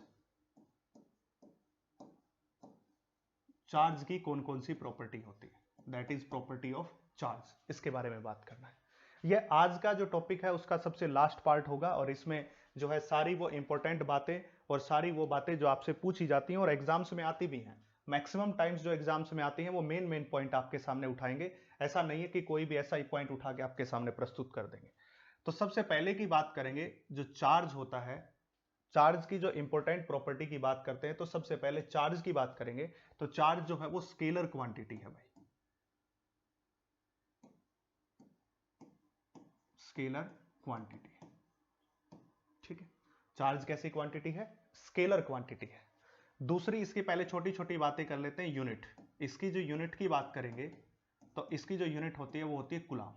चार्ज की कौन कौन सी प्रॉपर्टी होती है, that is property of charge, इसके बारे में बात करना है। यह आज का जो टॉपिक है उसका सबसे लास्ट पार्ट होगा और इसमें जो है सारी वो इंपॉर्टेंट बातें और सारी वो बातें जो आपसे पूछी जाती हैं और एग्जाम्स में आती भी हैं, मैक्सिमम टाइम्स जो एग्जाम्स में आती हैं वो मेन पॉइंट आपके सामने उठाएंगे। ऐसा नहीं है कि कोई भी ऐसा ही पॉइंट उठा के आपके सामने प्रस्तुत कर देंगे। तो सबसे पहले की बात करेंगे जो चार्ज होता है, चार्ज की जो इंपॉर्टेंट प्रॉपर्टी की बात करते हैं तो सबसे पहले चार्ज की बात करेंगे। तो चार्ज जो है वो स्केलर क्वांटिटी है भाई, स्केलर क्वांटिटी, ठीक है। चार्ज कैसी क्वांटिटी है, स्केलर क्वांटिटी है। दूसरी इसकी पहले छोटी छोटी बातें कर लेते हैं, यूनिट। इसकी जो यूनिट की बात करेंगे तो इसकी जो यूनिट होती है वो होती है कूलम,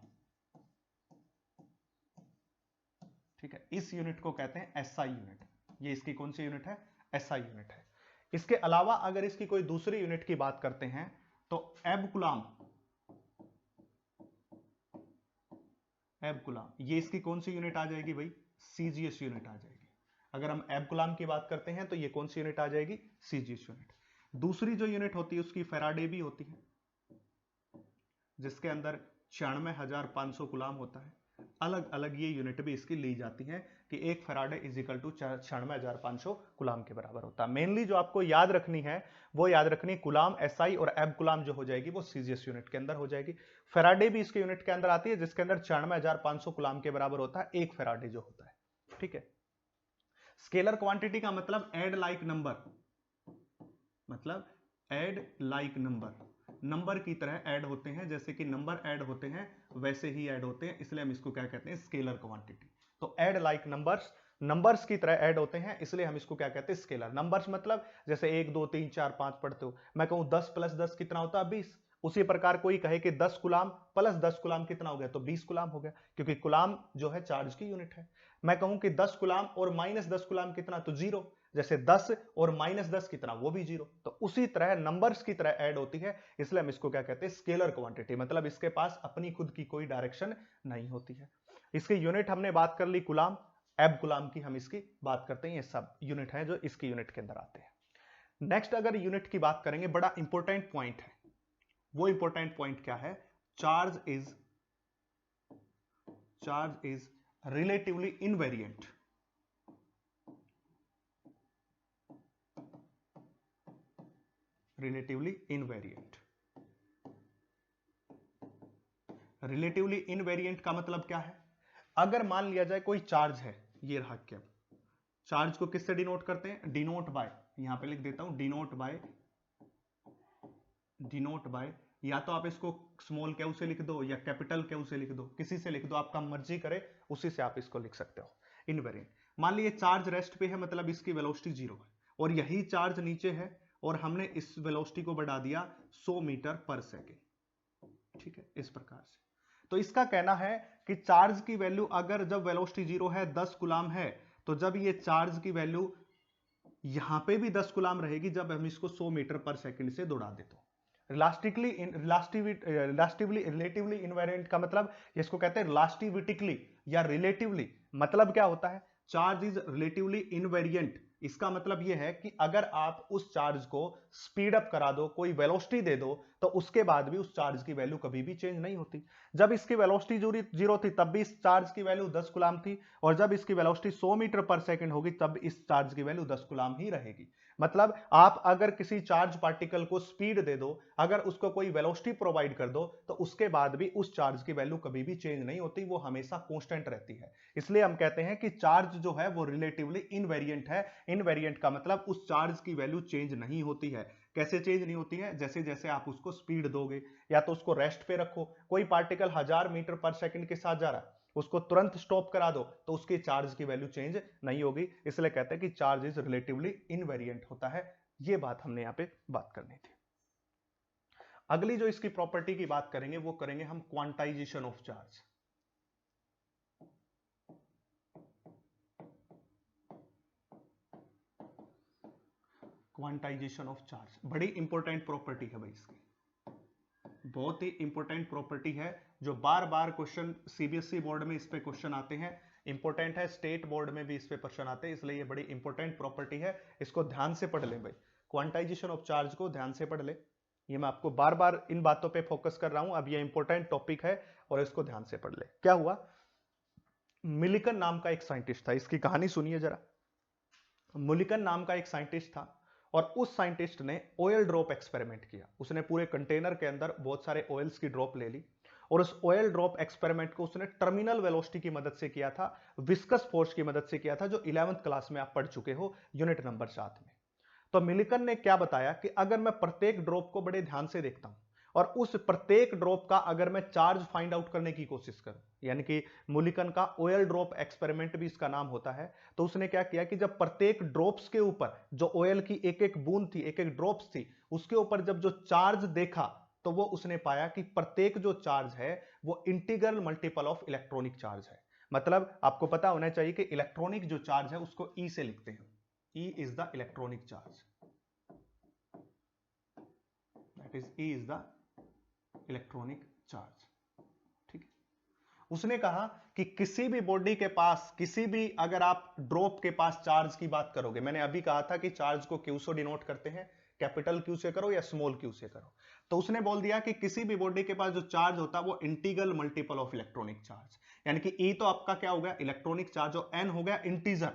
ठीक है। इस यूनिट को कहते हैं एसआई यूनिट। ये इसकी कौन सी यूनिट है, एसआई यूनिट है। इसके अलावा अगर इसकी कोई दूसरी यूनिट की बात करते हैं तो एबकुलम, एबकुलम ये इसकी कौन सी यूनिट आ जाएगी भाई, सीजीएस यूनिट आ जाएगी। अगर हम एबकुलम की बात करते हैं तो ये कौन सी यूनिट आ जाएगी, सीजीएस यूनिट। दूसरी जो यूनिट होती है उसकी फैराडे भी होती है, जिसके अंदर 96,500 गुलाम होता है। अलग अलग ये यूनिट भी इसकी ली जाती है कि एक फैराडे इज इक्वल टू 96,500 गुलाम के बराबर होता है। मेनली जो आपको याद रखनी है वो याद रखनी है कुलाम एसआई और एब कुलाम जो हो जाएगी वो सीजीएस यूनिट के अंदर हो जाएगी। फैराडे भी इसके यूनिट के अंदर आती है जिसके अंदर 96,500 गुलाम के बराबर होता है एक फैराडे जो होता है, ठीक है। स्केलर क्वांटिटी का मतलब एड लाइक नंबर, मतलब एड लाइक नंबर, नंबर की तरह ऐड होते हैं, जैसे कि नंबर ऐड होते हैं वैसे ही ऐड होते हैं, इसलिए हम इसको क्या कहते हैं, स्केलर क्वांटिटी। तो ऐड लाइक नंबर्स, नंबर्स की तरह ऐड होते हैं इसलिए हम इसको क्या कहते हैं, स्केलर। नंबर्स मतलब जैसे 1 2 3 4 5 पढ़ते हो, मैं कहूं 10 + 10 कितना होता है, 20। उसी प्रकार कोई कहे कि 10 गुलाम प्लस 10 गुलाम कितना हो गया, तो 20 गुलाम हो गया, क्योंकि गुलाम जो है चार्ज की यूनिट है। मैं कहूं कि 10 गुलाम और -10 गुलाम कितना, तो 0। जैसे 10 और -10 कितना, वो भी 0। तो उसी तरह नंबर्स की तरह ऐड होती है, इसलिए हम इसको क्या कहते हैं, स्केलर क्वांटिटी। मतलब इसके पास अपनी खुद की कोई डायरेक्शन नहीं होती है। इसकी यूनिट हमने बात कर ली गुलाम, एब गुलाम की हम इसकी बात करते हैं। ये सब यूनिट है जो इसकी यूनिट के अंदर आते हैं। नेक्स्ट अगर यूनिट की बात करेंगे, बड़ा इंपॉर्टेंट पॉइंट है। वो इंपॉर्टेंट पॉइंट क्या है, charge is relatively invariant. Relatively invariant, relatively invariant का मतलब क्या है, अगर मान लिया जाए कोई चार्ज है, ये रहा क्या, चार्ज को किससे डिनोट करते हैं, डिनोट बाय, यहां पे लिख देता हूं डिनोट बाय, या तो आप इसको स्मॉल क्यू से लिख दो या कैपिटल क्यू से लिख दो, किसी से लिख दो, आपका मर्जी करे, उसी से आप इसको लिख सकते हो। इनवेरिएंट, मान लीजिए चार्ज रेस्ट पे है, मतलब इसकी वेलोसिटी 0 है और यही चार्ज नीचे है और हमने इस वेलोसिटी को बढ़ा दिया 100 मीटर पर सेकेंड, ठीक है, इस प्रकार से। तो इसका कहना है कि चार्ज की वैल्यू अगर जब वेलोसिटी 0 है, 10 गुलाम है, तो जब ये चार्ज की वैल्यू यहां पे भी 10 गुलाम रहेगी जब हम इसको 100 मीटर पर सेकंड से दौड़ा दे। तो रिलेटिवली इनवेरिएंट का मतलब इसको कहते हैं रिलास्टिविटिकली या रिलेटिवली, मतलब क्या होता है, चार्ज इज रिलेटिवली इनवेरिएंट। इसका मतलब यह है कि अगर आप उस चार्ज को स्पीड अप करा दो, कोई वेलोसिटी दे दो, तो उसके बाद भी उस चार्ज की वैल्यू कभी भी चेंज नहीं होती। जब इसकी वेलोसिटी 0 थी तब भी इस चार्ज की वैल्यू 10 गुलाम थी, और जब इसकी वेलोसिटी 100 मीटर पर सेकंड होगी तब इस चार्ज की वैल्यू 10 गुलाम ही रहेगी। मतलब आप अगर किसी चार्ज पार्टिकल को स्पीड दे दो, अगर उसको कोई वेलोसिटी प्रोवाइड कर दो, तो उसके बाद भी उस चार्ज की वैल्यू कभी भी चेंज नहीं होती, वो हमेशा कांस्टेंट रहती है। इसलिए हम कहते हैं कि चार्ज जो है वो रिलेटिवली इनवेरिएंट है। इनवेरिएंट का मतलब उस चार्ज की वैल्यू चेंज नहीं होती है। कैसे चेंज नहीं होती है, जैसे जैसे आप उसको स्पीड दोगे, या तो उसको रेस्ट पे रखो, कोई पार्टिकल 1000 मीटर पर सेकंड के साथ जा रहा है, उसको तुरंत स्टॉप करा दो तो उसकी चार्ज की वैल्यू चेंज नहीं होगी। इसलिए कहते हैं कि चार्ज इज रिलेटिवली इनवेरिएंट होता है। ये बात हमने यहां पे बात करनी थी। अगली जो इसकी प्रॉपर्टी की बात करेंगे वो करेंगे हम quantization of charge. Quantization of charge बड़ी इंपॉर्टेंट प्रॉपर्टी है भाई इसकी, बहुत ही इंपॉर्टेंट प्रॉपर्टी है जो बार बार क्वेश्चन सीबीएसई बोर्ड में इस पे क्वेश्चन आते हैं, इंपॉर्टेंट है, स्टेट बोर्ड में भी इस पे क्वेश्चन आते हैं, इसलिए ये बड़ी इंपॉर्टेंट प्रॉपर्टी है, इसको ध्यान से पढ़ ले भाई। क्वांटाइजेशन ऑफ चार्ज को ध्यान से पढ़ ले, ये मैं आपको बार बार इन बातों पे फोकस कर रहा हूं, अब ये इंपॉर्टेंट टॉपिक है और इसको ध्यान से पढ़ ले। क्या हुआ, मिलिकन नाम का एक साइंटिस्ट था, इसकी कहानी सुनिए जरा। मिलिकन नाम का एक साइंटिस्ट था और उस साइंटिस्ट ने ऑयल ड्रॉप एक्सपेरिमेंट किया। उसने पूरे कंटेनर के अंदर बहुत सारे ऑयल्स की ड्रॉप ले ली और उस ऑयल ड्रॉप एक्सपेरिमेंट को उसने टर्मिनल वेलोसिटी की मदद से किया था, विस्कस फोर्स की मदद से किया था, जो 11th क्लास में आप पढ़ चुके हो यूनिट नंबर 7 में। तो मिलिकन ने क्या बताया कि अगर मैं प्रत्येक ड्रॉप को बड़े ध्यान से देखता हूं और उस प्रत्येक ड्रॉप का अगर मैं चार्ज फाइंड आउट करने की कोशिश करूं, यानी कि मिलिकन का ऑयल ड्रॉप एक्सपेरिमेंट भी इसका नाम होता है, तो उसने क्या किया कि जब प्रत्येक ड्रॉप्स के ऊपर जो ऑयल की एक एक बूंद थी, एक एक ड्रॉप्स थी, उसके ऊपर जब जो चार्ज देखा तो वो उसने पाया कि प्रत्येक जो चार्ज है वो integral multiple of electronic charge है। मतलब आपको पता होना चाहिए कि इलेक्ट्रॉनिक जो चार्ज है उसको ई से लिखते हैं, E is the electronic charge, that is E is the electronic charge. ठीक है, उसने कहा कि किसी भी बॉडी के पास, किसी भी अगर आप ड्रॉप के पास चार्ज की बात करोगे, मैंने अभी कहा था कि चार्ज को क्यू से डिनोट करते हैं, कैपिटल क्यू से करो या स्मॉल क्यू से करो, तो उसने बोल दिया कि किसी भी बॉडी के पास जो चार्ज होता है वो integral multiple of electronic charge, यानी कि ई तो आपका क्या हो गया इलेक्ट्रॉनिक चार्ज और एन हो गया इंटीजर।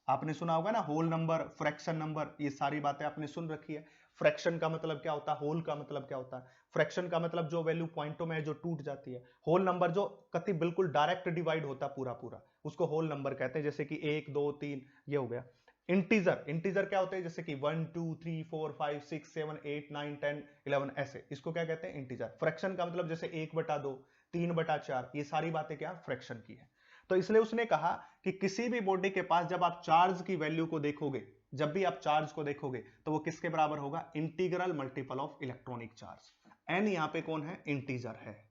आपने सुना होगा ना होल नंबर, फ्रैक्शन नंबर, ये सारी बातें आपने सुन रखी है। फ्रैक्शन का मतलब क्या होता है, होल का मतलब क्या होता है, फ्रैक्शन का मतलब जो वैल्यू पॉइंटों में है जो टूट जाती है, होल नंबर जो कति बिल्कुल डायरेक्ट डिवाइड होता है पूरा पूरा, उसको होल नंबर कहते हैं, जैसे कि 1 2 3 ये हो गया। इंटीजर, इंटीजर क्या होते हैं, जैसे कि 1 2 3 4 5 6 7 8 9 10 11 ऐसे, इसको क्या कहते हैं इंटीजर। फ्रैक्शन का मतलब जैसे 1/2 3/4, ये सारी बातें क्या फ्रैक्शन की है। तो इसलिए उसने कहा कि किसी भी बॉडी के पास जब आप चार्ज की वैल्यू को देखोगे, जब भी आप चार्ज को देखोगे तो वो किसके बराबर होगा, integral multiple of electronic charge. N यहां पे कौन है, इंटीजर है,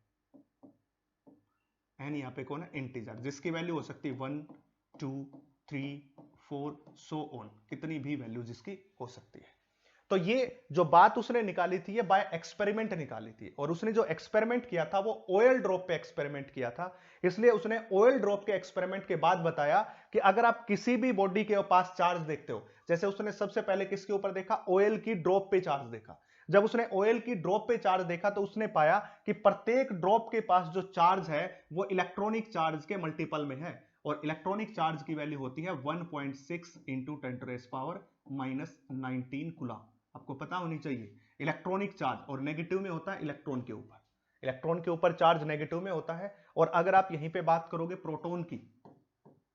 एन यहां पे कौन है, इंटीजर, जिसकी वैल्यू हो सकती है 1 2 3 4 सो ऑन, कितनी भी वैल्यू जिसकी हो सकती है। तो ये जो बात उसने निकाली थी ये बाय एक्सपेरिमेंट निकाली थी, और उसने जो एक्सपेरिमेंट किया था वो ऑयल ड्रॉप पे एक्सपेरिमेंट किया था। इसलिए उसने ऑयल ड्रॉप के एक्सपेरिमेंट के बाद बताया कि अगर आप किसी भी बॉडी के पास चार्ज देखते हो, जैसे उसने सबसे पहले किसके ऊपर देखा, ऑयल की ड्रॉप पे चार्ज देखा। जब उसने ऑयल की ड्रॉप पे चार्ज देखा तो उसने पाया कि प्रत्येक ड्रॉप के पास जो चार्ज है वो इलेक्ट्रॉनिक चार्ज के मल्टीपल में है, और इलेक्ट्रॉनिक चार्ज की वैल्यू होती है 1.6 इंटू 10⁻⁻19 कूलम। आपको पता होनी चाहिए इलेक्ट्रॉनिक चार्ज, और नेगेटिव में होता है इलेक्ट्रॉन के ऊपर, इलेक्ट्रॉन के ऊपर चार्ज नेगेटिव में होता है। और अगर आप यहीं पे बात करोगे प्रोटॉन की,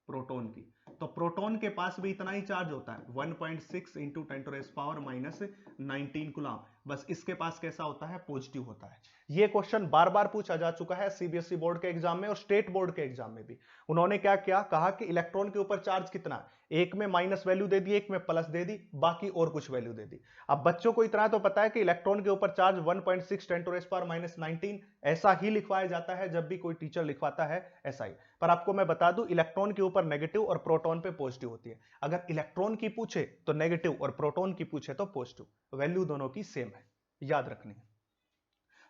प्रोटॉन की, तो प्रोटॉन के पास भी इतना ही चार्ज होता है 1.6 इंटू 10⁻⁻19 कूलम, बस इसके पास कैसा होता है, पॉजिटिव होता है। ये क्वेश्चन बार बार पूछा जा चुका है सीबीएसई बोर्ड के एग्जाम में और स्टेट बोर्ड के एग्जाम में भी। उन्होंने क्या किया, कहा कि इलेक्ट्रॉन के ऊपर चार्ज कितना, एक में माइनस वैल्यू दे दी, एक में प्लस दे दी, बाकी और कुछ वैल्यू दे दी। अब बच्चों को इतना तो पता है कि इलेक्ट्रॉन के ऊपर चार्ज 1.6 10⁻⁻19 ऐसा ही लिखवाया जाता है, जब भी कोई टीचर लिखवाता है ऐसा ही। पर आपको मैं बता दूं इलेक्ट्रॉन के ऊपर नेगेटिव और प्रोटॉन पे पॉजिटिव होती है। अगर इलेक्ट्रॉन की पूछे तो नेगेटिव और प्रोटॉन की पूछे तो पॉजिटिव, वैल्यू दोनों की सेम है, याद रखनी है।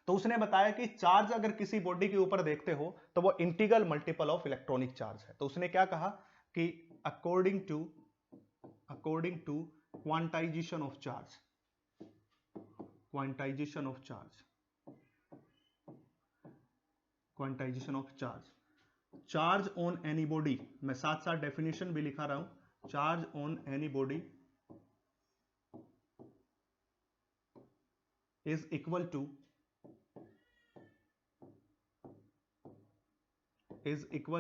तो उसने बताया कि चार्ज अगर किसी बॉडी के ऊपर देखते हो तो वो integral multiple of electronic charge है। तो उसने क्या कहा कि according to quantization of charge, quantization of charge, quantization of charge, charge on any body, मैं साथ साथ डेफिनेशन भी लिखा रहा हूं, charge on any body is equal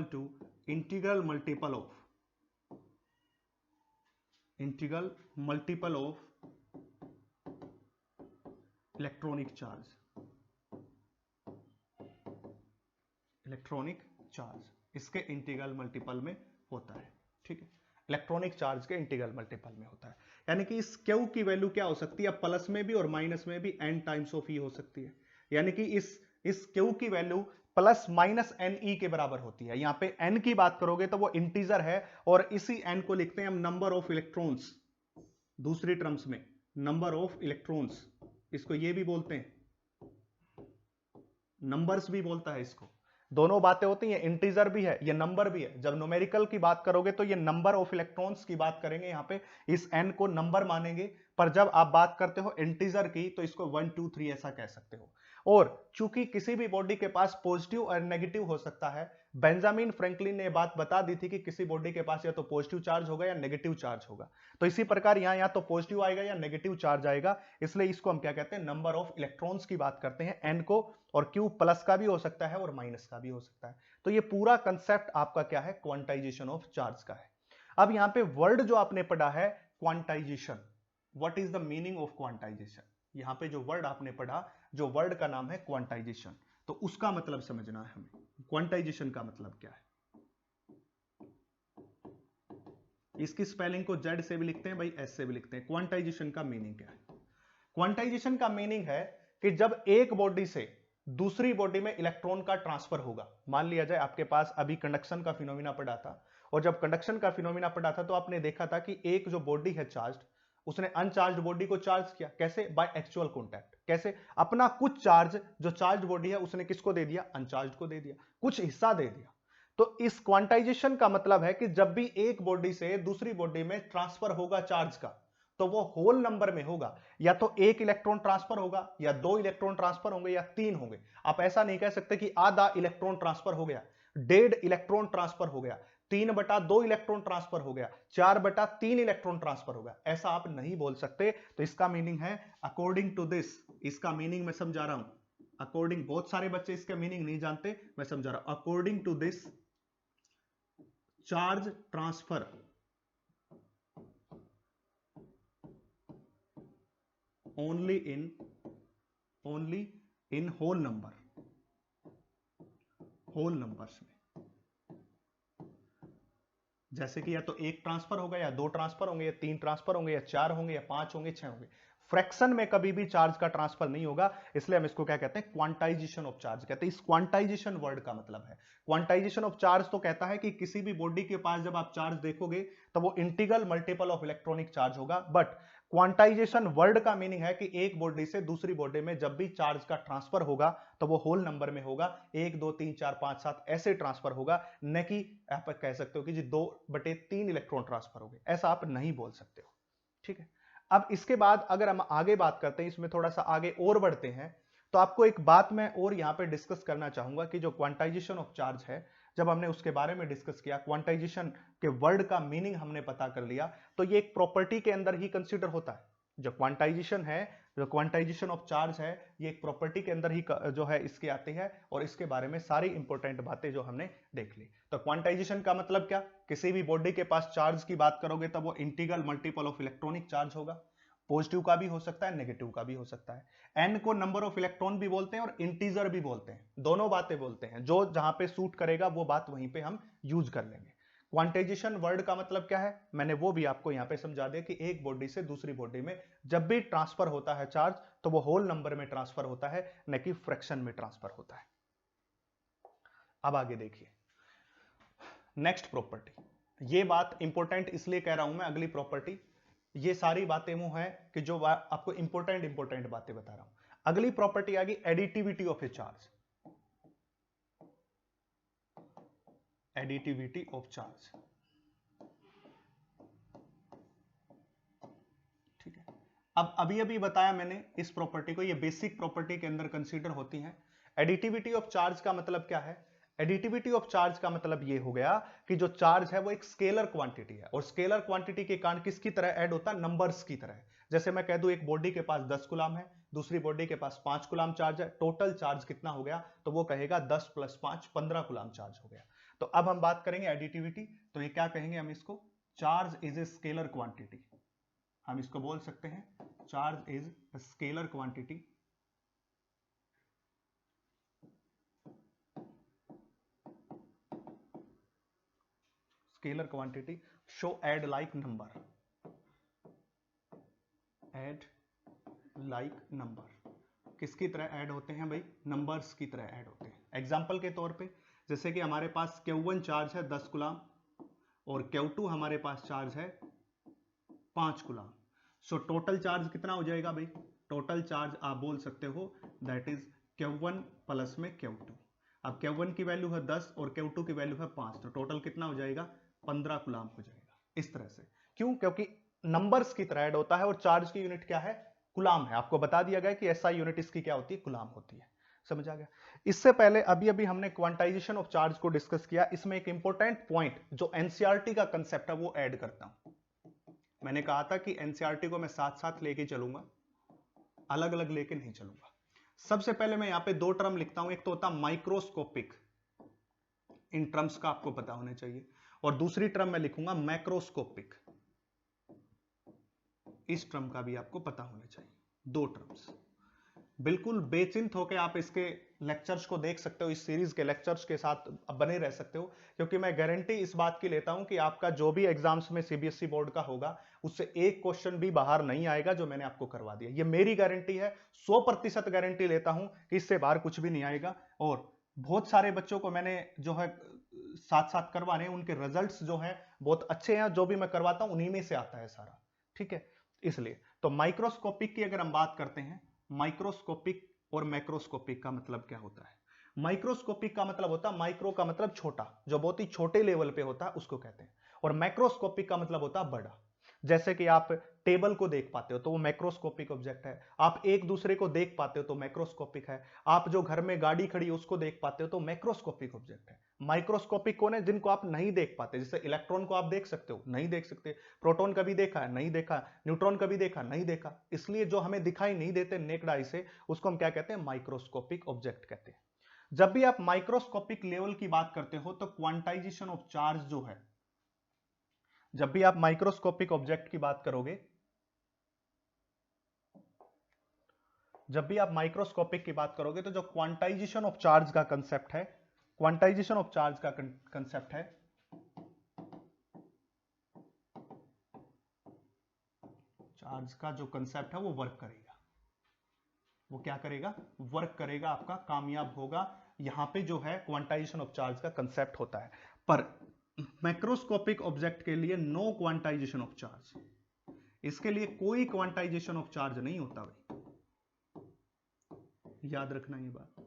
to integral multiple of electronic charge, electronic charge इसके इंटीग्रल मल्टीपल में होता है। ठीक है, इलेक्ट्रॉनिक चार्ज के इंटीग्रल मल्टीपल में होता है, यानी कि इस क्यू की वैल्यू क्या हो सकती है, प्लस में भी और माइनस में भी n टाइम्स ऑफ ई हो सकती है, यानी कि इस क्यू की value plus minus N E के बराबर होती है। यहां पे n की बात करोगे तो वो इंटीजर है, और इसी n को लिखते हैं हम नंबर ऑफ इलेक्ट्रॉन्स, दूसरी टर्म्स में नंबर ऑफ इलेक्ट्रॉन्स, इसको ये भी बोलते हैं नंबर्स भी बोलता है इसको। दोनों बातें होती हैं, इंटीजर भी है, ये नंबर भी है। जब न्यूमेरिकल की बात करोगे तो ये नंबर ऑफ इलेक्ट्रॉन्स की बात करेंगे, यहां पे इस n को नंबर मानेंगे। पर जब आप बात करते हो इंटीजर की तो इसको 1 2 3 ऐसा कह सकते हो। और चूंकि किसी भी बॉडी के पास पॉजिटिव और नेगेटिव हो सकता है, बेंजामिन फ्रैंकलिन ने यह बात बता दी थी कि किसी बॉडी के पास या तो पॉजिटिव चार्ज होगा या नेगेटिव चार्ज होगा। तो इसी प्रकार यहां या तो पॉजिटिव आएगा या नेगेटिव चार्ज आएगा, इसलिए इसको हम क्या कहते हैं, नंबर ऑफ इलेक्ट्रॉन्स की बात करते हैं n को। और q प्लस का भी हो सकता है और माइनस का भी हो सकता है। तो ये पूरा कंसेप्ट आपका क्या है, क्वांटाइजेशन ऑफ चार्ज का है। अब यहां पे वर्ड जो आपने पढ़ा है quantization, what is the meaning of quantization, यहां पे जो वर्ड आपने पढ़ा, जो वर्ड का नाम है क्वांटाइजेशन, तो उसका मतलब समझना है हमें। क्वांटाइजेशन का मतलब क्या है, इसकी स्पेलिंग को Z से भी लिखते हैं भाई, S से भी लिखते हैं। क्वांटाइजेशन का मीनिंग क्या है? क्वांटाइजेशन का मीनिंग है कि जब एक बॉडी से दूसरी बॉडी में इलेक्ट्रॉन का ट्रांसफर होगा। मान लिया जाए आपके पास अभी कंडक्शन का फिनोमिना पढ़ा था, और जब कंडक्शन का फिनोमिना पढ़ा था तो आपने देखा था कि एक जो बॉडी है चार्ज, उसने अनचार्ज बॉडी को चार्ज किया। कैसे? By actual contact. कैसे? अपना कुछ चार्ज, जो चार्ज बॉडी है उसने किसको दे दिया, अनचार्ज को दे दिया, कुछ हिस्सा दे दिया। तो इस क्वांटाइजेशन का मतलब है कि जब भी एक बॉडी से दूसरी बॉडी में ट्रांसफर होगा चार्ज का, तो वो होल नंबर में होगा। या तो एक इलेक्ट्रॉन ट्रांसफर होगा, या दो इलेक्ट्रॉन ट्रांसफर होंगे, या तीन होंगे। आप ऐसा नहीं कह सकते कि आधा इलेक्ट्रॉन ट्रांसफर हो गया, 1.5 इलेक्ट्रॉन ट्रांसफर हो गया, 3/2 इलेक्ट्रॉन ट्रांसफर हो गया, 4/3 इलेक्ट्रॉन ट्रांसफर हो गया, ऐसा आप नहीं बोल सकते। तो इसका मीनिंग है अकॉर्डिंग टू दिस, इसका मीनिंग मैं समझा रहा हूं। अकॉर्डिंग, बहुत सारे बच्चे इसका मीनिंग नहीं जानते, मैं समझा रहा हूं। According to this charge transfer only in whole numbers में। जैसे कि या तो एक ट्रांसफर होगा, या दो ट्रांसफर होंगे, या तीन ट्रांसफर होंगे, या चार होंगे, या पांच होंगे, छह होंगे। फ्रैक्शन में कभी भी चार्ज का ट्रांसफर नहीं होगा, इसलिए हम इसको क्या कहते हैं, क्वांटाइजेशन ऑफ चार्ज कहते हैं। इस क्वांटाइजेशन वर्ड का मतलब है, क्वांटाइजेशन ऑफ चार्ज तो कहता है कि किसी भी बॉडी के पास जब आप चार्ज देखोगे तो वो integral multiple of electronic charge होगा। बट क्वांटाइजेशन वर्ड का मीनिंग है कि एक बॉडी से दूसरी बॉडी में जब भी चार्ज का ट्रांसफर होगा तो वो होल नंबर में होगा, 1 2 3 4 5 7 ऐसे ट्रांसफर होगा, न कि आप कह सकते हो कि जी 2/3 इलेक्ट्रॉन ट्रांसफर हो गए, ऐसा आप नहीं बोल सकते हो। ठीक है। अब इसके बाद अगर हम आगे बात करते हैं, इसमें थोड़ा सा आगे और बढ़ते हैं, तो आपको एक बात मैं और यहां पे डिस्कस करना चाहूंगा कि जो क्वांटाइजेशन ऑफ चार्ज है, जब हमने उसके बारे में डिस्कस किया, क्वांटाइजेशन के वर्ड का मीनिंग हमने पता कर लिया, तो ये एक प्रॉपर्टी के अंदर ही कंसीडर होता है। जो क्वांटाइजेशन है, जो क्वांटाइजेशन ऑफ चार्ज है, ये एक प्रॉपर्टी के अंदर ही जो है इसके आती है, और इसके बारे में सारी इंपॉर्टेंट बातें जो हमने देख ली। तो क्वांटाइजेशन का मतलब क्या, किसी भी बॉडी के पास चार्ज की बात करोगे तब वो integral multiple of electronic charge होगा। पॉजिटिव का भी हो सकता है, नेगेटिव का भी हो सकता है। n को नंबर ऑफ इलेक्ट्रॉन भी बोलते हैं और इंटीजर भी बोलते हैं, दोनों बातें बोलते हैं। जो जहां पे सूट करेगा वो बात वहीं पे हम यूज कर लेंगे। क्वांटाइजेशन वर्ड का मतलब क्या है, मैंने वो भी आपको यहां पे समझा दिया कि एक बॉडी से दूसरी बॉडी में जब भी ट्रांसफर होता है चार्ज, तो वो होल नंबर में ट्रांसफर होता है, न कि फ्रैक्शन में ट्रांसफर होता है। अब आगे देखिए नेक्स्ट प्रॉपर्टी। ये बात इंपॉर्टेंट इसलिए कह रहा हूं मैं, अगली प्रॉपर्टी, ये सारी बातें वो हैं कि जो आपको इंपॉर्टेंट बातें बता रहा हूं। अगली प्रॉपर्टी आ गई additivity of A charge. Additivity of charge, ठीक है। अब अभी बताया मैंने इस प्रॉपर्टी को, ये बेसिक प्रॉपर्टी के अंदर कंसीडर होती हैं। एडिटिविटी ऑफ चार्ज का मतलब क्या है, एडिटिविटी ऑफ चार्ज का मतलब ये हो गया कि जो चार्ज है वो एक स्केलर क्वांटिटी है, और स्केलर क्वांटिटी के कारण किसकी तरह ऐड होता है, नंबर्स की तरह। जैसे मैं कह दूं एक बॉडी के पास 10 कूलम है, दूसरी बॉडी के पास 5 कूलम चार्ज है, टोटल चार्ज कितना हो गया, तो वो कहेगा 10 + 5 15 कूलम चार्ज हो गया। तो अब हम बात करेंगे एडिटिविटी, तो ये क्या कहेंगे हम इसको, charge is a scalar quantity. हम इसको बोल सकते हैं charge is a scalar quantity scalar quantity show add like number, add like number, किसकी तरह ऐड होते हैं भाई, नंबर्स की तरह ऐड होते हैं। एग्जांपल के तौर पे जैसे कि हमारे पास Q1 चार्ज है 10 कूलम, और Q2 हमारे पास चार्ज है 5 कूलम। सो टोटल चार्ज कितना हो जाएगा भाई, टोटल चार्ज आप बोल सकते हो दैट इज Q1 प्लस में Q2। अब Q1 की वैल्यू है 10 और Q2 की वैल्यू है 5, तो टोटल कितना हो जाएगा? 15 कूलाम हो जाएगा। इस तरह से क्यों? क्योंकि नंबर्स की तरह ऐड होता है और चार्ज की यूनिट क्या है? कूलाम है। आपको बता दिया गया कि एसआई यूनिट इसकी क्या होती है? कूलाम होती है। समझ आ गया? इससे पहले अभी अभी हमने क्वांटाइजेशन ऑफ चार्ज को डिस्कस किया। इसमें एक इंपॉर्टेंट पॉइंट जो एनसीईआरटी का कंसेप्ट है वो ऐड करता हूं। मैंने कहा था कि एनसीईआरटी को मैं साथ साथ लेके चलूंगा, अलग अलग लेके नहीं चलूंगा। सबसे पहले मैं यहां पे दो टर्म लिखता हूं, एक तो होता माइक्रोस्कोपिक, इन टर्म्स का आपको पता होना चाहिए, और दूसरी टर्म मैं लिखूंगा मैक्रोस्कोपिक, इस टर्म का भी आपको पता होना चाहिए। दो टर्म्स बिल्कुल बेचिंत होकर आप इसके लेक्चर्स को देख सकते हो, इस सीरीज के लेक्चर्स के साथ बने रह सकते हो, क्योंकि मैं गारंटी इस बात की लेता हूं कि आपका जो भी एग्जाम्स में सीबीएसई बोर्ड का होगा उससे एक क्वेश्चन भी बाहर नहीं आएगा जो मैंने आपको करवा दिया। ये मेरी गारंटी है, 100% गारंटी लेता हूं कि इससे बाहर कुछ भी नहीं आएगा। और बहुत सारे बच्चों को मैंने जो है साथ साथ करवा रहे हैं, उनके रिजल्ट्स जो है बहुत अच्छे हैं। जो भी मैं करवाता हूं उन्हीं में से आता है सारा, ठीक है। इसलिए तो माइक्रोस्कोपिक की अगर हम बात करते हैं, माइक्रोस्कोपिक और मैक्रोस्कोपिक का मतलब क्या होता है? माइक्रोस्कोपिक का मतलब होता है, माइक्रो का मतलब छोटा, जो बहुत ही छोटे लेवल पे होता है उसको कहते हैं, और मैक्रोस्कोपिक का मतलब होता है बड़ा। जैसे कि आप टेबल को देख पाते हो तो वो मैक्रोस्कोपिक ऑब्जेक्ट है, आप एक दूसरे को देख पाते हो तो मैक्रोस्कोपिक है, आप जो घर में गाड़ी खड़ी है उसको देख पाते हो तो मैक्रोस्कोपिक ऑब्जेक्ट है। माइक्रोस्कोपिक कौन है? जिनको आप नहीं देख पाते। जैसे इलेक्ट्रॉन को आप देख सकते हो, नहीं देख सकते। प्रोटॉन कभी देखा है? नहीं देखा। न्यूट्रॉन कभी देखा? नहीं देखा। इसलिए जो हमें दिखाई नहीं देते नेक्ड आई से, उसको हम क्या कहते हैं? माइक्रोस्कोपिक ऑब्जेक्ट कहते हैं। जब भी आप माइक्रोस्कोपिक लेवल की बात करते हो तो क्वांटाइजेशन ऑफ चार्ज जो है, जब भी आप माइक्रोस्कोपिक ऑब्जेक्ट की बात करोगे, जब भी आप माइक्रोस्कोपिक की बात करोगे तो जो क्वांटाइजेशन ऑफ चार्ज का कंसेप्ट है, क्वांटाइजेशन ऑफ चार्ज का कंसेप्ट है, चार्ज का जो कंसेप्ट है वो वर्क करेगा। वो क्या करेगा? वर्क करेगा, आपका कामयाब होगा। यहां पे जो है क्वांटाइजेशन ऑफ चार्ज का कंसेप्ट होता है, पर मैक्रोस्कोपिक ऑब्जेक्ट के लिए नो क्वांटाइजेशन ऑफ चार्ज, इसके लिए कोई क्वांटाइजेशन ऑफ चार्ज नहीं होता भाई, याद रखना ये बात।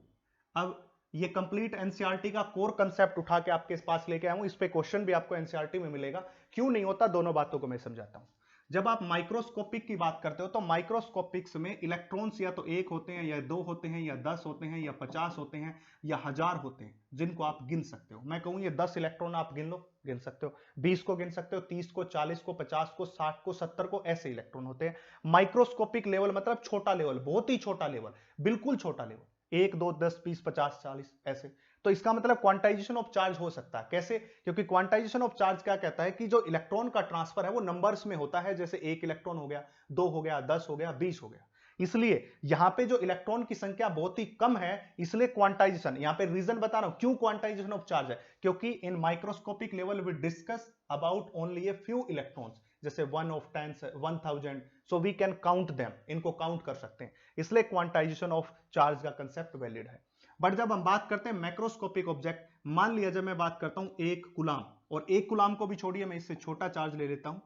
अब ये कंप्लीट एनसीईआरटी का कोर कंसेप्ट उठा के आपके पास लेके आया हूं, इस पे क्वेश्चन भी आपको एनसीईआरटी में मिलेगा। क्यों नहीं होता, दोनों बातों को मैं समझाता हूं। जब आप माइक्रोस्कोपिक की बात करते हो तो माइक्रोस्कोपिक्स में इलेक्ट्रॉन्स या तो एक होते हैं या दो होते हैं या 10 होते हैं या 50 होते हैं या 1000 होते हैं, जिनको आप गिन सकते हो। मैं कहूं ये 10 इलेक्ट्रॉन आप गिन लो, गिन सकते हो। 20 को गिन सकते हो, 30 को, 40 को, 50 को, 60 को, 70 को, ऐसे इलेक्ट्रॉन होते हैं। माइक्रोस्कोपिक लेवल मतलब छोटा लेवल, बहुत ही छोटा लेवल, बिल्कुल छोटा लेवल, 1 2 10 20 50 40 ऐसे। तो इसका मतलब क्वांटाइजेशन ऑफ चार्ज हो सकता है। कैसे? क्योंकि क्वांटाइजेशन ऑफ चार्ज क्या कहता है कि जो इलेक्ट्रॉन का ट्रांसफर है वो नंबर्स में होता है, जैसे 1 इलेक्ट्रॉन हो गया, 2 हो गया, 10 हो गया, 20 हो गया। इसलिए यहां पे जो इलेक्ट्रॉन की संख्या बहुत ही कम है, इसलिए क्वांटाइजेशन, यहां पे रीजन बता रहा हूं क्यों क्वांटाइजेशन ऑफ चार्ज है, क्योंकि in microscopic level we discuss about only a few electrons, जैसे 1 of 10 1000, so we can count them, इनको काउंट कर सकते हैं, इसलिए क्वांटाइजेशन ऑफ चार्ज का कंसेप्ट वैलिड है। बट जब हम बात करते हैं मैक्रोस्कोपिक ऑब्जेक्ट, मान लिया जब मैं बात करता हूं 1 कूलाम, और 1 कूलाम को भी छोड़िए, मैं इससे छोटा चार्ज ले लेता हूं,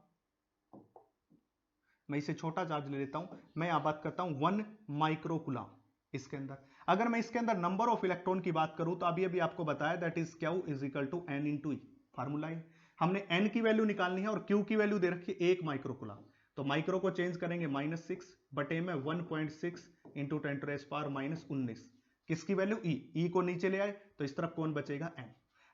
मैं इसे छोटा चार्ज ले लेता हूं, मैं यहां बात करता हूं 1 माइक्रो कूलाम। इसके अंदर अगर मैं इसके अंदर नंबर ऑफ इलेक्ट्रॉन की बात करूं तो अभी अभी आपको बताया that is Q is equal to N into E, formula है। हमने N की वैल्यू निकालनी है और Q की वैल्यू दे रखी है 1 माइक्रो कूलाम, तो माइक्रो को चेंज करेंगे -6 बटे में 1.6 इंटू 10⁻⁻19, किसकी वैल्यू? ई को नीचे ले आए तो इस तरफ कौन बचेगा? N।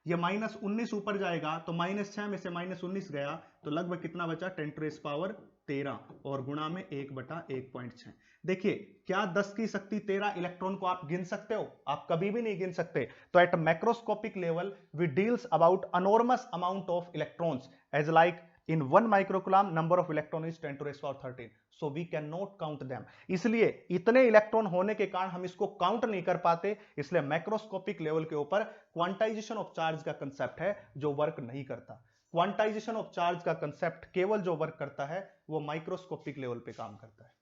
ये -19 ऊपर जाएगा तो -6 में से -19 गया तो लगभग कितना बचा? 10⁻13 और गुणा में 1/1.6। देखिए क्या 10 की शक्ति 13 इलेक्ट्रॉन को आप गिन सकते हो? आप कभी भी नहीं गिन सकते। तो at macroscopic level we deals about enormous amount of electrons as like in 1 microcoulomb number of electron is 10⁻13, so we cannot count them। इसलिए इतने इलेक्ट्रॉन होने के कारण हम इसको काउंट नहीं कर पाते, इसलिए मैक्रोस्कोपिक लेवल के ऊपर क्वांटाइजेशन ऑफ चार्ज का कंसेप्ट है जो वर्क नहीं करता। क्वांटाइजेशन ऑफ चार्ज का कंसेप्ट केवल जो वर्क करता है वो माइक्रोस्कोपिक लेवल पे काम करता है।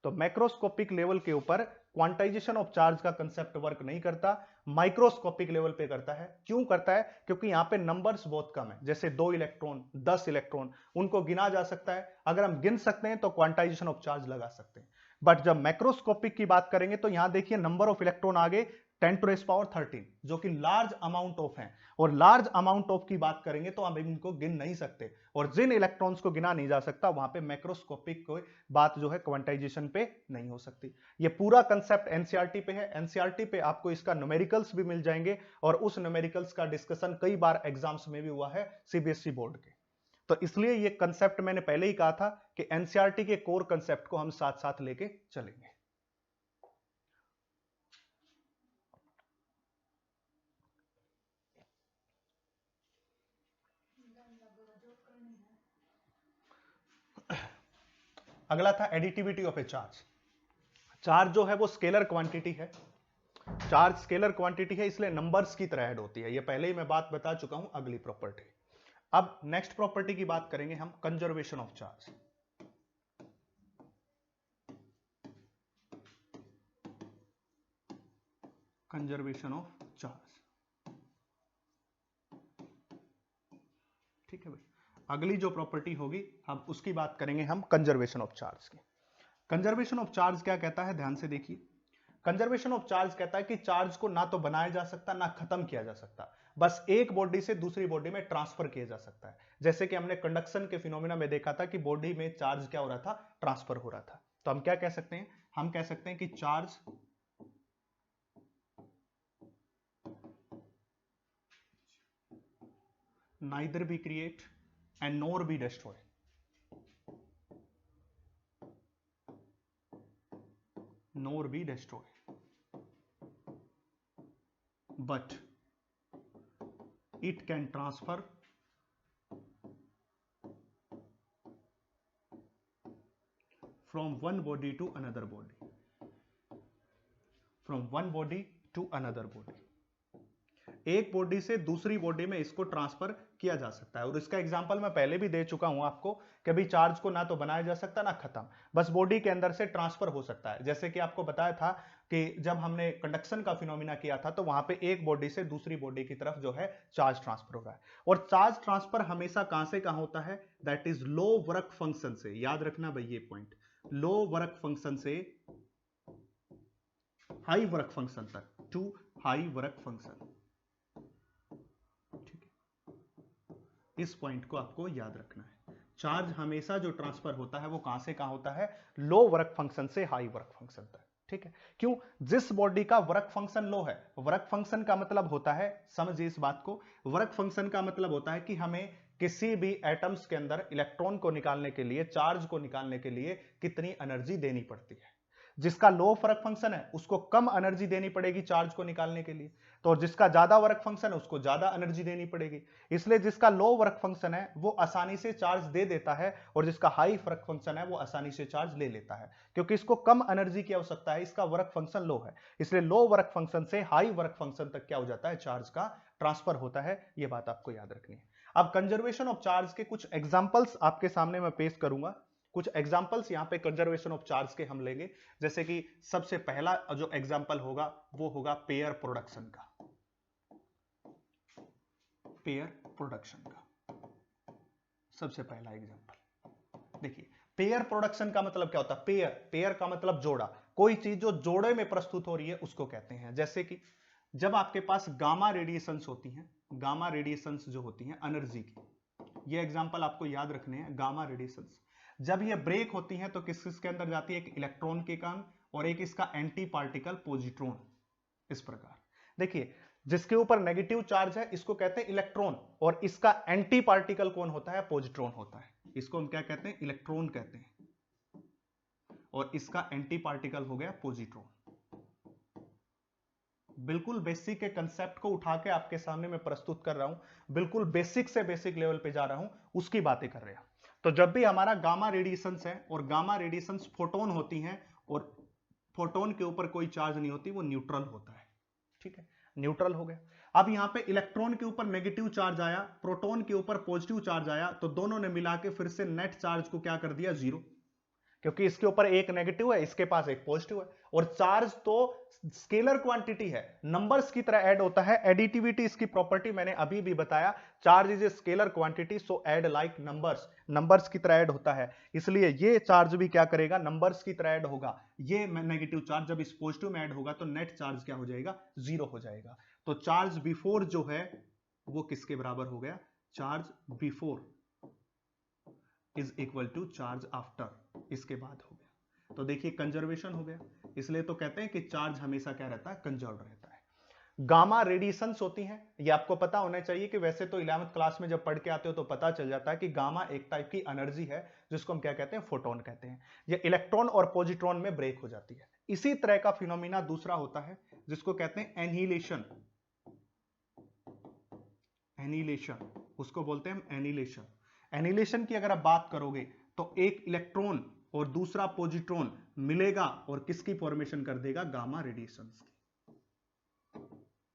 तो मैक्रोस्कोपिक लेवल के ऊपर क्वांटाइजेशन ऑफ चार्ज का कंसेप्ट वर्क नहीं करता, माइक्रोस्कोपिक लेवल पे करता है। क्यों करता है? क्योंकि यहां पे नंबर्स बहुत कम है, जैसे 2 इलेक्ट्रॉन, 10 इलेक्ट्रॉन, उनको गिना जा सकता है। अगर हम गिन सकते हैं तो क्वांटाइजेशन ऑफ चार्ज लगा सकते हैं। बट जब मैक्रोस्कोपिक की बात करेंगे तो यहां देखिए नंबर ऑफ इलेक्ट्रॉन आगे 10⁻13 जो कि लार्ज अमाउंट ऑफ है, और लार्ज अमाउंट ऑफ की बात करेंगे तो हम इनको गिन नहीं सकते, और जिन इलेक्ट्रॉन्स को गिना नहीं जा सकता वहां पे मैक्रोस्कोपिक कोई बात जो है क्वांटाइजेशन पे नहीं हो सकती। ये पूरा कंसेप्ट एनसीईआरटी पे है। एनसीईआरटी पे आपको इसका न्यूमेरिकल्स भी मिल जाएंगे, और उस न्यूमेरिकल्स का डिस्कशन कई बार एग्जाम्स में भी हुआ है सीबीएसई बोर्ड के। तो इसलिए ये कंसेप्ट मैंने पहले ही कहा था कि एनसीईआरटी के कोर कंसेप्ट को हम साथ साथ लेके चलेंगे। अगला था additivity of A charge. Charge जो है वो स्केलर क्वांटिटी है, चार्ज स्केलर क्वांटिटी है, इसलिए नंबर्स की तरह ऐड होती है। ये पहले ही मैं बात बता चुका हूं। अगली प्रॉपर्टी, अब नेक्स्ट प्रॉपर्टी की बात करेंगे हम, conservation of charge. Conservation of charge, ठीक है भाई। अगली जो प्रॉपर्टी होगी हम उसकी बात करेंगे हम, कंजर्वेशन ऑफ चार्ज की। कंजर्वेशन ऑफ चार्ज क्या कहता है, ध्यान से देखिए। कंजर्वेशन ऑफ चार्ज कहता है कि चार्ज को ना तो बनाया जा सकता ना खत्म किया जा सकता, बस एक बॉडी से दूसरी बॉडी में ट्रांसफर किया जा सकता है। जैसे कि हमने कंडक्शन के फिनोमेना में देखा था कि बॉडी में चार्ज क्या हो रहा था, ट्रांसफर हो रहा था। तो हम क्या कह सकते हैं, हम कह सकते हैं कि charge neither be create and nor be destroy, nor be destroy, but it can transfer from one body to another body, from one body to another body। एक बॉडी से दूसरी बॉडी में इसको ट्रांसफर किया जा सकता है। और इसका एग्जांपल मैं पहले भी दे चुका हूं आपको कि भाई चार्ज को ना तो बनाया जा सकता ना खत्म, बस बॉडी के अंदर से ट्रांसफर हो सकता है। जैसे कि आपको बताया था कि जब हमने कंडक्शन का फिनोमिना किया था तो वहां पे एक बॉडी से दूसरी बॉडी की तरफ जो है चार्ज ट्रांसफर हो रहा है। और चार्ज ट्रांसफर हमेशा कहां से कहां होता है, that is low work function से। याद रखना भाई ये पॉइंट, लो वर्क फंक्शन से हाई वर्क फंक्शन तक, टू हाई वर्क फंक्शन। इस पॉइंट को आपको याद रखना है। चार्ज हमेशा जो ट्रांसफर होता है वो कहां से कहां होता है, लो वर्क फंक्शन से हाई वर्क फंक्शन तक, ठीक है। क्यों, जिस बॉडी का वर्क फंक्शन लो है, वर्क फंक्शन का मतलब होता है, समझिए इस बात को, वर्क फंक्शन का मतलब होता है कि हमें किसी भी एटम्स के अंदर इलेक्ट्रॉन को निकालने के लिए, चार्ज को निकालने के लिए कितनी एनर्जी देनी पड़ती है। जिसका लो वर्क फंक्शन है उसको कम एनर्जी देनी पड़ेगी चार्ज को निकालने के लिए, तो जिसका ज्यादा वर्क फंक्शन है उसको ज्यादा एनर्जी देनी पड़ेगी। इसलिए जिसका लो वर्क फंक्शन है वो आसानी से चार्ज दे देता है, और जिसका हाई वर्क फंक्शन है वो आसानी से चार्ज ले लेता है, क्योंकि इसको कम एनर्जी की आवश्यकता है, इसका वर्क फंक्शन लो है। इसलिए लो वर्क फंक्शन से हाई वर्क फंक्शन तक क्या हो जाता है, चार्ज का ट्रांसफर होता है। यह बात आपको याद रखनी है। अब कंजर्वेशन ऑफ चार्ज के कुछ एग्जांपल्स आपके सामने मैं पेश करूंगा। कुछ एग्जांपल्स यहां पे कंजर्वेशन ऑफ चार्ज के हम लेंगे। जैसे कि सबसे पहला जो एग्जांपल होगा वो होगा पेयर प्रोडक्शन का, पेयर प्रोडक्शन का सबसे पहला एग्जांपल देखिए। पेयर प्रोडक्शन का मतलब क्या होता है, पेयर, पेयर का मतलब जोड़ा। कोई चीज जो जोड़े में प्रस्तुत हो रही है उसको कहते हैं। जैसे कि जब आपके पास गामा रेडिएशंस होती हैं, गामा रेडिएशंस जो होती हैं एनर्जी की, ये एग्जांपल आपको याद रखने हैं। गामा रेडिएशंस जब ये ब्रेक होती हैं तो किस किसके अंदर जाती है, एक इलेक्ट्रॉन के कारण और एक इसका एंटी पार्टिकल पॉजिट्रॉन। इस प्रकार देखिए, जिसके ऊपर नेगेटिव चार्ज है इसको कहते हैं इलेक्ट्रॉन, और इसका एंटी पार्टिकल कौन होता है, पॉजिट्रॉन होता है। इसको हम क्या कहते हैं, इलेक्ट्रॉन कहते हैं, और इसका एंटी पार्टिकल हो गया पॉजिट्रॉन। बिल्कुल बेसिक के कंसेप्ट को उठा के आपके सामने मैं प्रस्तुत कर रहा हूं, बिल्कुल बेसिक से बेसिक लेवल पे जा रहा हूं, उसकी बातें कर रहे हैं। तो जब भी हमारा गामा रेडिएशंस है, और गामा रेडिएशंस फोटोन होती हैं, और फोटोन के ऊपर कोई चार्ज नहीं होती, वो न्यूट्रल होता है, ठीक है, न्यूट्रल हो गया। अब यहां पे इलेक्ट्रॉन के ऊपर नेगेटिव चार्ज आया, प्रोटॉन के ऊपर पॉजिटिव चार्ज आया, तो दोनों ने मिला के फिर से नेट चार्ज को क्या कर दिया, जीरो। क्योंकि इसके ऊपर एक नेगेटिव है, इसके पास एक पॉजिटिव है, और चार्ज तो स्केलर क्वांटिटी है, नंबर्स की तरह ऐड होता है। एडिटिविटी इसकी प्रॉपर्टी मैंने अभी भी बताया, charge is a scalar quantity so add like numbers, numbers की तरह ऐड होता है, इसलिए ये चार्ज भी क्या करेगा, नंबर्स की तरह ऐड होगा। ये नेगेटिव चार्ज जब इस पॉजिटिव में ऐड होगा तो नेट चार्ज क्या हो जाएगा, जीरो हो जाएगा। तो चार्ज बिफोर जो है वो किसके बराबर हो गया, charge before is equal to charge after, इसके बाद हो गया। तो देखिए कंजर्वेशन हो गया, इसलिए तो कहते हैं कि चार्ज हमेशा क्या रहता है, कंजर्व रहता है। गामा रेडिएशंस होती हैं, ये आपको पता होना चाहिए कि वैसे तो 11वीं क्लास में जब पढ़ के आते हो तो पता चल जाता है कि गामा एक टाइप की एनर्जी है जिसको हम क्या कहते हैं, फोटोन कहते हैं। ये इलेक्ट्रॉन और पॉजिट्रॉन में ब्रेक हो जाती है। इसी तरह का फिनोमिना दूसरा होता है जिसको कहते हैं एनिहिलेशन, एनिहिलेशन, उसको बोलते हैं हम एनिहिलेशन। एनिहिलेशन की अगर आप बात करोगे तो एक इलेक्ट्रॉन और दूसरा पॉजिट्रॉन मिलेगा और किसकी फॉर्मेशन कर देगा, गामा रेडिएशंस की।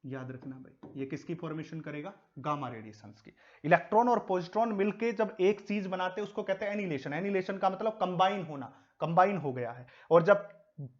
याद रखना भाई, ये किसकी फॉर्मेशन करेगा, गामा रेडिएशंस की। इलेक्ट्रॉन और पॉजिट्रॉन मिलके जब एक चीज बनाते हैं उसको कहते हैं एनिहिलेशन। एनिहिलेशन का मतलब कंबाइन होना, कंबाइन हो गया है। और जब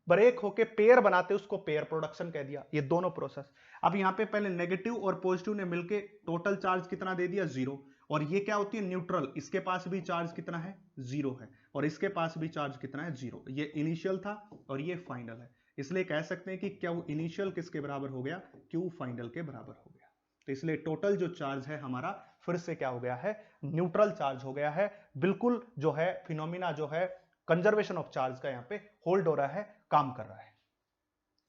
ब्रेक होके पेयर बनाते हैं उसको पेयर प्रोडक्शन कह दिया। ये दोनों प्रोसेस। अब यहां पे पहले नेगेटिव और पॉजिटिव ने मिलके टोटल चार्ज कितना दे दिया, जीरो। और ये क्या होती है, न्यूट्रल, इसके पास भी चार्ज कितना है, जीरो है, और इसके पास भी चार्ज कितना है, जीरो। ये इनिशियल था और ये फाइनल है, इसलिए कह सकते हैं कि क्यू इनिशियल किसके बराबर हो गया, क्यू फाइनल के बराबर हो गया। तो इसलिए टोटल जो चार्ज है हमारा फिर से क्या हो गया है, न्यूट्रल चार्ज हो गया है। बिल्कुल जो है फिनोमिना जो है कंजर्वेशन ऑफ चार्ज का यहां पे होल्ड हो रहा है, काम कर रहा है।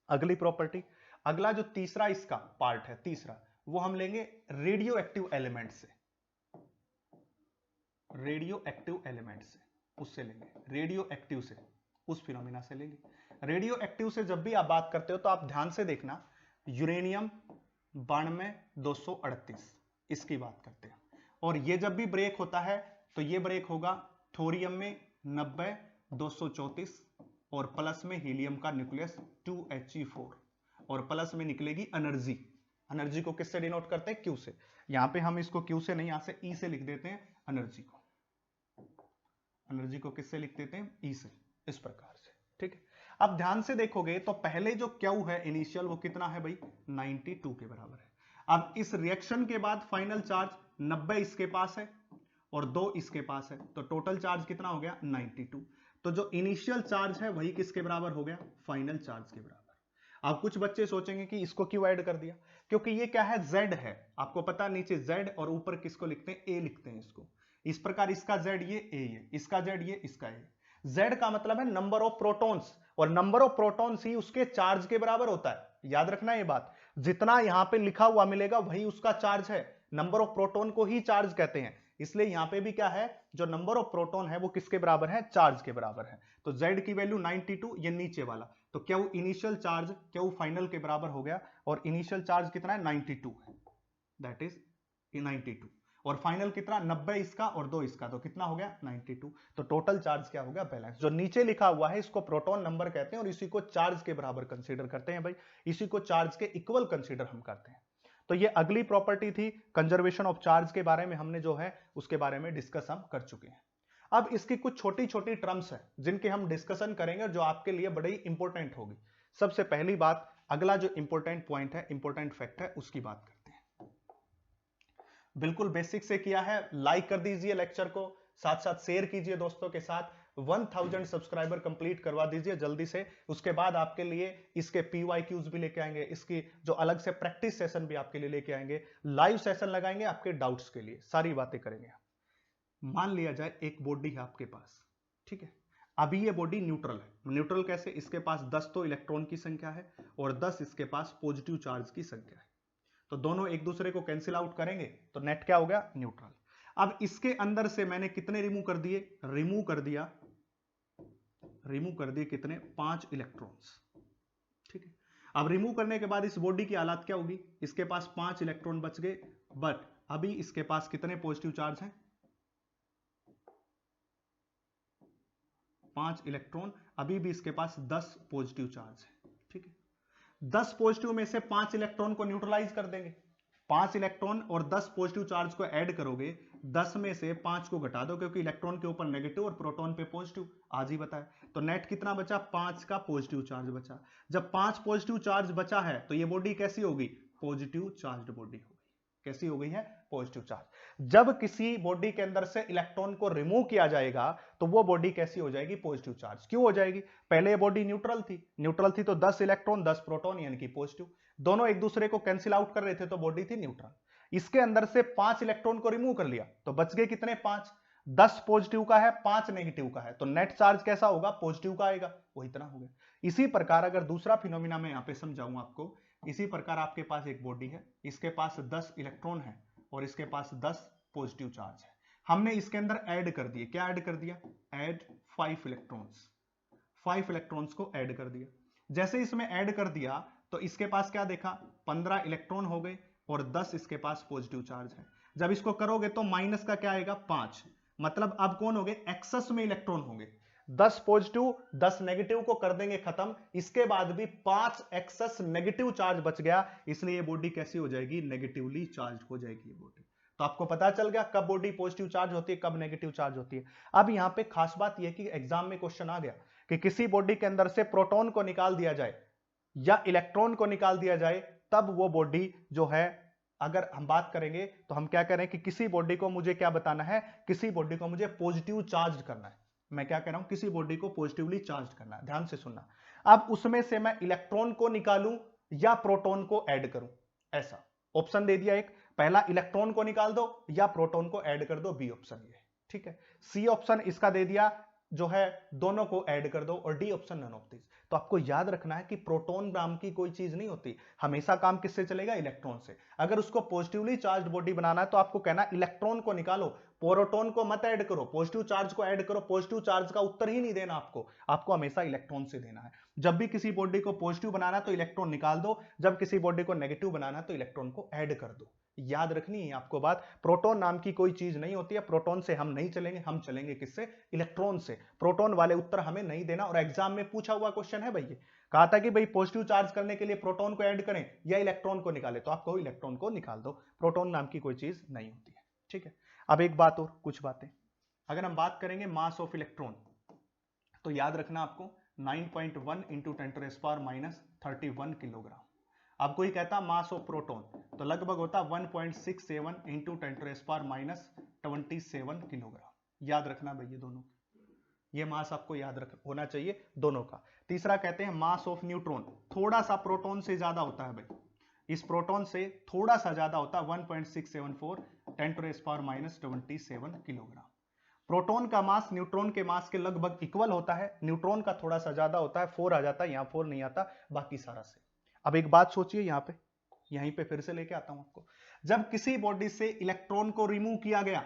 अगली प्रॉपर्टी, अगला जो तीसरा इसका पार्ट है, तीसरा वो हम लेंगे रेडियो एक्टिव एलिमेंट से, रेडियो एक्टिव एलिमेंट से, उससे लेंगे, रेडियो एक्टिव से, उस फिनोमिना से लेंगे। रेडियो एक्टिव से जब भी आप बात करते हो तो आप ध्यान से देखना, यूरेनियम 92-238 इसकी बात करते हैं। और ये जब भी ब्रेक होता है तो ये ब्रेक होगा थोरियम में 90-234 और प्लस में हीलियम का न्यूक्लियस 2He4 और प्लस में निकलेगी एनर्जी। एनर्जी को किससे डिनोट करते हैं, क्यू से। यहां पे हम इसको क्यू से नहीं, यहां से ई से लिख देते हैं एनर्जी को। एनर्जी को किससे लिख देते हैं, ई से, इस प्रकार से, ठीक है। अब ध्यान से देखोगे तो पहले जो क्यू है इनिशियल वो कितना है भाई, 92 के बराबर है। अब इस रिएक्शन के बाद फाइनल चार्ज 90 इसके पास है और 2 इसके पास है, तो टोटल चार्ज कितना हो गया, 92। तो जो इनिशियल चार्ज है वही किसके बराबर हो गया, फाइनल चार्ज के बराबर। अब कुछ बच्चे सोचेंगे कि इसको क्यों ऐड कर दिया, क्योंकि ये क्या है, Z है, आपको पता नीचे Z और ऊपर किसको लिखते हैं, A लिखते हैं इसको। इस प्रकार इसका Z ये A है, इसका Z ये, इसका A। Z का मतलब है नंबर ऑफ प्रोटॉन्स, और नंबर ऑफ प्रोटॉन्स ही उसके चार्ज के बराबर होता है। याद रखना ये बात, जितना यहां पे लिखा हुआ मिलेगा वही उसका चार्ज है। नंबर ऑफ प्रोटॉन को ही चार्ज कहते हैं, इसलिए यहां पे भी क्या है, जो नंबर ऑफ प्रोटॉन है वो किसके बराबर है, चार्ज के बराबर है। तो Z की वैल्यू 92, ये नीचे वाला, तो क्या वो इनिशियल चार्ज क्या वो फाइनल के बराबर हो गया, और इनिशियल चार्ज कितना है, 92 है, दैट इज 92, और फाइनल कितना, 90 इसका और 2 इसका, तो कितना हो गया, 92। तो टोटल चार्ज क्या हो गया, बैलेंस। जो नीचे लिखा हुआ है इसको प्रोटॉन नंबर कहते हैं और इसी को चार्ज के बराबर कंसीडर करते हैं भाई, इसी को चार्ज के इक्वल कंसीडर हम करते हैं। तो ये अगली प्रॉपर्टी थी, कंजर्वेशन ऑफ चार्ज के बारे में हमने जो है उसके बारे में डिस्कस हम कर चुके हैं। अब इसकी कुछ छोटी छोटी टर्म्स हैं जिनके हम डिस्कशन करेंगे और जो आपके लिए बड़ी इंपॉर्टेंट होगी। सबसे पहली बात, अगला जो इंपॉर्टेंट पॉइंट है, इंपॉर्टेंट फैक्ट है, उसकी बात करते हैं। बिल्कुल बेसिक से किया है, लाइक कर दीजिए लेक्चर को, साथ साथ शेयर कीजिए दोस्तों के साथ। 1000 सब्सक्राइबर कंप्लीट करवा दीजिए जल्दी से, उसके बाद आपके लिए इसके PYQs भी लेके आएंगे, इसकी जो अलग से प्रैक्टिस सेशन भी आपके लिए लेके आएंगे, लाइव सेशन लगाएंगे आपके डाउट्स के लिए, सारी बातें करेंगे। मान लिया जाए एक बॉडी है आपके पास, ठीक है, अभी ये बॉडी न्यूट्रल है। न्यूट्रल कैसे, इसके पास 10 तो इलेक्ट्रॉन की संख्या है और 10 इसके पास पॉजिटिव चार्ज की संख्या है, तो दोनों एक दूसरे को कैंसिल आउट करेंगे तो नेट क्या हो गया, न्यूट्रल। अब इसके अंदर से मैंने कितने रिमूव कर दिए, रिमूव कर दिए कितने, 5 इलेक्ट्रॉन्स, ठीक है। अब रिमूव करने के बाद इस बॉडी की हालत क्या होगी, इसके पास 5 इलेक्ट्रॉन बच गए, बट अभी इसके पास कितने पॉजिटिव चार्ज हैं, 5 इलेक्ट्रॉन, अभी भी इसके पास 10 पॉजिटिव चार्ज है, ठीक है। 10 पॉजिटिव में से 5 इलेक्ट्रॉन को न्यूट्रलाइज कर देंगे, 5 इलेक्ट्रॉन और 10 पॉजिटिव चार्ज को ऐड करोगे, 10 में से 5 को घटा दो क्योंकि इलेक्ट्रॉन के ऊपर नेगेटिव और प्रोटॉन पे पॉजिटिव, आज ही बताया। तो नेट कितना बचा, 5 का पॉजिटिव चार्ज बचा। जब 5 पॉजिटिव चार्ज बचा है तो ये बॉडी कैसी होगी, पॉजिटिव चार्ज बॉडी होगी। कैसी हो गई है, पॉजिटिव चार्ज। जब किसी बॉडी के अंदर से इलेक्ट्रॉन को रिमूव किया जाएगा तो वो बॉडी कैसी हो जाएगी, पॉजिटिव चार्ज। क्यों हो जाएगी, पहले ये बॉडी न्यूट्रल थी तो 10 इलेक्ट्रॉन 10 प्रोटॉन यानी कि पॉजिटिव, दोनों एक दूसरे को कैंसिल आउट कर रहे थे तो बॉडी थी न्यूट्रल। इसके अंदर से 5 इलेक्ट्रॉन को रिमूव कर लिया तो बच गए कितने, 5। 10 पॉजिटिव का है, 5 नेगेटिव का है, तो नेट चार्ज कैसा होगा, पॉजिटिव का आएगा, वो इतना हो गया। इसी प्रकार अगर दूसरा फिनोमिना मैं यहां पे समझाऊं आपको, इसी प्रकार आपके पास एक बॉडी है, इसके पास 10 इलेक्ट्रॉन है और इसके पास 10 पॉजिटिव चार्ज है। हमने इसके अंदर ऐड कर दिए, क्या ऐड कर दिया, ऐड 5 इलेक्ट्रॉन्स, 5 इलेक्ट्रॉन्स को ऐड कर दिया। जैसे इसमें ऐड कर दिया तो इसके पास क्या देखा, 15 इलेक्ट्रॉन हो गए और 10 इसके पास पॉजिटिव चार्ज है। जब इसको करोगे तो माइनस का क्या आएगा, 5, मतलब अब कौन हो गए, एक्सेस में इलेक्ट्रॉन होंगे। 10 पॉजिटिव 10 नेगेटिव को कर देंगे खत्म, इसके बाद भी 5 एक्सेस नेगेटिव चार्ज बच गया, इसलिए ये बॉडी कैसी हो जाएगी, नेगेटिवली चार्ज हो जाएगी ये बॉडी। तो आपको पता चल गया कब बॉडी पॉजिटिव चार्ज होती है, कब नेगेटिव चार्ज होती है। अब यहां पे खास बात यह कि एग्जाम में क्वेश्चन आ गया कि किसी बॉडी के अंदर से प्रोटॉन को निकाल दिया जाए या इलेक्ट्रॉन को निकाल दिया जाए, तब वो बॉडी जो है, अगर हम बात करेंगे तो हम क्या करें कि किसी बॉडी को मुझे क्या बताना है, किसी बॉडी को मुझे पॉजिटिव चार्ज करना है। मैं क्या कह रहा हूं, किसी बॉडी को पॉजिटिवली चार्ज करना है, ध्यान से सुनना। अब उसमें से मैं इलेक्ट्रॉन को निकालूं या प्रोटॉन को ऐड करूं, ऐसा ऑप्शन दे दिया एक, पहला इलेक्ट्रॉन को निकाल दो या प्रोटॉन को ऐड कर दो, बी ऑप्शन ये, ठीक है। सी ऑप्शन इसका दे दिया जो है दोनों को ऐड कर दो, और D option none of this. तो आपको याद रखना है कि प्रोटॉन नाम की कोई चीज नहीं होती, हमेशा काम किससे चलेगा, इलेक्ट्रॉन से। अगर उसको पॉजिटिवली चार्ज बॉडी बनाना है तो आपको कहना इलेक्ट्रॉन को निकालो, प्रोटॉन को मत ऐड करो, पॉजिटिव चार्ज को ऐड करो। पॉजिटिव चार्ज का उत्तर ही नहीं देना आपको हमेशा इलेक्ट्रॉन से देना है। जब भी किसी बॉडी को पॉजिटिव बनाना है तो इलेक्ट्रॉन निकाल दो, जब किसी बॉडी को नेगेटिव बनाना है तो इलेक्ट्रॉन को ऐड कर दो। याद रखनी है आपको बात, प्रोटॉन नाम की कोई चीज नहीं होती है, प्रोटॉन से हम नहीं चलेंगे, हम चलेंगे किससे, इलेक्ट्रॉन से। प्रोटॉन वाले उत्तर हमें नहीं देना, और एग्जाम में पूछा हुआ क्वेश्चन है भाई, कहा था कि भाई पॉजिटिव चार्ज करने के लिए प्रोटॉन को ऐड करें या इलेक्ट्रॉन को निकालें, तो आप कहो इलेक्ट्रॉन को निकाल दो, प्रोटॉन नाम की कोई चीज नहीं होती है, ठीक है। अब एक बात और, कुछ बातें, अगर हम बात करेंगे मास ऑफ इलेक्ट्रॉन, तो याद रखना आपको 9.1 इंटू 10⁻³ किलोग्राम। अब कोई कहता मास ऑफ प्रोटॉन, तो लगभग होता 1.67 इंटू 10⁻27 किलोग्राम। याद रखना भाई ये दोनों, ये मास आपको याद रख होना चाहिए दोनों का। तीसरा कहते हैं मास ऑफ न्यूट्रॉन, थोड़ा सा प्रोटॉन से ज्यादा होता है भाई, इस प्रोटॉन से थोड़ा सा ज्यादा होता है 1.674 10⁻27 किलोग्राम। प्रोटॉन का मास न्यूट्रॉन के मास के लगभग इक्वल होता है, न्यूट्रॉन का थोड़ा सा ज्यादा होता है, 4 आ जाता है, यहां 4 नहीं आता, बाकी सारा से। अब एक बात सोचिए यहां पे, यहीं पे फिर से लेके आता हूं आपको, जब किसी बॉडी से इलेक्ट्रॉन को रिमूव किया गया,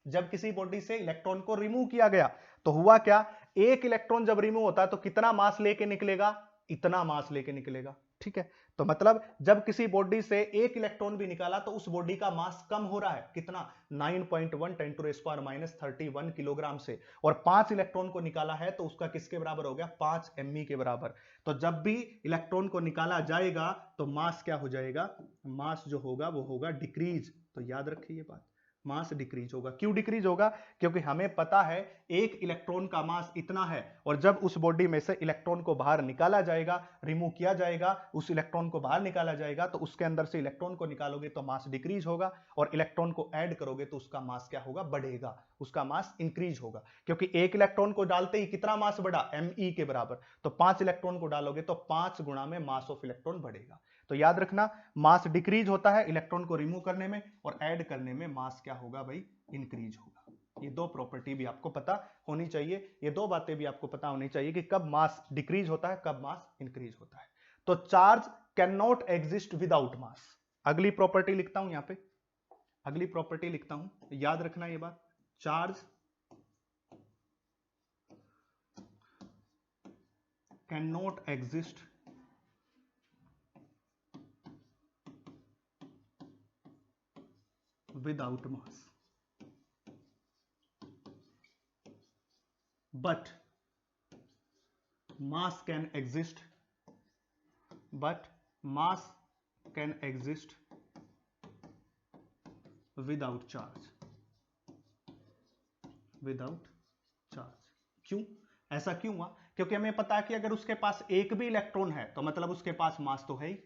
जब किसी बॉडी से इलेक्ट्रॉन को रिमूव किया गया तो हुआ क्या, एक इलेक्ट्रॉन जब रिमूव होता है तो कितना मास लेके निकलेगा, इतना मास लेके निकलेगा, ठीक है। तो मतलब जब किसी बॉडी से एक इलेक्ट्रॉन भी निकाला तो उस बॉडी का मास कम हो रहा है, कितना, 9.1 10⁻31 किलोग्राम से, और 5 इलेक्ट्रॉन को निकाला है तो उसका किसके बराबर हो गया, 5 me के बराबर। तो जब भी इलेक्ट्रॉन को निकाला जाएगा तो मास क्या हो जाएगा, मास जो होगा वो होगा डिक्रीज। तो याद रखिए ये बात, मास डिक्रीज होगा। क्यों डिक्रीज होगा, क्योंकि हमें पता है एक इलेक्ट्रॉन का मास इतना है, और जब उस बॉडी में से इलेक्ट्रॉन को बाहर निकाला जाएगा, रिमूव किया जाएगा, उस इलेक्ट्रॉन को बाहर निकाला जाएगा, तो उसके अंदर से इलेक्ट्रॉन को निकालोगे तो मास डिक्रीज होगा, और इलेक्ट्रॉन को ऐड करोगे तो उसका मास क्या होगा, बढ़ेगा, उसका मास इंक्रीज होगा। क्योंकि एक इलेक्ट्रॉन को डालते ही कितना मास बढ़ा, me के बराबर, तो 5 इलेक्ट्रॉन को डालोगे तो 5 गुणा में मास ऑफ इलेक्ट्रॉन बढ़ेगा। तो याद रखना मास डिक्रीज होता है इलेक्ट्रॉन को रिमूव करने में, और ऐड करने में मास क्या होगा भाई, इंक्रीज होगा। ये दो प्रॉपर्टी भी आपको पता होनी चाहिए, ये दो बातें भी आपको पता होनी चाहिए कि कब मास डिक्रीज होता है, कब मास इंक्रीज होता है। तो charge can not exist without mass. अगली प्रॉपर्टी लिखता हूं यहां पे, अगली प्रॉपर्टी लिखता हूं, याद रखना ये बात, charge can not exist without mass, but mass can exist, but mass can exist without charge, without charge. क्यों ऐसा क्यों हुआ? क्योंकि हमें पता है कि अगर उसके पास एक भी इलेक्ट्रॉन है तो मतलब उसके पास मास तो है ही,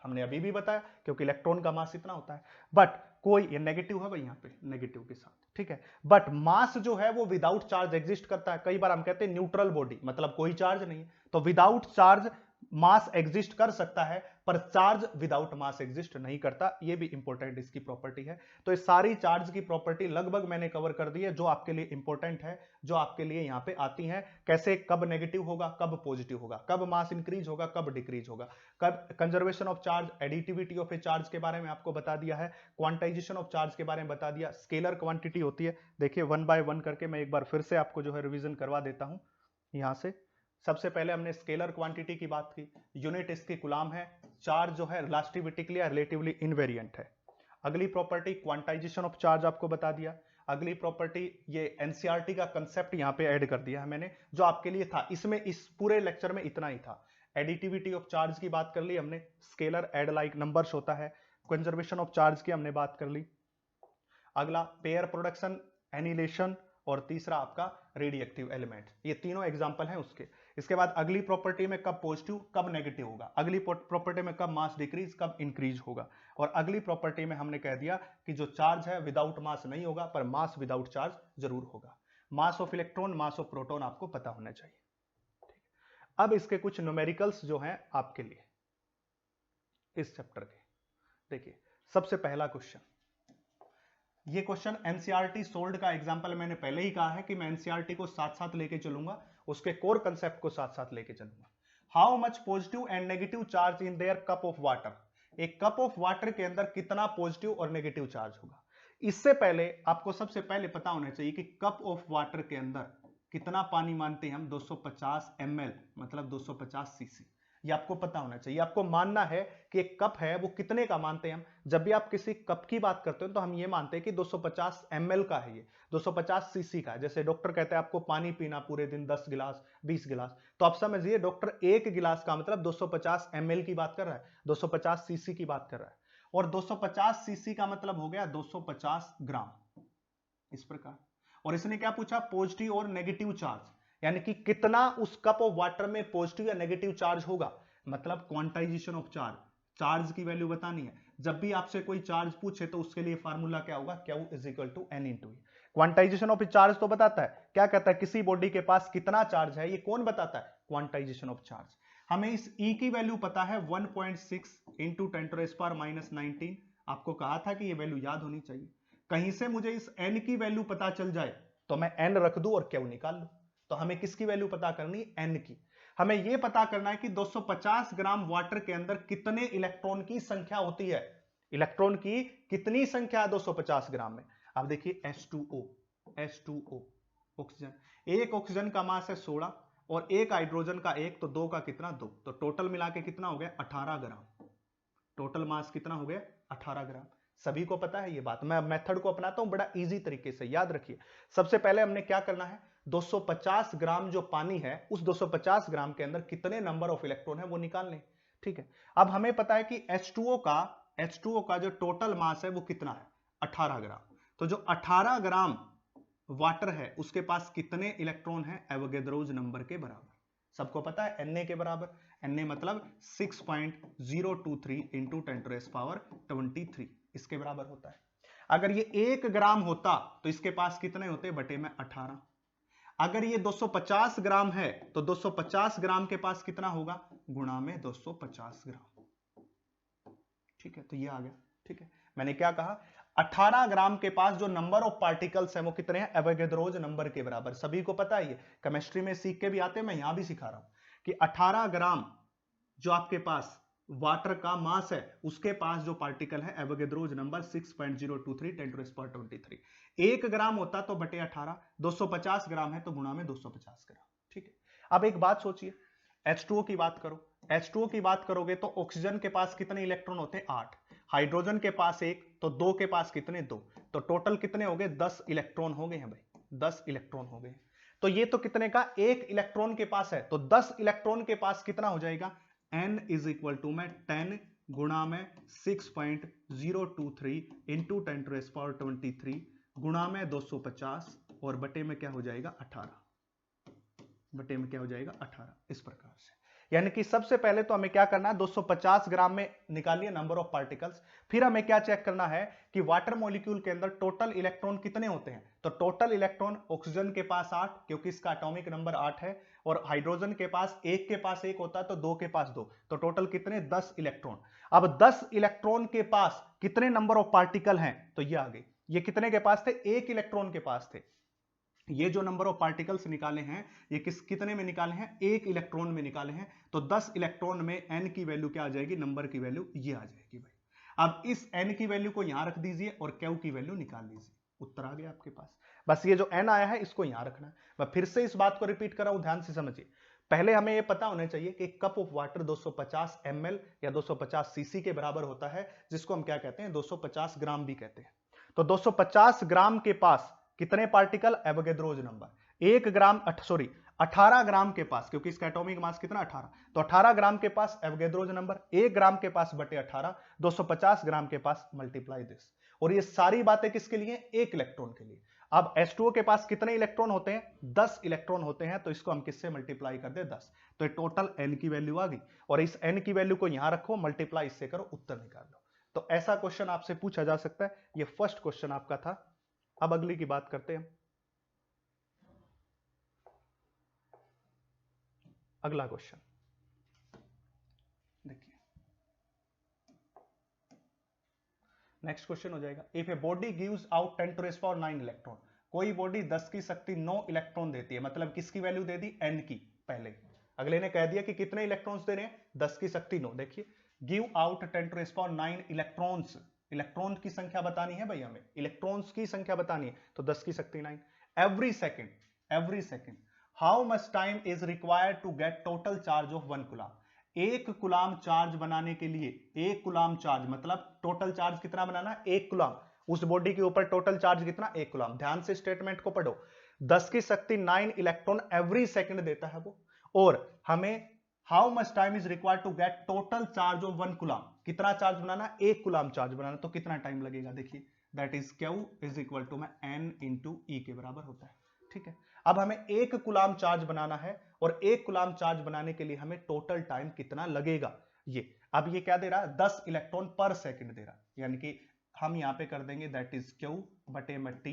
हमने अभी भी बताया, क्योंकि इलेक्ट्रॉन का मास इतना होता है। बट कोई, ये नेगेटिव है भाई यहां पे, नेगेटिव के साथ, ठीक है। बट मास जो है वो विदाउट चार्ज एग्जिस्ट करता है। कई बार हम कहते हैं न्यूट्रल बॉडी, मतलब कोई चार्ज नहीं है। तो विदाउट चार्ज मास एग्जिस्ट कर सकता है, पर चार्ज विदाउट मास एग्जिस्ट नहीं करता। ये भी इंपॉर्टेंट इसकी प्रॉपर्टी है। तो ये सारी चार्ज की प्रॉपर्टी लगभग मैंने कवर कर दी है, जो आपके लिए इंपॉर्टेंट है, जो आपके लिए यहां पे आती हैं। कैसे, कब नेगेटिव होगा, कब पॉजिटिव होगा, कब मास इंक्रीज होगा, कब डिक्रीज होगा, कब conservation of charge, additivity of A charge के बारे में आपको बता दिया है, क्वांटाइजेशन ऑफ चार्ज के बारे में बता दिया, स्केलर क्वांटिटी होती है। देखिए 1 बाय 1 करके मैं एक बार फिर से आपको जो है रिवीजन करवा देता हूं। यहां से सबसे पहले हमने स्केलर क्वांटिटी की बात की, यूनिट इसकी कूलम है, चार्ज जो है रिलेटिविटिकली या रिलेटिवली इनवेरिएंट है। अगली प्रॉपर्टी क्वांटाइजेशन ऑफ चार्ज आपको बता दिया। अगली प्रॉपर्टी, ये एनसीईआरटी का कंसेप्ट यहां पे ऐड कर दिया है मैंने, जो आपके लिए था इसमें, इस पूरे लेक्चर में इतना ही था। एडिटिविटी ऑफ चार्ज की बात कर ली हमने, स्केलर ऐड लाइक नंबर्स होता है, कंजर्वेशन ऑफ चार्ज की हमने बात कर ली। अगला पेयर प्रोडक्शन, एनिलेशन, और तीसरा आपका रेडिएक्टिव एलिमेंट। ये तीनों एग्जांपल हैं उसके। इसके बाद अगली प्रॉपर्टी में कब पॉजिटिव कब नेगेटिव होगा, अगली प्रॉपर्टी में कब मास डिक्रीज कब इंक्रीज होगा, और अगली प्रॉपर्टी में हमने कह दिया कि जो चार्ज है विदाउट मास नहीं होगा, पर मास विदाउट चार्ज जरूर होगा। Mass of electron, mass of proton आपको पता होना चाहिए। ठीक है, अब इसके कुछ न्यूमेरिकल्स जो हैं आपके लिए इस चैप्टर के। देखिए सबसे पहला क्वेश्चन, ये क्वेश्चन एनसीईआरटी सोल्ड का एग्जांपल, मैंने पहले ही कहा है कि मैं एनसीईआरटी को साथ साथ लेके चलूंगा, उसके कोर कंसेप्ट को साथ साथ लेके चलूंगा। How much positive and negative charge in their cup of water, एक कप ऑफ वाटर के अंदर कितना पॉजिटिव और नेगेटिव चार्ज होगा। इससे पहले आपको सबसे पहले पता होना चाहिए कि कप ऑफ वाटर के अंदर कितना पानी मानते हैं हम, 250 ml, मतलब 250 सीसी। ये आपको पता होना चाहिए। आपको मानना है कि एक कप है वो कितने का मानते हैं हम। जब भी आप किसी कप की बात करते हो तो हम ये मानते हैं कि 250 ml का है, ये 250 सीसी का है। जैसे डॉक्टर कहते हैं आपको पानी पीना पूरे दिन 10 गिलास 20 गिलास, तो आप समझिए डॉक्टर एक गिलास का मतलब 250 ml की बात कर रहा है, 250 सीसी की बात कर रहा है। और 250 सीसी का मतलब हो गया 250 ग्राम, इस प्रकार। और इसने क्या पूछा, पॉजिटिव और नेगेटिव चार्ज, यानी कि कितना उस कप ऑफ वाटर में पॉजिटिव या नेगेटिव चार्ज होगा, मतलब क्वांटाइजेशन ऑफ चार्ज, चार्ज की वैल्यू बतानी है। जब भी आपसे कोई चार्ज पूछे तो उसके लिए फार्मूला क्या होगा, Q is equal to N into E। Quantization of charge तो बताता है, क्या कहता है, किसी बॉडी के पास कितना चार्ज है, ये कौन बताता है, क्वांटाइजेशन ऑफ चार्ज। हमें इस E की वैल्यू पता है 1.6 इंटू 10⁻⁻19। आपको कहा था कि ये वैल्यू याद होनी चाहिए। कहीं से मुझे इस N की वैल्यू पता चल जाए तो मैं N रख दूं और Q निकाल लूं। तो हमें किसकी वैल्यू पता करनी, N की। हमें यह पता करना है कि 250 ग्राम वाटर के अंदर कितने इलेक्ट्रॉन की संख्या होती है, इलेक्ट्रॉन की कितनी संख्या है 250 ग्राम में। अब देखिए H2O ऑक्सीजन, एक ऑक्सीजन का मास है 16 और एक हाइड्रोजन का 1, तो 2 का कितना 2, तो टोटल मिला के कितना हो गया 18 ग्राम। टोटल मास कितना हो गया 18 ग्राम। सभी को पता है ये बात, मैं मेथड को अपनाता हूं बड़ा इजी तरीके से, याद रखिए। सबसे पहले हमने क्या करना है, 250 ग्राम जो पानी है उस 250 ग्राम के अंदर कितने नंबर ऑफ इलेक्ट्रॉन है वो निकालने। ठीक है, अब हमें पता है कि H2O का जो टोटल मास है वो कितना है 18 ग्राम। तो जो 18 ग्राम वाटर है उसके पास कितने इलेक्ट्रॉन है, एवोगैड्रोज नंबर के बराबर। सबको पता है Na के बराबर, Na मतलब 6.023 इंटू 10⁻23 इसके बराबर होता है। अगर ये 1 ग्राम होता तो इसके पास कितने होते, बटे में 18। अगर ये 250 ग्राम है तो 250 ग्राम के पास कितना होगा, गुणा में 250 ग्राम। ठीक है, तो ये आ गया। ठीक है, मैंने क्या कहा, 18 ग्राम के पास जो नंबर ऑफ पार्टिकल्स है वो कितने हैं, एवोगैड्रोज नंबर के बराबर। सभी को पता है, ये केमिस्ट्री में सीख के भी आते हैं, मैं यहां भी सिखा रहा हूं कि 18 ग्राम जो आपके पास वाटर का मास है उसके पास जो पार्टिकल है एवोगैड्रोज नंबर 6.023 10⁻23। 1 ग्राम होता तो बटे 18, 250 ग्राम है तो गुणा में 250 ग्राम। ठीक है, अब एक बात सोचिए, H2O की बात करो, H2O की बात करोगे तो ऑक्सीजन के पास कितने इलेक्ट्रॉन होते हैं 8, हाइड्रोजन के पास 1, तो 2 के पास कितने 2, तो टोटल कितने हो गए 10 इलेक्ट्रॉन हो गए हैं भाई, 10 इलेक्ट्रॉन हो गए। तो ये तो कितने का, 1 इलेक्ट्रॉन के पास है, तो 10 इलेक्ट्रॉन के पास कितना हो जाएगा, N इज इक्वल टू में 10 गुणा में 6.023 इंटू 10⁻23 गुणा में 250 और बटे में क्या हो जाएगा 18, बटे में क्या हो जाएगा 18, इस प्रकार से। यानी कि सबसे पहले तो हमें क्या करना है, 250 ग्राम में निकालिए नंबर ऑफ पार्टिकल्स। फिर हमें क्या चेक करना है कि वाटर मॉलिक्यूल के अंदर टोटल इलेक्ट्रॉन कितने होते हैं। तो टोटल इलेक्ट्रॉन ऑक्सीजन के पास 8, क्योंकि इसका एटॉमिक नंबर 8 है, और हाइड्रोजन के पास एक के पास एक होता है, तो 2 के पास 2, तो टोटल कितने 10 इलेक्ट्रॉन। अब 10 इलेक्ट्रॉन के पास कितने नंबर ऑफ पार्टिकल हैं, तो ये आ गए। ये कितने के पास थे, 1 इलेक्ट्रॉन के पास थे। ये जो नंबर ऑफ पार्टिकल्स निकाले हैं ये कितने में निकाले हैं, 1 इलेक्ट्रॉन में निकाले हैं। तो 10 इलेक्ट्रॉन में n की वैल्यू क्या आ जाएगी, नंबर की वैल्यू ये आ जाएगी भाई। अब इस n की वैल्यू को यहां रख दीजिए और q की वैल्यू निकाल लीजिए, उत्तर आ गया आपके पास। बस ये जो n आया है इसको यहां रखना है। मैं फिर से इस बात को रिपीट कर रहा हूं, ध्यान से समझिए। पहले हमें यह पता होना चाहिए कि कप ऑफ वाटर 250 ml या 250 cc के बराबर होता है, जिसको हम क्या कहते हैं, 250 ग्राम भी कहते हैं। तो 250 ग्राम के पास कितने पार्टिकल, एवोगैड्रोज नंबर। 1 ग्राम 18 ग्राम के पास, क्योंकि इसका एटॉमिक मास कितना 18, तो 18 ग्राम के पास एवोगैड्रोज नंबर, 1 ग्राम के पास बटे 18, 250 ग्राम के पास मल्टीप्लाई दिस। और ये सारी बातें किसके लिए, 1 इलेक्ट्रॉन के लिए। अब H2O के पास कितने इलेक्ट्रॉन होते हैं, 10 इलेक्ट्रॉन होते हैं, तो इसको हम किससे मल्टीप्लाई कर दे, 10। तो ये टोटल n की वैल्यू आ गई, और इस n की वैल्यू को यहां रखो, मल्टीप्लाई इससे करो, उत्तर निकाल लो। तो ऐसा क्वेश्चन आपसे पूछा जा सकता है। ये फर्स्ट क्वेश्चन आपका था। अब अगली की बात करते हैं। अगला क्वेश्चन देखिए, नेक्स्ट क्वेश्चन हो जाएगा, if a body gives out 10⁻9 electron, कोई बॉडी 10 की शक्ति 9 इलेक्ट्रॉन देती है, मतलब किसकी वैल्यू दे दी, n की। पहले अगले ने कह दिया कि कितने इलेक्ट्रॉन्स दे रहे हैं, 10 की शक्ति 9। देखिए, गिव आउट 10⁻9 इलेक्ट्रॉन्स, इलेक्ट्रॉन की संख्या बतानी है भाई, हमें इलेक्ट्रॉन्स की संख्या बतानी है, तो 10 की शक्ति 9 every second. How much time is required to get total charge of 1 coulomb. 1 coulomb charge बनाने के लिए, 1 कूलम चार्ज मतलब टोटल चार्ज कितना बनाना है, 1 कूलम। उस बॉडी के ऊपर टोटल चार्ज कितना, 1 कूलम। ध्यान से स्टेटमेंट को पढ़ो, 10 की शक्ति 9 इलेक्ट्रॉन एवरी सेकंड देता है वो। और हमें how much time is required to get total charge of 1 coulomb, कितना चार्ज बनाना, 1 कूलम चार्ज बनाना, तो कितना टाइम लगेगा। देखिए, that is Q is equal to में n इंटू ई के बराबर होता है। ठीक है, अब हमें 1 कूलम चार्ज बनाना है, और 1 कूलम चार्ज बनाने के लिए हमें टोटल टाइम कितना लगेगा। ये अब ये क्या दे रहा है, 10 इलेक्ट्रॉन पर सेकंड दे रहा है, यानी कि हम यहां पे कर देंगे दैट इज Q बटे में T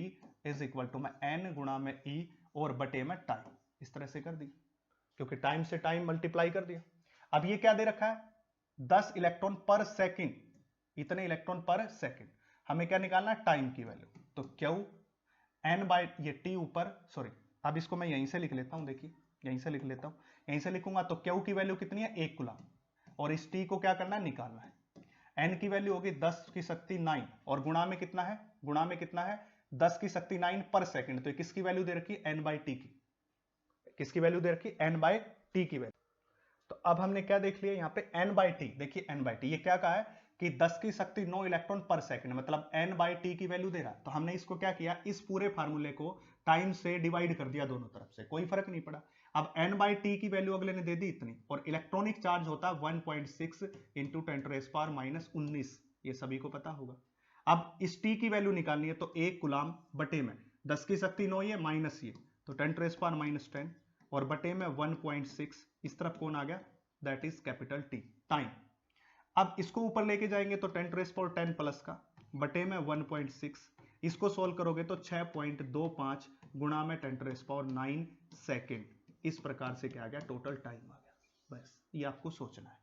इज इक्वल टू में n गुणा में E और बटे में टाइम, इस तरह से कर दी, क्योंकि टाइम से टाइम मल्टीप्लाई कर दिया। अब ये क्या दे रखा है, 10 इलेक्ट्रॉन पर सेकंड, इतने इलेक्ट्रॉन पर सेकंड। हमें क्या निकालना है, टाइम की वैल्यू। तो Q n बाय ये T ऊपर, सॉरी अब इसको मैं यहीं से लिख लेता हूं, देखिए यहीं से लिख लेता हूं, यहीं से लिखूंगा तो Q की वैल्यू कितनी है, 1 कूलम, और इस T को क्या करना है, निकालना है। n की वैल्यू होगी 10 की शक्ति 9, और गुणा में कितना है, 10 की शक्ति 9 पर सेकंड। तो किसकी वैल्यू दे रखी है, n बाई टी की, किसकी वैल्यू दे रखी है, n बाई टी की वैल्यू। तो अब हमने क्या देख लिया यहाँ पे, n बाई टी। देखिए n बाई टी ये क्या कहा है कि 10 की शक्ति 9 इलेक्ट्रॉन पर सेकंड, मतलब n बाई टी की वैल्यू दे रहा है। तो हमने इसको क्या किया, इस पूरे फार्मूले को टाइम से डिवाइड कर दिया दोनों तरफ से, कोई फर्क नहीं पड़ा। अब n बाई टी की वैल्यू अगले ने दे दी इतनी, और इलेक्ट्रॉनिक चार्ज होता है 1.6 इंटू 10⁻⁻19, ये सभी को पता होगा। अब इस t की वैल्यू निकालनी है, तो 1 कूलम बटे में 10 की शक्ति 9 ये माइनस ये, तो 10⁻⁻10 और बटे में 1.6, इस तरफ कौन आ गया, that is capital T, time. अब इसको ऊपर लेके जाएंगे तो 10⁻10 प्लस का बटे में 1.6, इसको सोल्व करोगे तो 6.25 गुणा में 10⁻9 सेकेंड, इस प्रकार से क्या आ गया, टोटल टाइम आ गया। बस ये आपको सोचना है,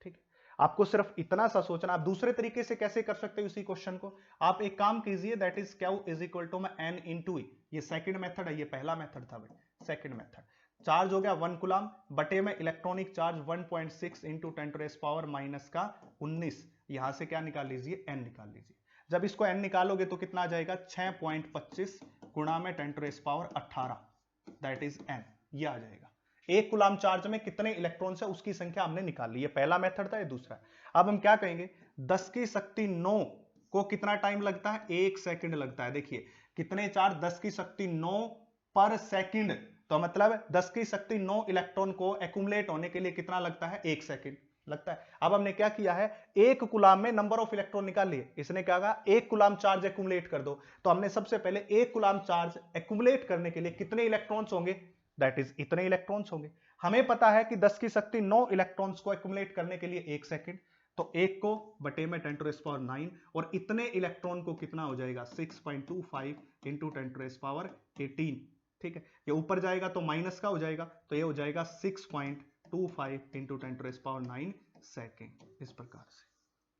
ठीक है, आपको सिर्फ इतना सा सोचना। आप दूसरे तरीके से कैसे कर सकते हो इसी क्वेश्चन को, आप एक काम कीजिए, that is Q is equal to में n इंटू ई, ये सेकंड मेथड है, ये पहला मेथड था भाई, सेकंड मेथड। चार्ज हो गया 1 कूलम बटे में इलेक्ट्रॉनिक चार्ज 1.6 इंटू 10⁻⁻19, यहां से क्या निकाल लीजिए, n निकाल लीजिए। जब इसको n निकालोगे तो कितना आ जाएगा, 6.25 गुणा में 10⁻18, दैट इज n, ये आ जाएगा। 1 कूलम चार्ज में कितने इलेक्ट्रॉन्स है उसकी संख्या हमने निकाल ली, ये पहला मेथड था, ये दूसरा। अब हम क्या कहेंगे, 10 की शक्ति 9 को कितना टाइम लगता है, 1 सेकंड लगता है। देखिए कितने चार्ज, 10 की शक्ति 9 पर सेकंड, तो मतलब 10 की शक्ति 9 इलेक्ट्रॉन को एक्यूमुलेट होने के लिए कितना लगता है, 1 सेकंड। लगता है। अब हमने क्या किया है, एक कूलाम में नंबर ऑफ इलेक्ट्रॉन निकाल लिए। इसने क्या कहा, एक कूलाम चार्ज एक्यूमुलेट कर दो, तो हमने सबसे पहले एक कूलाम चार्ज एक्यूमुलेट करने के लिए कितने इलेक्ट्रॉन्स होंगे, दैट इज इतने इलेक्ट्रॉन्स होंगे। हमें पता है कि 10 की शक्ति 9 इलेक्ट्रॉन्स को एक्यूमुलेट करने के लिए 1 सेकंड, तो एक को बटे में 10⁻⁹ और इतने इलेक्ट्रॉन को कितना हो जाएगा 6.25 इंटू 10⁻18। ठीक है, ये ऊपर जाएगा तो माइनस का हो जाएगा, तो ये हो जाएगा 6.25 इंटू 10⁻9 सेकेंड, इस प्रकार से।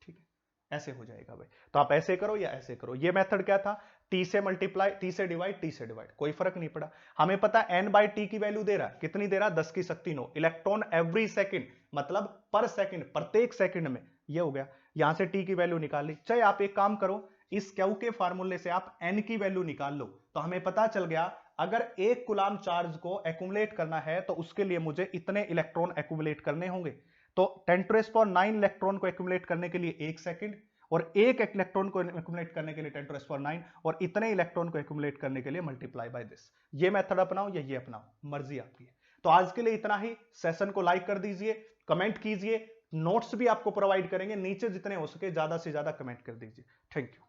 ठीक है, ऐसे हो जाएगा भाई। तो आप ऐसे करो या ऐसे करो। ये मेथड क्या था, टी से मल्टीप्लाई, टी से डिवाइड, टी से डिवाइड, कोई फर्क नहीं पड़ा। हमें पता है n/t की वैल्यू दे रहा है, कितनी दे रहा है, 10 की शक्ति 9 इलेक्ट्रॉन एवरी सेकंड, मतलब पर सेकंड, प्रत्येक सेकंड में। ये हो गया, यहां से t की वैल्यू निकाल ली। चाहे आप एक काम करो, इस क्यू के फार्मूले से आप n की वैल्यू निकाल लो, तो हमें पता चल गया अगर एक कूलाम चार्ज को एक्यूमुलेट करना है तो उसके लिए मुझे इतने इलेक्ट्रॉन एक्यूमुलेट करने होंगे। तो 10⁻9 इलेक्ट्रॉन को एक्यूमुलेट करने के लिए 1 सेकंड, और एक इलेक्ट्रॉन को एक्यूमुलेट करने के लिए 10⁻9, और इतने इलेक्ट्रॉन को एक्यूमुलेट करने के लिए मल्टीप्लाई बाय दिस। ये मेथड अपनाओ या ये अपनाओ, मर्जी आपकी है। तो आज के लिए इतना ही। सेशन को लाइक कर दीजिए, कमेंट कीजिए, नोट्स भी आपको प्रोवाइड करेंगे, नीचे जितने हो सके ज्यादा से ज्यादा कमेंट कर दीजिए। Thank you.